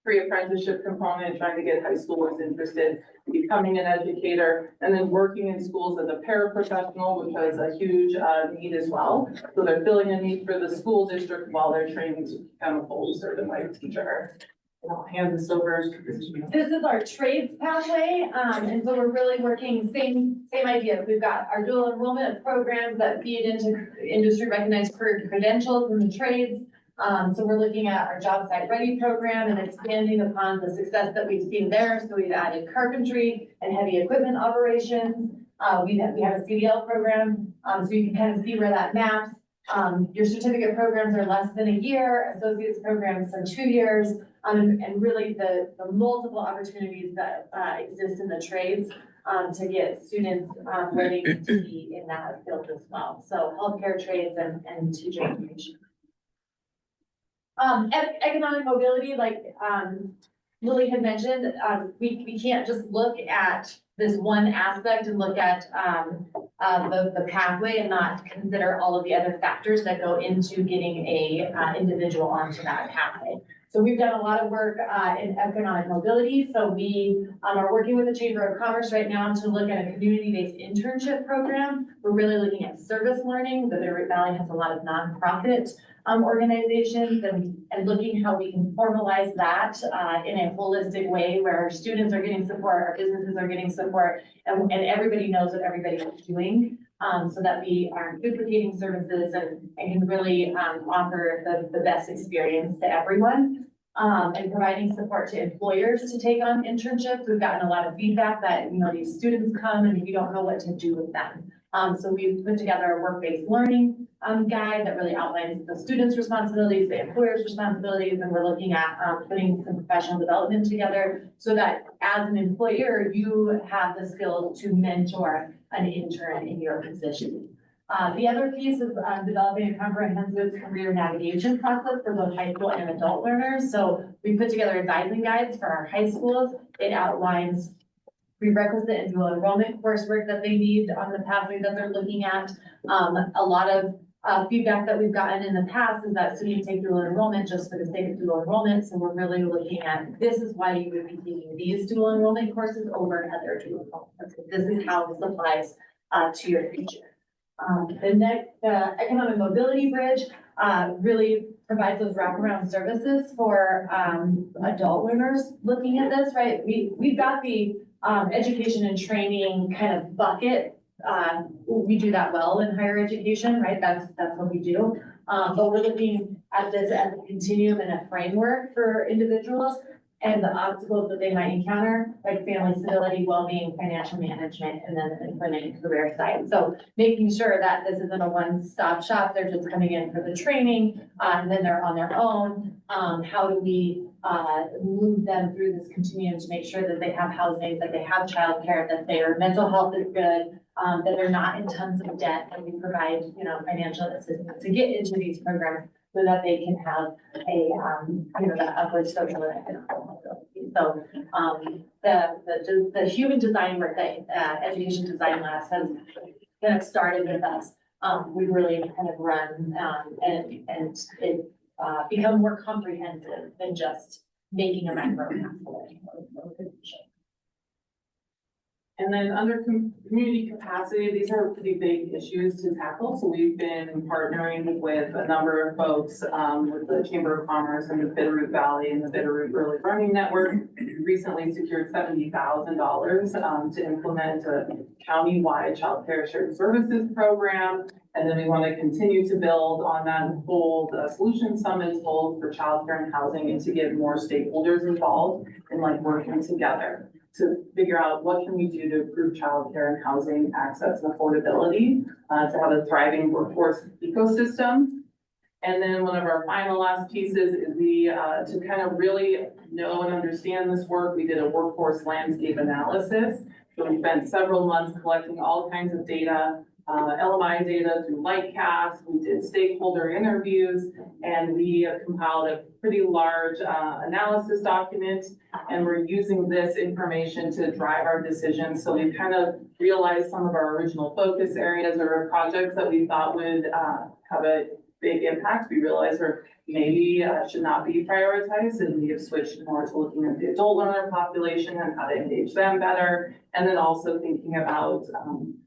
Pre-apprenticeship component, trying to get high schoolers interested in becoming an educator, and then working in schools as a paraprofessional, which is a huge need as well. So they're filling a need for the school district while they're training to become a fully certified teacher. And I'll hand this over to Christina. This is our trades pathway, and so we're really working same idea. We've got our dual enrollment programs that feed into industry recognized career credentials in the trades. So we're looking at our job site ready program and expanding upon the success that we've seen there. So we've added carpentry and heavy equipment operations. We have a CDL program, so you can kind of see where that maps. Your certificate programs are less than a year, associate's programs are 2 years, and really the multiple opportunities that exist in the trades to get students ready to be in that field as well. So healthcare trades and teacher education. Economic mobility, like Lily had mentioned, we can't just look at this one aspect and look at the pathway and not consider all of the other factors that go into getting a individual onto that pathway. So we've done a lot of work in economic mobility. So we are working with the Chamber of Commerce right now to look at a community-based internship program. We're really looking at service learning. The Bitterroot Valley has a lot of nonprofit organizations and looking how we can formalize that in a holistic way where our students are getting support, our businesses are getting support, and everybody knows what everybody is doing. So that we are duplicating services and can really offer the best experience to everyone. And providing support to employers to take on internships. We've gotten a lot of feedback that, these students come and you don't know what to do with them. So we've put together a work-based learning guide that really outlines the students' responsibilities, the employers' responsibilities, and we're looking at putting some professional development together so that as an employer, you have the skills to mentor an intern in your position. The other piece is developing a comprehensive career navigation process for both high school and adult learners. So we put together advising guides for our high schools. It outlines prerequisite and dual enrollment coursework that they need on the pathway that they're looking at. A lot of feedback that we've gotten in the past is that students take dual enrollment just for the sake of dual enrollment. So we're really looking at, this is why you would be taking these dual enrollment courses over other dual enrollment. This is how this applies to your future. The next economic mobility bridge, really provides those wraparound services for, adult learners looking at this, right? We've got the, education and training kind of bucket. We do that well in higher education, right? That's what we do. But we're looking at this as a continuum and a framework for individuals and the obstacles that they might encounter, like family stability, well-being, financial management, and then the employment and career side. So making sure that this isn't a one-stop shop, they're just coming in for the training, and then they're on their own. How do we move them through this continuum to make sure that they have housing, that they have childcare, that their mental health is good, that they're not in tons of debt, and we provide, financial assistance to get into these programs so that they can have a, that upward social and economic mobility. So, the human design work that, Education Design Labs has kind of started with us, we really kind of run, and it, become more comprehensive than just making a macro pathway. And then under community capacity, these are pretty big issues to tackle. So we've been partnering with a number of folks, with the Chamber of Commerce and the Bitterroot Valley and the Bitterroot Early Learning Network. Recently secured $70,000 to implement a county-wide child care shared services program. And then we want to continue to build on that and hold solution summits, hold for childcare and housing, and to get more stakeholders involved in like working together to figure out what can we do to improve childcare and housing access and affordability, to have a thriving workforce ecosystem. And then one of our final last pieces is to kind of really know and understand this work. We did a workforce landscape analysis. So we spent several months collecting all kinds of data, LMI data through Lightcast. We did stakeholder interviews, and we compiled a pretty large analysis document, and we're using this information to drive our decisions. So we've kind of realized some of our original focus areas or projects that we thought would have a big impact. We realized are maybe should not be prioritized, and we have switched more to looking at the adult learner population and how to engage them better. And then also thinking about,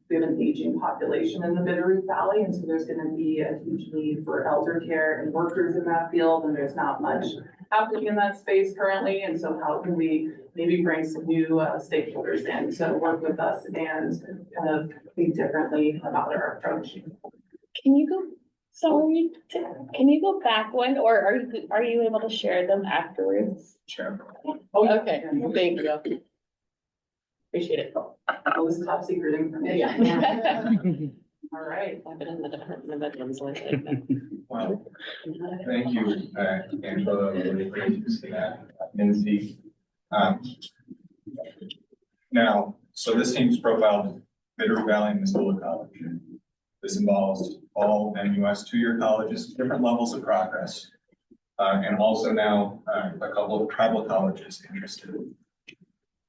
we have an aging population in the Bitterroot Valley, and so there's going to be a huge need for elder care and workers in that field, and there's not much happening in that space currently. And so how can we maybe bring some new stakeholders in to work with us and kind of think differently about our approach? Can you go, sorry, can you go back one, or are you able to share them afterwards? Sure. Oh, Okay, thank you. Appreciate it. Oh, this is top secret information. Yeah. All right. I've been in the Department of Veterans lately. Well, thank you, Angela, really great to see that, Lindsay. Now, so this team's profiled Bitterroot Valley and Missoula College. This involves all MUS two-year colleges, different levels of progress, and also now a couple of tribal colleges interested.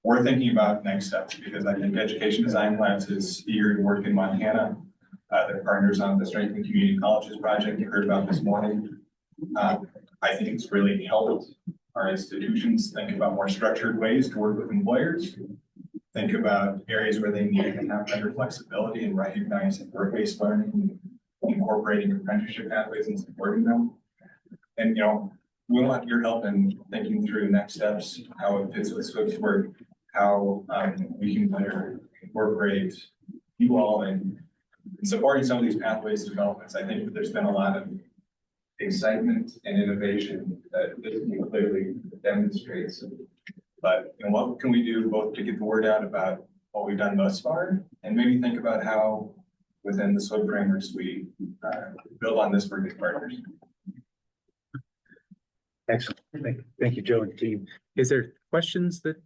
We're thinking about next steps because I think Education Design Labs is eager to work in Montana. They're partners on the Strengthening Community Colleges project you heard about this morning. I think it's really helped our institutions think about more structured ways to work with employers. Think about areas where they need to have better flexibility and recognizing work-based learning, incorporating apprenticeship pathways and supporting them. And, we want your help in thinking through next steps, how it fits with SWIB's work, how we can better incorporate you all in supporting some of these pathways developments. I think that there's been a lot of excitement and innovation that this clearly demonstrates. But what can we do both to get the word out about what we've done thus far, and maybe think about how within the SWIB frameworks we build on this for good partners. Excellent. Thank you, Joe and team. Is there questions to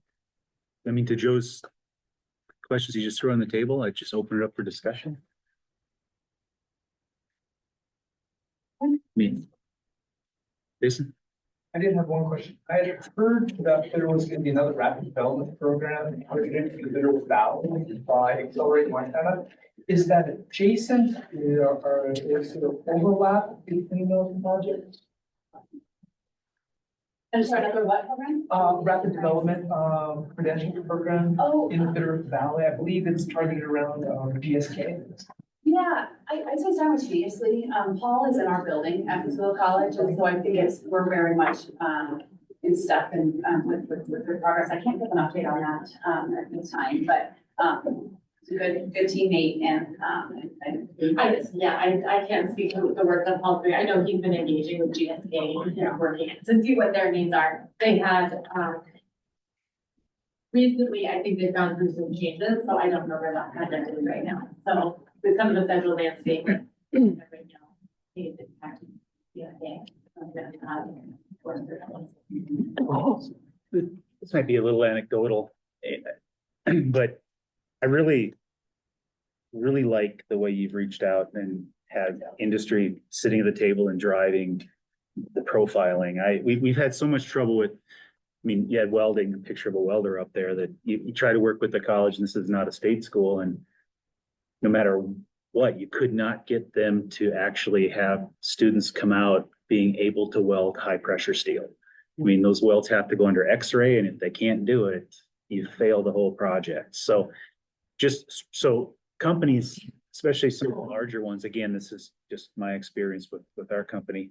Joe's questions he just threw on the table? I just open it up for discussion. Me. Jason? I did have one question. I had heard that there was going to be another rapid development program targeted for the Bitterroot Valley by Accelerate Montana. Is that adjacent or is there overlap between those projects? And sorry, another what program? Rapid development credential program in the Bitterroot Valley. I believe it's targeted around GSK. Yeah, I'd say simultaneously. Paul is in our building at Missoula College, and so I think we're very much in step and with the progress. I can't give an update on that at this time, but it's a good teammate and I can't speak to the work of Paul. I know he's been engaging with GSK and working to see what their needs are. They had recently, I think they've gone through some changes, so I don't know where that project is right now. So with some of the central landscape right now, it's impacting GSK. This might be a little anecdotal, but I really like the way you've reached out and had industry sitting at the table and driving the profiling. We've had so much trouble with, I mean, you had welding, a picture of a welder up there, that you try to work with the college, and this is not a state school, and no matter what, you could not get them to actually have students come out being able to weld high pressure steel. I mean, those welds have to go under X-ray, and if they can't do it, you fail the whole project. So just so companies, especially some of the larger ones, again, this is just my experience with our company.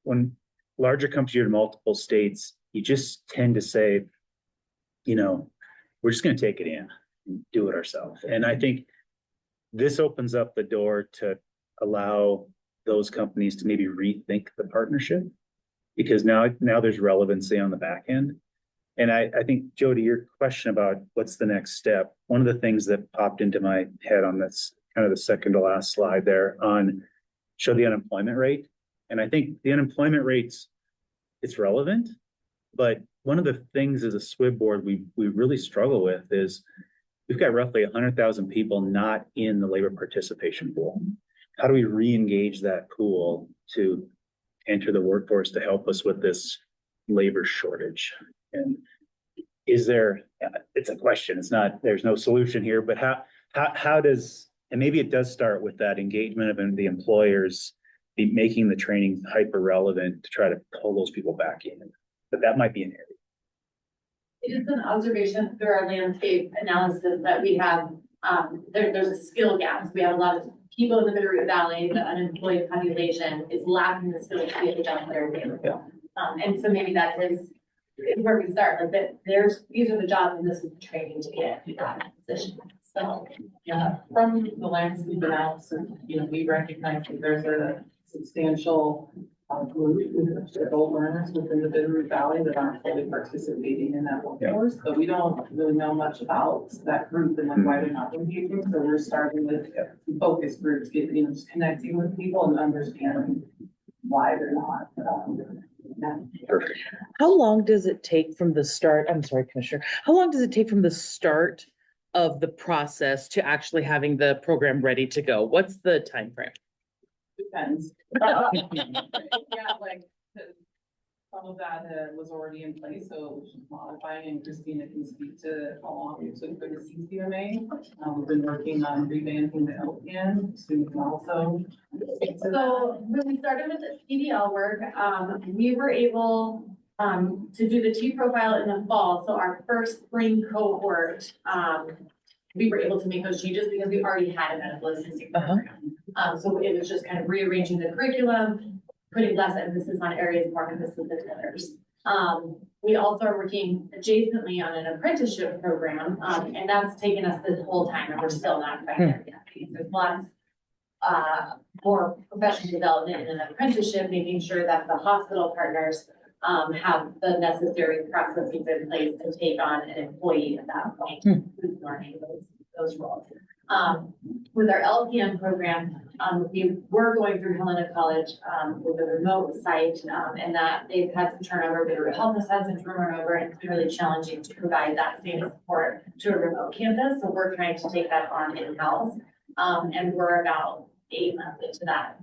When larger companies are in multiple states, you just tend to say, you know, we're just going to take it in and do it ourselves. And I think this opens up the door to allow those companies to maybe rethink the partnership, because now there's relevancy on the back end. And I think, Jody, your question about what's the next step, one of the things that popped into my head on this kind of the second to last slide there on show the unemployment rate. And I think the unemployment rates, it's relevant, but one of the things as a SWIB board we really struggle with is we've got roughly 100,000 people not in the labor participation pool. How do we re-engage that pool to enter the workforce to help us with this labor shortage? And is there, it's a question, it's not, there's no solution here, but how does, and maybe it does start with that engagement of the employers be making the training hyper relevant to try to pull those people back in, but that might be an area. It is an observation through our landscape analysis that we have, there's a skill gap. We have a lot of people in the Bitterroot Valley, the unemployed population is lacking the skills to get the jobs that are available. And so maybe that is where we start, like that these are the jobs and this is the training to get that position. So yeah, from the landscape analysis, we recognize that there's a substantial group of adult learners within the Bitterroot Valley that aren't fully participating in that workforce. But we don't really know much about that group and like why they're not engaging. So we're starting with focus groups, just connecting with people and understanding why they're not. Perfect. How long does it take from the start? I'm sorry, Commissioner. How long does it take from the start of the process to actually having the program ready to go? What's the time frame? Depends. Like some of that was already in place, so it was just modifying, and Christina can speak to how long it took for the CCMA. We've been working on revamping the LPN, so we can also. So when we started with the CDL work, we were able to do the T profile in the fall. So our first spring cohort, we were able to make those changes because we already had a medical assisting program. So it was just kind of rearranging the curriculum, putting less emphasis on areas, more emphasis than others. We also are working adjacently on an apprenticeship program, and that's taken us this whole time, and we're still not quite there yet. There's lots more professional development in an apprenticeship, making sure that the hospital partners have the necessary processes in place to take on an employee at that point who's learning those roles. With our LPN program, we were going through Helena College with a remote site, and that they've had some turnover. Bitterroot Health has had some turnover, and it's been really challenging to provide that same support to a remote campus. So we're trying to take that on in-house, and we're about 8 months into that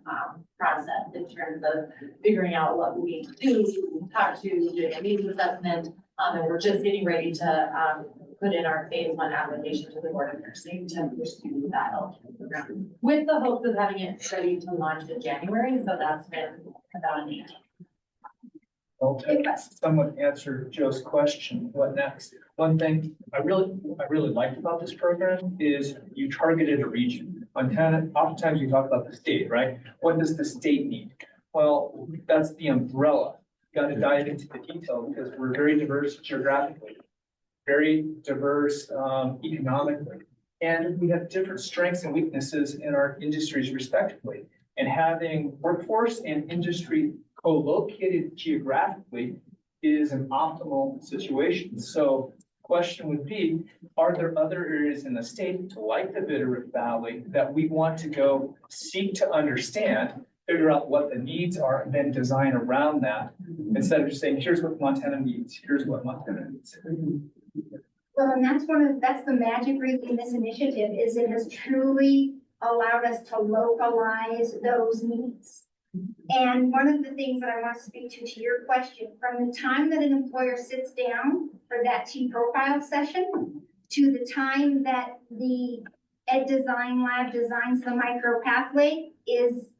process in terms of figuring out what we need to do, talk to, doing a needs assessment, and we're just getting ready to put in our phase 1 application to the Board of Nursing to pursue that LPN program with the hopes of having it ready to launch in January. So that's been about an 8. Well, to somewhat answer Joe's question, what next? One thing I really liked about this program is you targeted a region. Montana, oftentimes we talk about the state, right? What does the state need? Well, that's the umbrella. Got to dive into the detail because we're very diverse geographically, very diverse economically, and we have different strengths and weaknesses in our industries respectively. And having workforce and industry co-located geographically is an optimal situation. So question would be, are there other areas in the state like the Bitterroot Valley that we want to go seek to understand, figure out what the needs are, and then design around that instead of just saying, here's what Montana needs, here's what Montana needs. Well, and that's the magic really in this initiative is it has truly allowed us to localize those needs. And one of the things that I want to speak to your question, from the time that an employer sits down for that T-profile session to the time that the Ed Design Lab designs the micro pathway is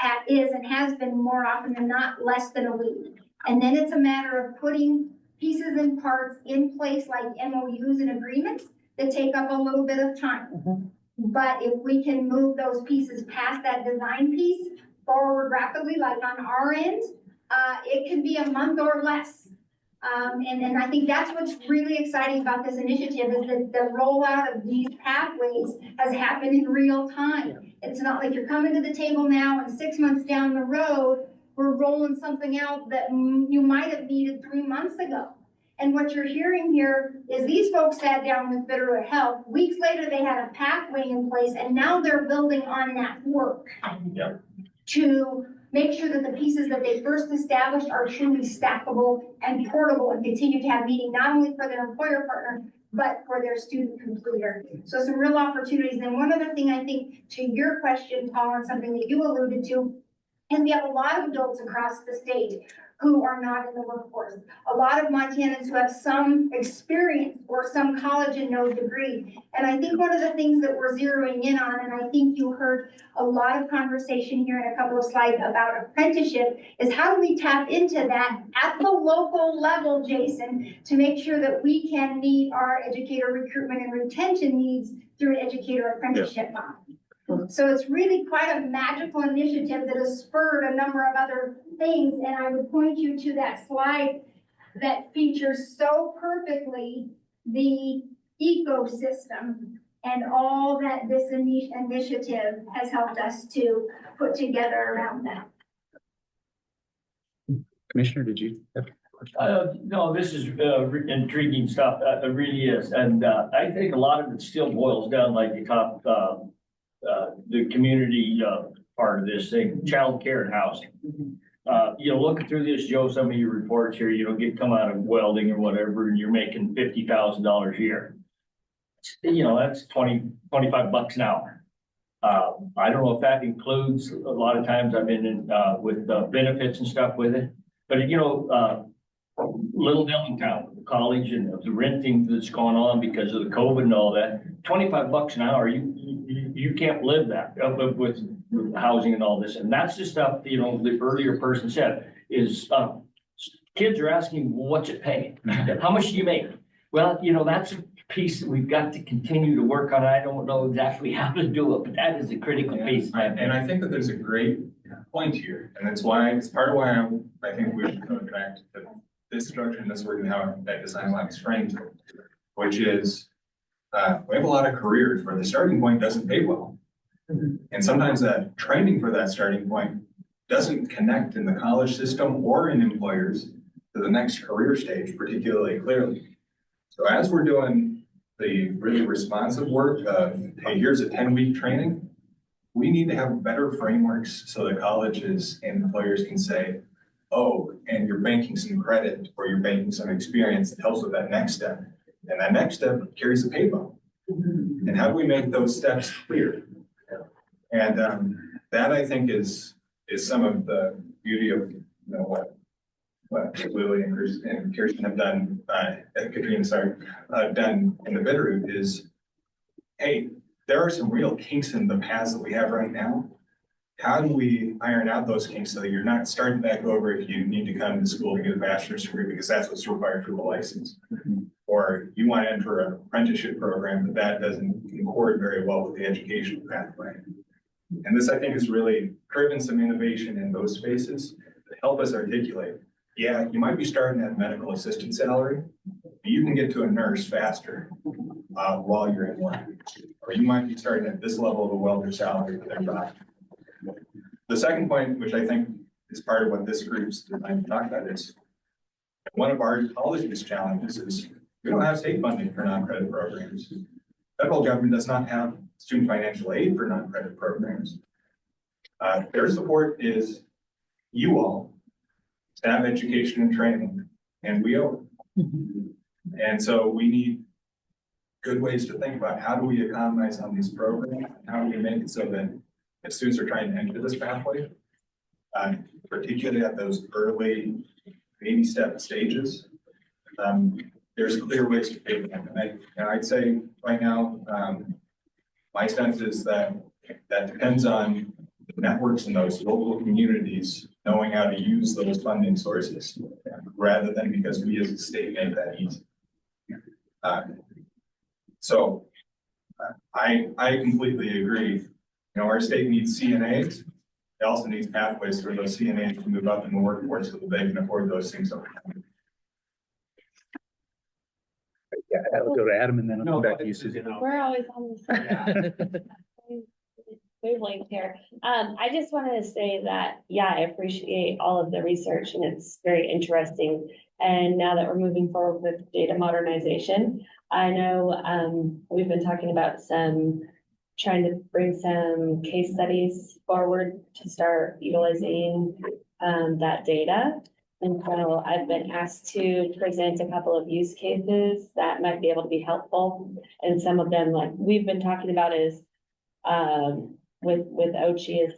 and has been more often than not less than a week. And then it's a matter of putting pieces and parts in place like MOUs and agreements that take up a little bit of time. But if we can move those pieces past that design piece forward rapidly, like on our end, it can be a month or less. And I think that's what's really exciting about this initiative is that the rollout of these pathways has happened in real time. It's not like you're coming to the table now and 6 months down the road, we're rolling something out that you might have needed 3 months ago. And what you're hearing here is these folks sat down with Bitterroot Health. Weeks later, they had a pathway in place, and now they're building on that work to make sure that the pieces that they first established are truly stackable and portable and continue to have meaning not only for their employer partner, but for their student completer. So some real opportunities. And one other thing I think to your question, Paul, and something that you alluded to, and we have a lot of adults across the state who are not in the workforce. A lot of Montanans who have some experience or some college and no degree. And I think one of the things that we're zeroing in on, and I think you heard a lot of conversation here in a couple of slides about apprenticeship, is how do we tap into that at the local level, Jason, to make sure that we can meet our educator recruitment and retention needs through an educator apprenticeship model. So it's really quite a magical initiative that has spurred a number of other things. And I would point you to that slide that features so perfectly the ecosystem and all that this initiative has helped us to put together around that. Commissioner, did you have a question? No, this is intriguing stuff. It really is. And I think a lot of it still boils down like the top the community part of this thing, childcare and housing. Looking through this, Joe, some of your reports here, come out of welding or whatever, and you're making $50,000 a year. That's 25 bucks an hour. I don't know if that includes, a lot of times I've been in with benefits and stuff with it, but Little Dillingtown, the college and the renting that's gone on because of the COVID and all that, 25 bucks an hour, you can't live that with housing and all this. And that's the stuff, the earlier person said is kids are asking, what's it paying? How much do you make? Well, that's a piece that we've got to continue to work on. I don't know exactly how to do it, but that is a critical piece. And I think that there's a great point here. And it's part of why I think we should go back to this structure and this work and how that design lab is framed, which is we have a lot of careers where the starting point doesn't pay well. And sometimes that training for that starting point doesn't connect in the college system or in employers to the next career stage particularly clearly. So as we're doing the really responsive work of, hey, here's a 10-week training, we need to have better frameworks so that colleges and employers can say, oh, and you're banking some credit or you're banking some experience that helps with that next step. And that next step carries a pay bump. And how do we make those steps clear? And that I think is some of the beauty of what Lily and Kirsten have done, Katrina, done in the Bitterroot is, hey, there are some real kinks in the paths that we have right now. How do we iron out those kinks so that you're not starting back over if you need to come to school to get a bachelor's degree because that's what's required for the license? Or or you want to enter an apprenticeship program, but that doesn't accord very well with the education pathway. And this, I think, has really driven some innovation in those spaces to help us articulate. Yeah, you might be starting at medical assistant salary, but you can get to a nurse faster while you're in work. Or you might be starting at this level of a welder salary with their job. The second point, which I think is part of what this group's designed to talk about, is one of our college's challenges is we don't have state funding for non-credit programs. Federal government does not have student financial aid for non-credit programs. Their support is you all, staff education and training, and we owe it. And so we need good ways to think about how do we economize on these programs, and how do we make it so that if students are trying to enter this pathway, particularly at those early baby step stages, there's clear ways to pay them. And I'd say right now, my sense is that depends on the networks in those local communities knowing how to use those funding sources, rather than because we as a state make that easy. So I completely agree. You know, our state needs CNAs. It also needs pathways for those CNAs to move up in the workforce so that they can afford those things over time. Yeah, I'll go to Adam and then I'll come back to you, Susan. We're always on the same wavelength here. I just wanted to say that, yeah, I appreciate all of the research and it's very interesting. And now that we're moving forward with data modernization, I know we've been talking about trying to bring some case studies forward to start utilizing that data. And so I've been asked to present a couple of use cases that might be able to be helpful. And some of them, like we've been talking about, is with OCHI, is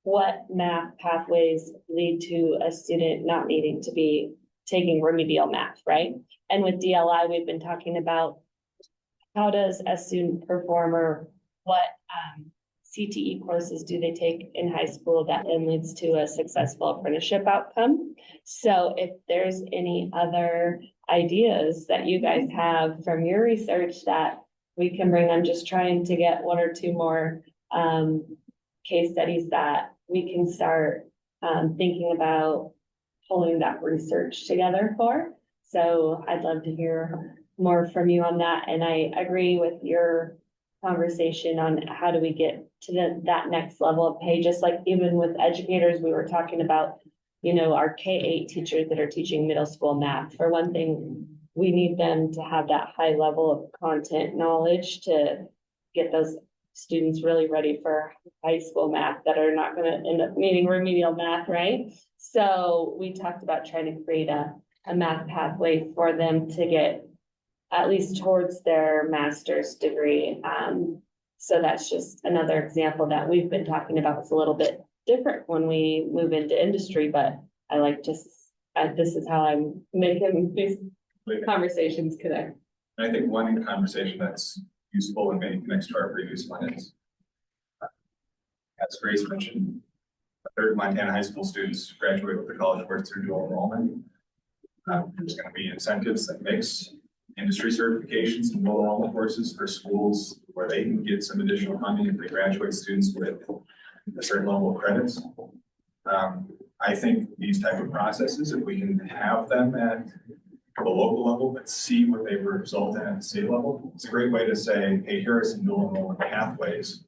what math pathways lead to a student not needing to be taking remedial math, right? And with DLI, we've been talking about how does a student perform, or what CTE courses do they take in high school that then leads to a successful apprenticeship outcome. So if there's any other ideas that you guys have from your research that we can bring, I'm just trying to get one or two more case studies that we can start thinking about pulling that research together for. So I'd love to hear more from you on that. And I agree with your conversation on how do we get to that next level of pay. Just like even with educators, we were talking about, you know, our K-8 teachers that are teaching middle school math. For one thing, we need them to have that high level of content knowledge to get those students really ready for high school math that are not going to end up needing remedial math, right? So we talked about trying to create a math pathway for them to get at least towards their master's degree. So that's just another example that we've been talking about. It's a little bit different when we move into industry, but I like just, this is how I'm making these conversations connect. I think one conversation that's useful and maybe connects to our previous one is, as Grace mentioned, a third of Montana high school students graduate with the college course through dual enrollment. There's going to be incentives that mix industry certifications and dual enrollment courses for schools where they can get some additional funding if they graduate students with a certain level of credits. I think these type of processes, if we can have them at the local level, but see what they result in at the state level, it's a great way to say, hey, here are some dual enrollment pathways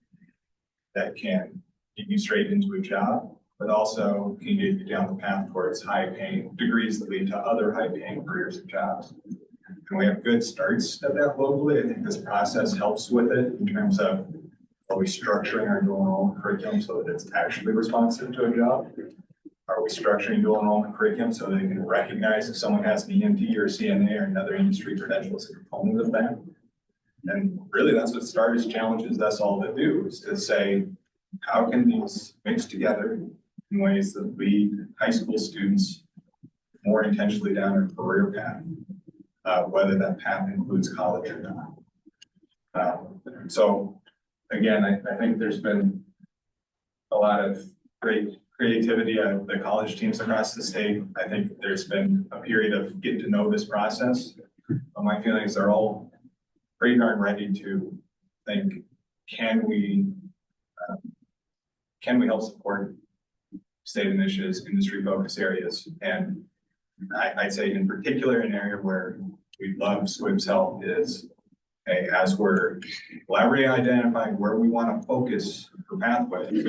that can get you straight into a job, but also can get you down the path towards high-paying degrees that lead to other high-paying careers and jobs. And we have good starts at that locally. I think this process helps with it in terms of, are we structuring our dual enrollment curriculum so that it's actually responsive to a job? Are we structuring dual enrollment curriculum so they can recognize if someone has an EMT or CNA or another industry credential as a component of that? And really that's what STARS challenges us all to do, is to say, how can these mix together in ways that lead high school students more intentionally down a career path, whether that path includes college or not. So again, I think there's been a lot of great creativity out of the college teams across the state. I think there's been a period of getting to know this process. my feelings are all pretty darn ready to think, can we help support state initiatives, industry focus areas? And I'd say in particular, an area where we'd love SWIB's help is, hey, as we're collaborating, identifying where we want to focus for pathways,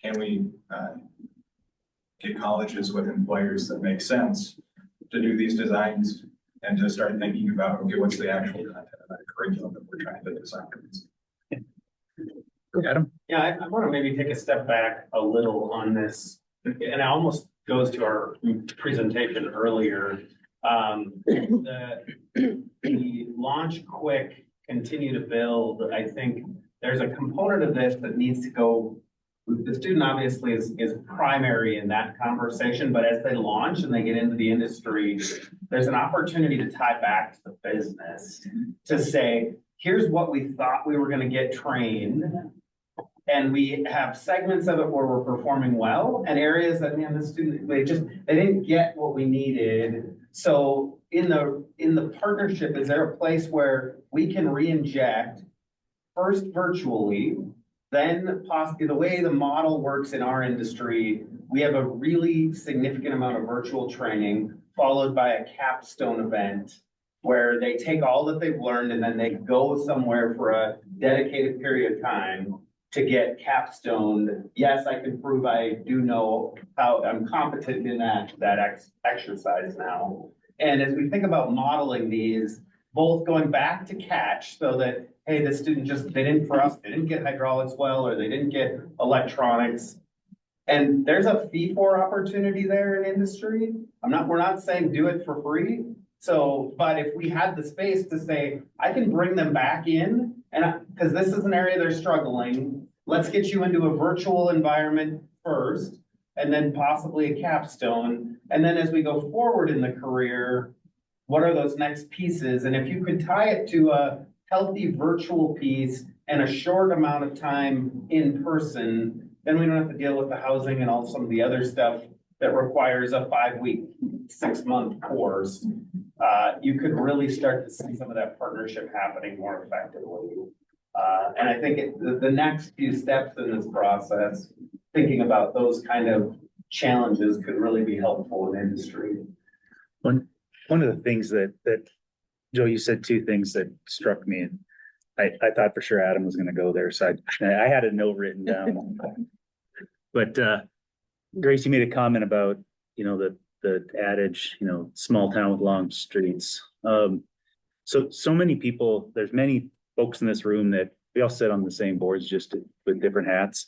can we get colleges with employers that make sense to do these designs and to start thinking about, okay, what's the actual content of that curriculum that we're trying to design? Adam? Yeah, I want to maybe take a step back a little on this, and it almost goes to our presentation earlier. The launch quick, continue to build. I think there's a component of this that needs to go. The student obviously is primary in that conversation, but as they launch and they get into the industry, there's an opportunity to tie back to the business to say, here's what we thought we were going to get trained. And we have segments of it where we're performing well, and areas that, man, the student, they didn't get what we needed. So in the partnership, is there a place where we can re-inject first virtually, then possibly the way the model works in our industry, we have a really significant amount of virtual training followed by a capstone event where they take all that they've learned and then they go somewhere for a dedicated period of time to get capstoned. Yes, I can prove I do know how I'm competent in that exercise now. And as we think about modeling these, both going back to catch so that, hey, the student they didn't get hydraulics well, or they didn't get electronics. And there's a fee for opportunity there in industry. We're not saying do it for free. So, but if we had the space to say, I can bring them back in, and because this is an area they're struggling, let's get you into a virtual environment first, and then possibly a capstone. And then as we go forward in the career, what are those next pieces? And if you could tie it to a healthy virtual piece and a short amount of time in person, then we don't have to deal with the housing and all some of the other stuff that requires a 5-week, 6-month course. You could really start to see some of that partnership happening more effectively. And I think the next few steps in this process, thinking about those kind of challenges could really be helpful in industry. One of the things that Joe, you said two things that struck me, and I thought for sure Adam was going to go there, so I had a note written down. But Grace, you made a comment about the adage, small town with long streets. So many people, there's many folks in this room that we all sit on the same boards, just with different hats.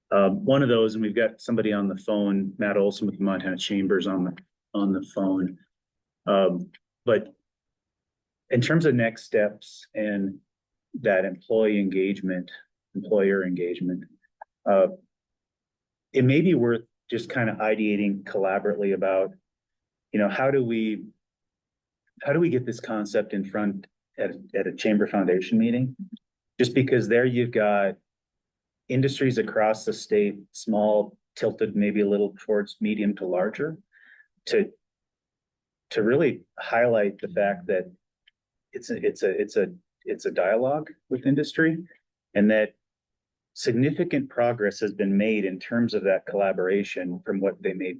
One of those, and we've got somebody on the phone, Matt Olson with the Montana Chambers on the phone. But in terms of next steps and that employer engagement, it may be worth just kind of ideating collaboratively about, how do we get this concept in front at a chamber foundation meeting? Just because there you've got industries across the state, small, tilted maybe a little towards medium to larger, to really highlight the fact that it's a dialogue with industry, and that significant progress has been made in terms of that collaboration from what they may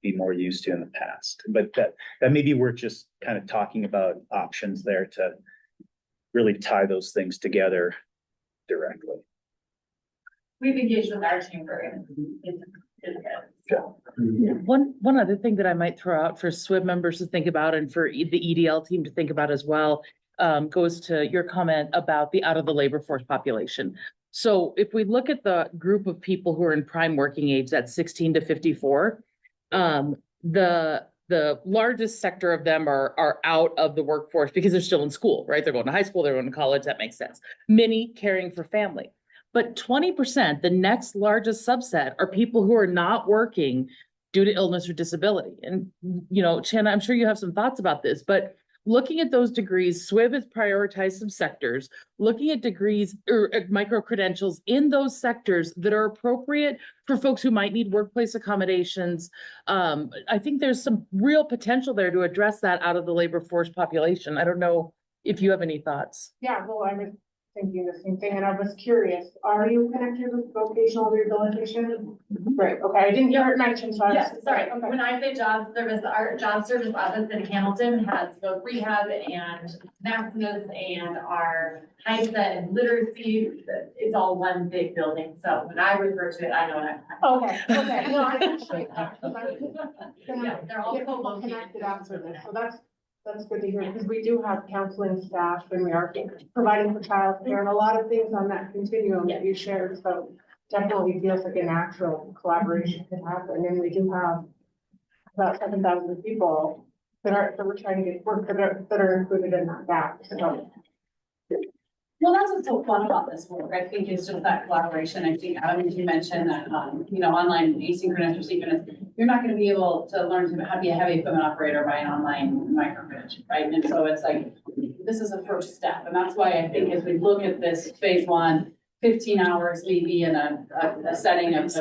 be more used to in the past. But that may be worth just kind of talking about options there to really tie those things together directly. We've engaged with our chamber and it's good. One other thing that I might throw out for SWIB members to think about, and for the EDL team to think about as well, goes to your comment about the out of the labor force population. So if we look at the group of people who are in prime working age, that's 16 to 54, the largest sector of them are out of the workforce because they're still in school, right? They're going to high school, they're going to college, that makes sense. Many caring for family. But 20%, the next largest subset, are people who are not working due to illness or disability. And, Shanna, I'm sure you have some thoughts about this, but looking at those degrees, SWIB has prioritized some sectors, looking at degrees or micro credentials in those sectors that are appropriate for folks who might need workplace accommodations. I think there's some real potential there to address that out of the labor force population. I don't know if you have any thoughts. Yeah, well, I was thinking the same thing, and I was curious, are you connected with vocational rehabilitation? Right, okay, I didn't hear it mentioned, so I was. Yes, sorry, Okay. when I say job service, our job service office in Hamilton has both rehab and master's and our HISA and literacy, it's all one big building, so when I refer to it, I know what I'm. Okay, no, I appreciate that. Yeah, they're all Get people connected after this, so that's good to hear, because we do have counseling staff and we are providing for childcare and a lot of things on that continuum that you shared, so definitely feels like a natural collaboration could happen, and we do have about 7,000 people that we're trying to get work that are included in that gap, so. Well, that's what's so fun about this work. I think it's just that collaboration. I think, Adam, as you mentioned that, online asynchronous or synchronous, you're not going to be able to learn how to be a heavy equipment operator by an online microgrid, right? And so it's like, this is a first step. And that's why I think as we look at this phase 1, 15 hours maybe in a setting of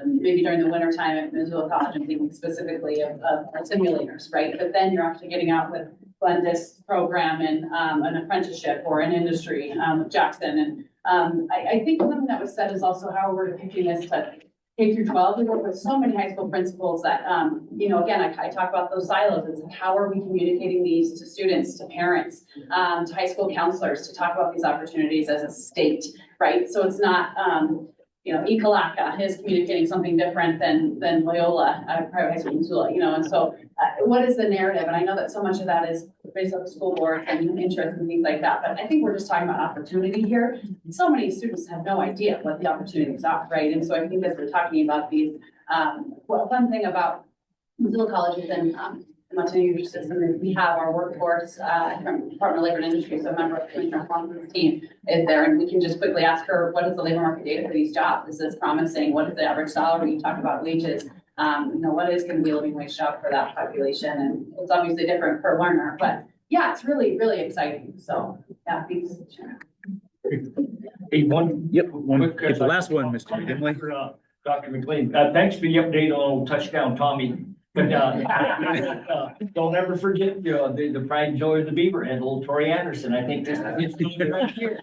maybe during the winter time at Missoula College, I'm thinking specifically of simulators, right? But then you're actually getting out with this program and an apprenticeship or an industry with Jackson. And I think something that was said is also how we're depicting this to K through 12. We work with so many high school principals that, again, I talk about those silos. It's like, how are we communicating these to students, to parents, to high school counselors to talk about these opportunities as a state, right? So it's not, Ekalaka is communicating something different than Loyola, private high school in Missoula, and so what is the narrative? And I know that so much of that is based on the school boards and interest and things like that, but I think we're just talking about opportunity here. So many students have no idea what the opportunities are, right? And so I think as we're talking about these, one thing about Missoula colleges and the Montana University System is we have our workforce from Department of Labor and Industry, so a member of Commissioner Thompson's team is there, and we can just quickly ask her, what is the labor market data for these jobs? Is this promising? What is the average salary? You talk about wages. What is going to be a living wage job for that population? And it's obviously different per learner, but yeah, it's really, really exciting. So yeah, thanks. Hey, one. Yep, one, quick, the last one, Mr. McGinley. For, Dr. McLean, thanks for the update on touchdown, Tommy. But don't ever forget the pride and joy of the Beaverhead, old Tori Anderson. I think this is right here.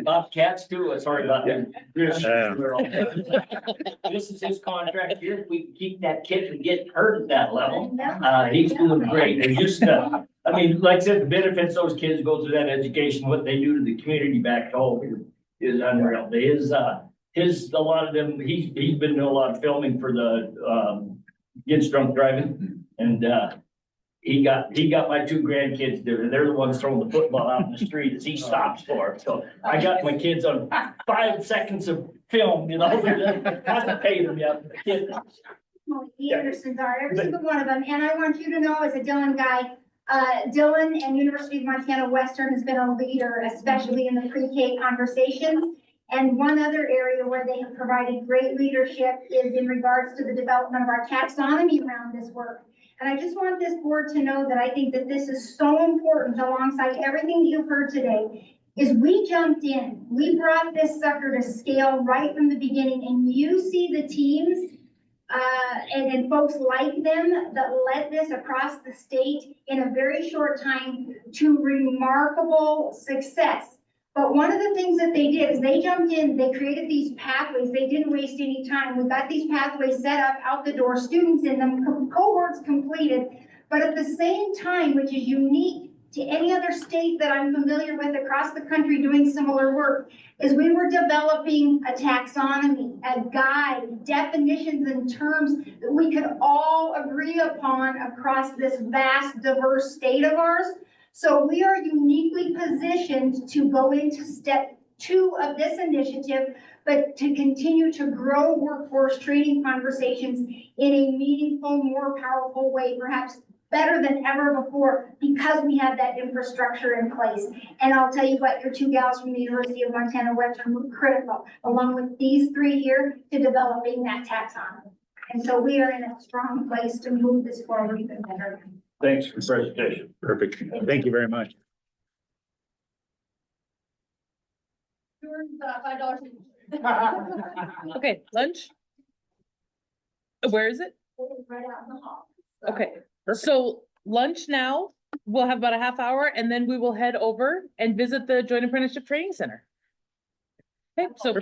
Bobcats too. Sorry about that. This is his contract here. If we keep that kid from getting hurt at that level, he's doing great. And just, like I said, the benefits those kids go through that education, what they do to the community back home is unreal. A lot of them, he's been doing a lot of filming for the Gets Drunk Driving, and he got my 2 grandkids there. They're the ones throwing the football out in the street as he stops for it. So I got my kids on 5 seconds of film, hasn't paid them yet. The Andersons are every single one of them, and I want you to know, as a Dillon guy, Dillon and University of Montana Western has been a leader, especially in the pre-K conversations. And one other area where they have provided great leadership is in regards to the development of our taxonomy around this work. And I just want this board to know that I think that this is so important alongside everything you've heard today, is we jumped in. We brought this sucker to scale right from the beginning, and you see the teams and folks like them that led this across the state in a very short time to remarkable success. But one of the things that they did is they jumped in, they created these pathways, they didn't waste any time. We got these pathways set up out the door, students in them, cohorts completed. But at the same time, which is unique to any other state that I'm familiar with across the country doing similar work, is we were developing a taxonomy, a guide, definitions and terms that we could all agree upon across this vast, diverse state of ours. So we are uniquely positioned to go into step 2 of this initiative, but to continue to grow workforce training conversations in a meaningful, more powerful way, perhaps better than ever before, because we have that infrastructure in place. And I'll tell you what, your 2 gals from the University of Montana Western were critical, along with these 3 here, to developing that taxonomy. And so we are in a strong place to move this forward even better. Thanks for the presentation. Perfect. Thank you very much. Okay, lunch? Where is it? Right out in the hall. Okay, so lunch now, we'll have about a half hour and then we will head over and visit the Joint Apprenticeship Training Center. Okay, so